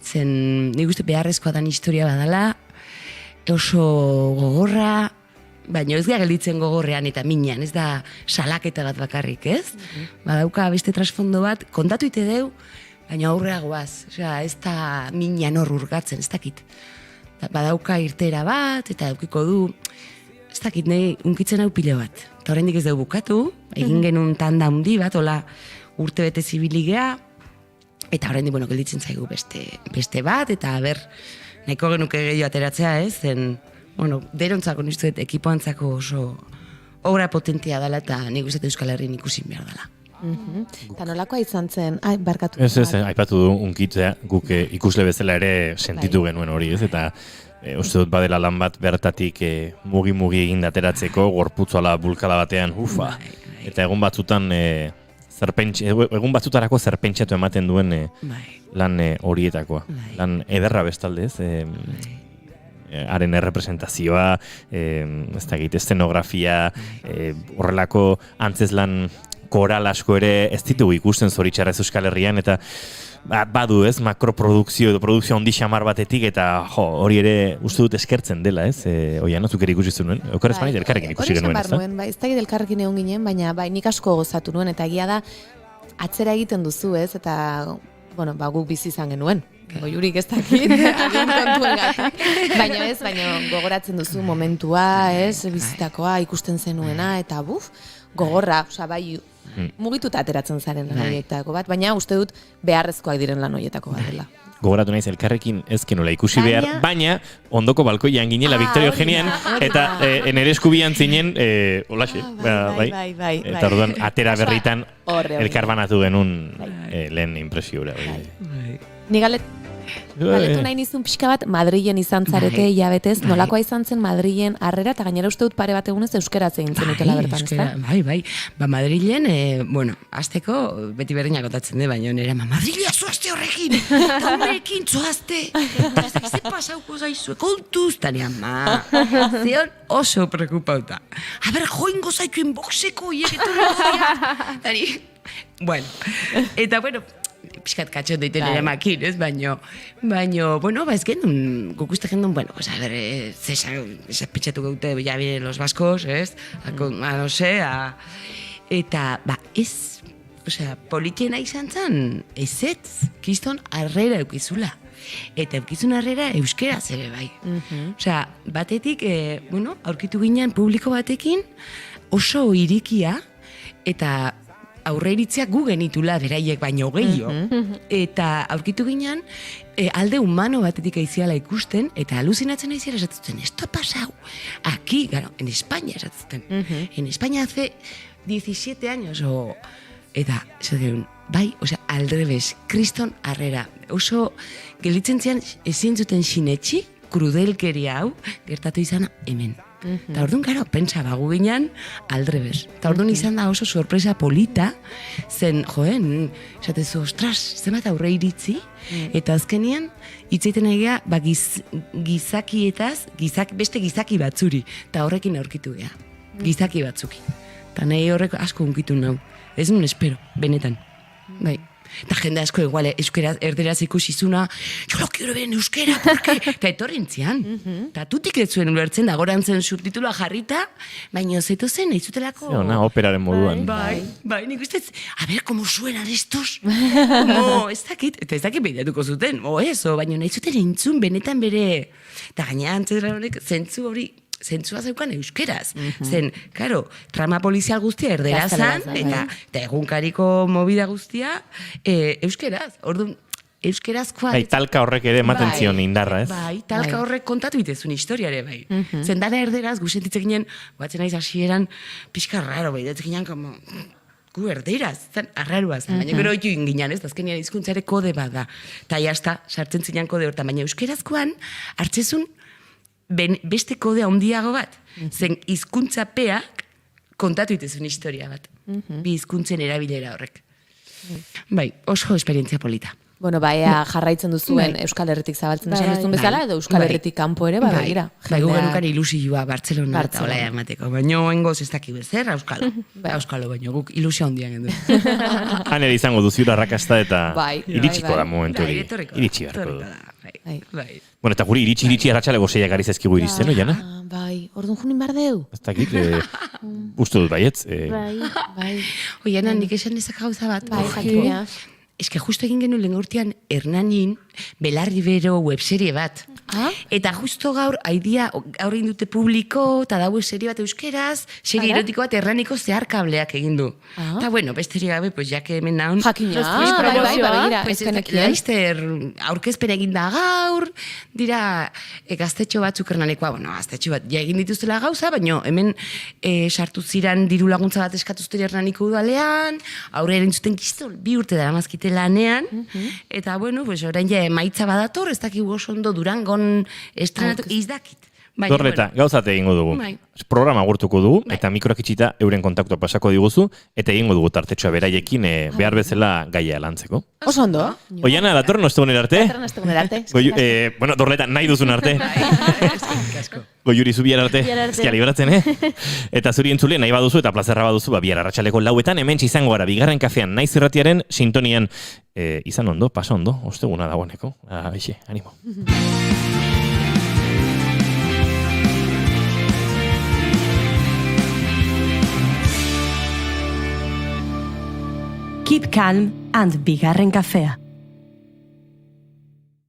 Zen, nik uste beharrezkoa dan historia badala, oso gogorra, baina ez gelditzen gogorrean eta minean, ez da salaketa bat bakarrik, ez? Badauka beste trasfondo bat, kontatu ite deu, baina aurrera goaz, ez da minean hor urgatzen, ez dakit. Badauka irtera bat, eta daukiko du, ez dakit, nahi unkitzen hau pilo bat. Eta horrendik ez dugu bukatu, egin genuen tanda handi bat, hola urte bete zibiligea, eta horrendik, gelditzen zaigu beste bat, eta nahiko genuke gehiago ateratzea, ez? Zen, derontzako niztu dut ekipoantzako oso obra potentia dela, eta nik uste Euskal Herrian ikusin behar dela. Eta nolakoa izan zen, barkatu. Ez, aipatu du unkitzea, guk ikusle bezala ere sentitu genuen hori, ez? Eta uste dut badela lan bat bertatik mugi-mugi egin dateratzeko, gorputzoala bulkala batean, ufa. Eta egun batzutan, egun batzutarako zerpentsatu ematen duen lan horietakoa. Lan ederra bestaldez, haren errepresentazioa, ez dakit, estenografia, horrelako antzeslan koral asko ere ez ditugu ikusten zoritxarrez Euskal Herrian, eta badu ez, makroprodukzio edo produkzio handi xamar batetik, eta hori ere uste dut eskertzen dela, ez? Oian, zuk ere ikusi zuen, okor espanit elkarrekin ikusi genuen, ez da? Ez dakit elkarrekin egon ginen, baina nik asko gozatu nuen, eta egia da, atzera egiten duzu, ez? Eta, guk bizi izan genuen. Goiurik ez dakit, agin kontuen gatik. Baina gogoratzen duzu momentua, ez? Bizitakoa, ikusten zenuena, eta gogorra, bai, mugituta ateratzen zaren lan horietako bat, baina uste dut beharrezkoak diren lan horietako bat dela. Gogoratu naiz elkarrekin ezkenula ikusi behar, baina ondoko balkoian ginela Victoria Eugenian, eta nere eskubian zinen, holaxe, bai, eta orduan atera berritan elkarbanatu genuen lehen impresiura. Ni galetu nahi nizun pixka bat Madrilen izan zarete hilabetez, nolakoa izan zen Madrilen harrera, eta gainera uste dut pare bat egunez euskaraz egin zen utela bertan, ez da? Bai, Madrilen, azteko, beti berdinak otatzen de, baina nera, Madrilea zoazte horrekin, eta horrekin zoazte, eta ez dakizte pasauko zaizue, kontuz, tanean, zion oso preocupauta. Joingo zaituen boxeko, tani, eta pixkat katxot deitu nire makin, ez? Baina, ez genuen, guk uste genuen, pentsatu gaute, ya vienen los vascos, ez? No sé, eta, ez, politiena izan zen, ezetz, kiston harrera eukizula. Eta eukizun harrera euskeraz ere bai. Batetik, aurkitu ginen publiko batekin, oso irikia, eta aurreiritziak gu genitula beraiek baino gehiago. Eta aurkitu ginen, alde humano batetik aiziala ikusten, eta alucinatzen aiziala esatzen, esto ha pasau. Aquí, en España esatzen. En España hace 17 años, eta, esatzen, bai, al revés, kriston harrera. Oso, gelitzen zian, ezin zuten sinetxi, krudelkeria hau, gertatu izan hemen. Eta orduan, pentsa bagu ginen aldrebes. Eta orduan izan da oso sorpresa polita, zen, esatezu, ostras, zenbat aurre iritzi, eta azkenean, hitzaiten egia, gizakietaz, beste gizaki batzuri, eta horrekin aurkitu gea, gizaki batzuki. Eta nahi horrek asko unkitu nau. Ez nun espero, benetan. Bai. Eta jende asko igual, erderaz ikusizuna, yo lo quiero ver en euskera, porque... Eta etorrintzian. Eta tutik ez zuen ulertzen, da gorantzen subtitulua jarrita, baina zeto zen, nahizutelako... Ona, operaren moduan. Bai, nik ustez, a ver, como suenan estos. Como, ez dakit behiratuko zuten, baina nahizuten entzun benetan bere... Eta gaina antzera honek, zentzua zeukan euskeraz. Zen, karo, trama polizial guztia erderazan, eta egunkariko movida guztia euskeraz. Orduan, euskerazkoa... Talka horrek ere ematen zion indarra, ez? Bai, talka horrek kontatu itezun historiare, bai. Zendana erderaz, guzentitzek ginen, batzen naiz hasieran pixka raro, bai, datzek ginen, como... Gu erderaz, zen, arrarua zen, baina gero oitu inginan, ez, azkenean hizkuntzare kode bat da. Ta jazta, sartzen zinan kode hortan, baina euskerazkoan, hartzezun, beste kode handiago bat, zen hizkuntzapeak kontatu itezun historia bat. Bi hizkuntzen erabilera horrek. Bai, oso esperientzia polita. Bueno, ea jarraitzen duzuen Euskal Herritik zabaltzen esan duzun bezala, edo Euskal Herritik kanpo ere, begira. Bai, gugenukan ilusioa Bartzelona eta hola emateko. Baina hengoz ez dakik bezer, Euskalo. Euskalo, baina guk ilusio handian gendu. Han ere izango duziura arrakasta eta iritsiko da momentu hori. Iritsi beharko du. Bueno, eta guri iritsi arratsaleko 6 gari zaizkigu iristen, no, Jana? Bai, orduan junin bardeu. Ez dakit, uste dut baietz. Bai. Oiana, nik esan ezak gauza bat. Bai, jakina. Ez que justo egin genuen lehen urtean Hernanin Belarri Bero webserie bat. Eta justo gaur gaur egin dute publiko, eta daue serie bat euskeraz, serie erotiko bat Hernaniko zeharkableak egin du. Eta bueno, besteri gabe, pues jake hemen naun. Jakina, laizter aurkezpen egin da gaur, dira gaztetxo batzuk Hernanikoa, gaztetxo bat, ja egin dituztela gauza, baina hemen sartu ziran diru laguntza bat eskatuzteri Hernaniko udalean, aurre erantzuten kiztol, 2 urte dara mazkite lanean, eta bueno, pues orain ja emaitza badator, ez dakik oso ondo Durangon estrenatu, izdakit. Dorreta, gauzate egingo dugu. Programa gurtuko dugu, eta mikroak itxita euren kontaktua pasako diguzu, eta egingo dugu tartetxoa beraiekin behar bezala gaia lantzeko. Oso ondo. Oiana, datorren ostegunen arte? Datorren ostegunen arte. Bueno, Dorreta, nahi duzun arte. Goiuri zu bihar arte. Ezkia libratzen, Eta zuri entzule, nahi baduzu eta plazerra baduzu, bihar arratsaleko 4etan, hemen izango gara, bigarren kafean, naiz irratiaren sintonian, izan ondo, pasa ondo, osteguna dagoeneko. Aixe, animo. Keep calm and bigarren kafea.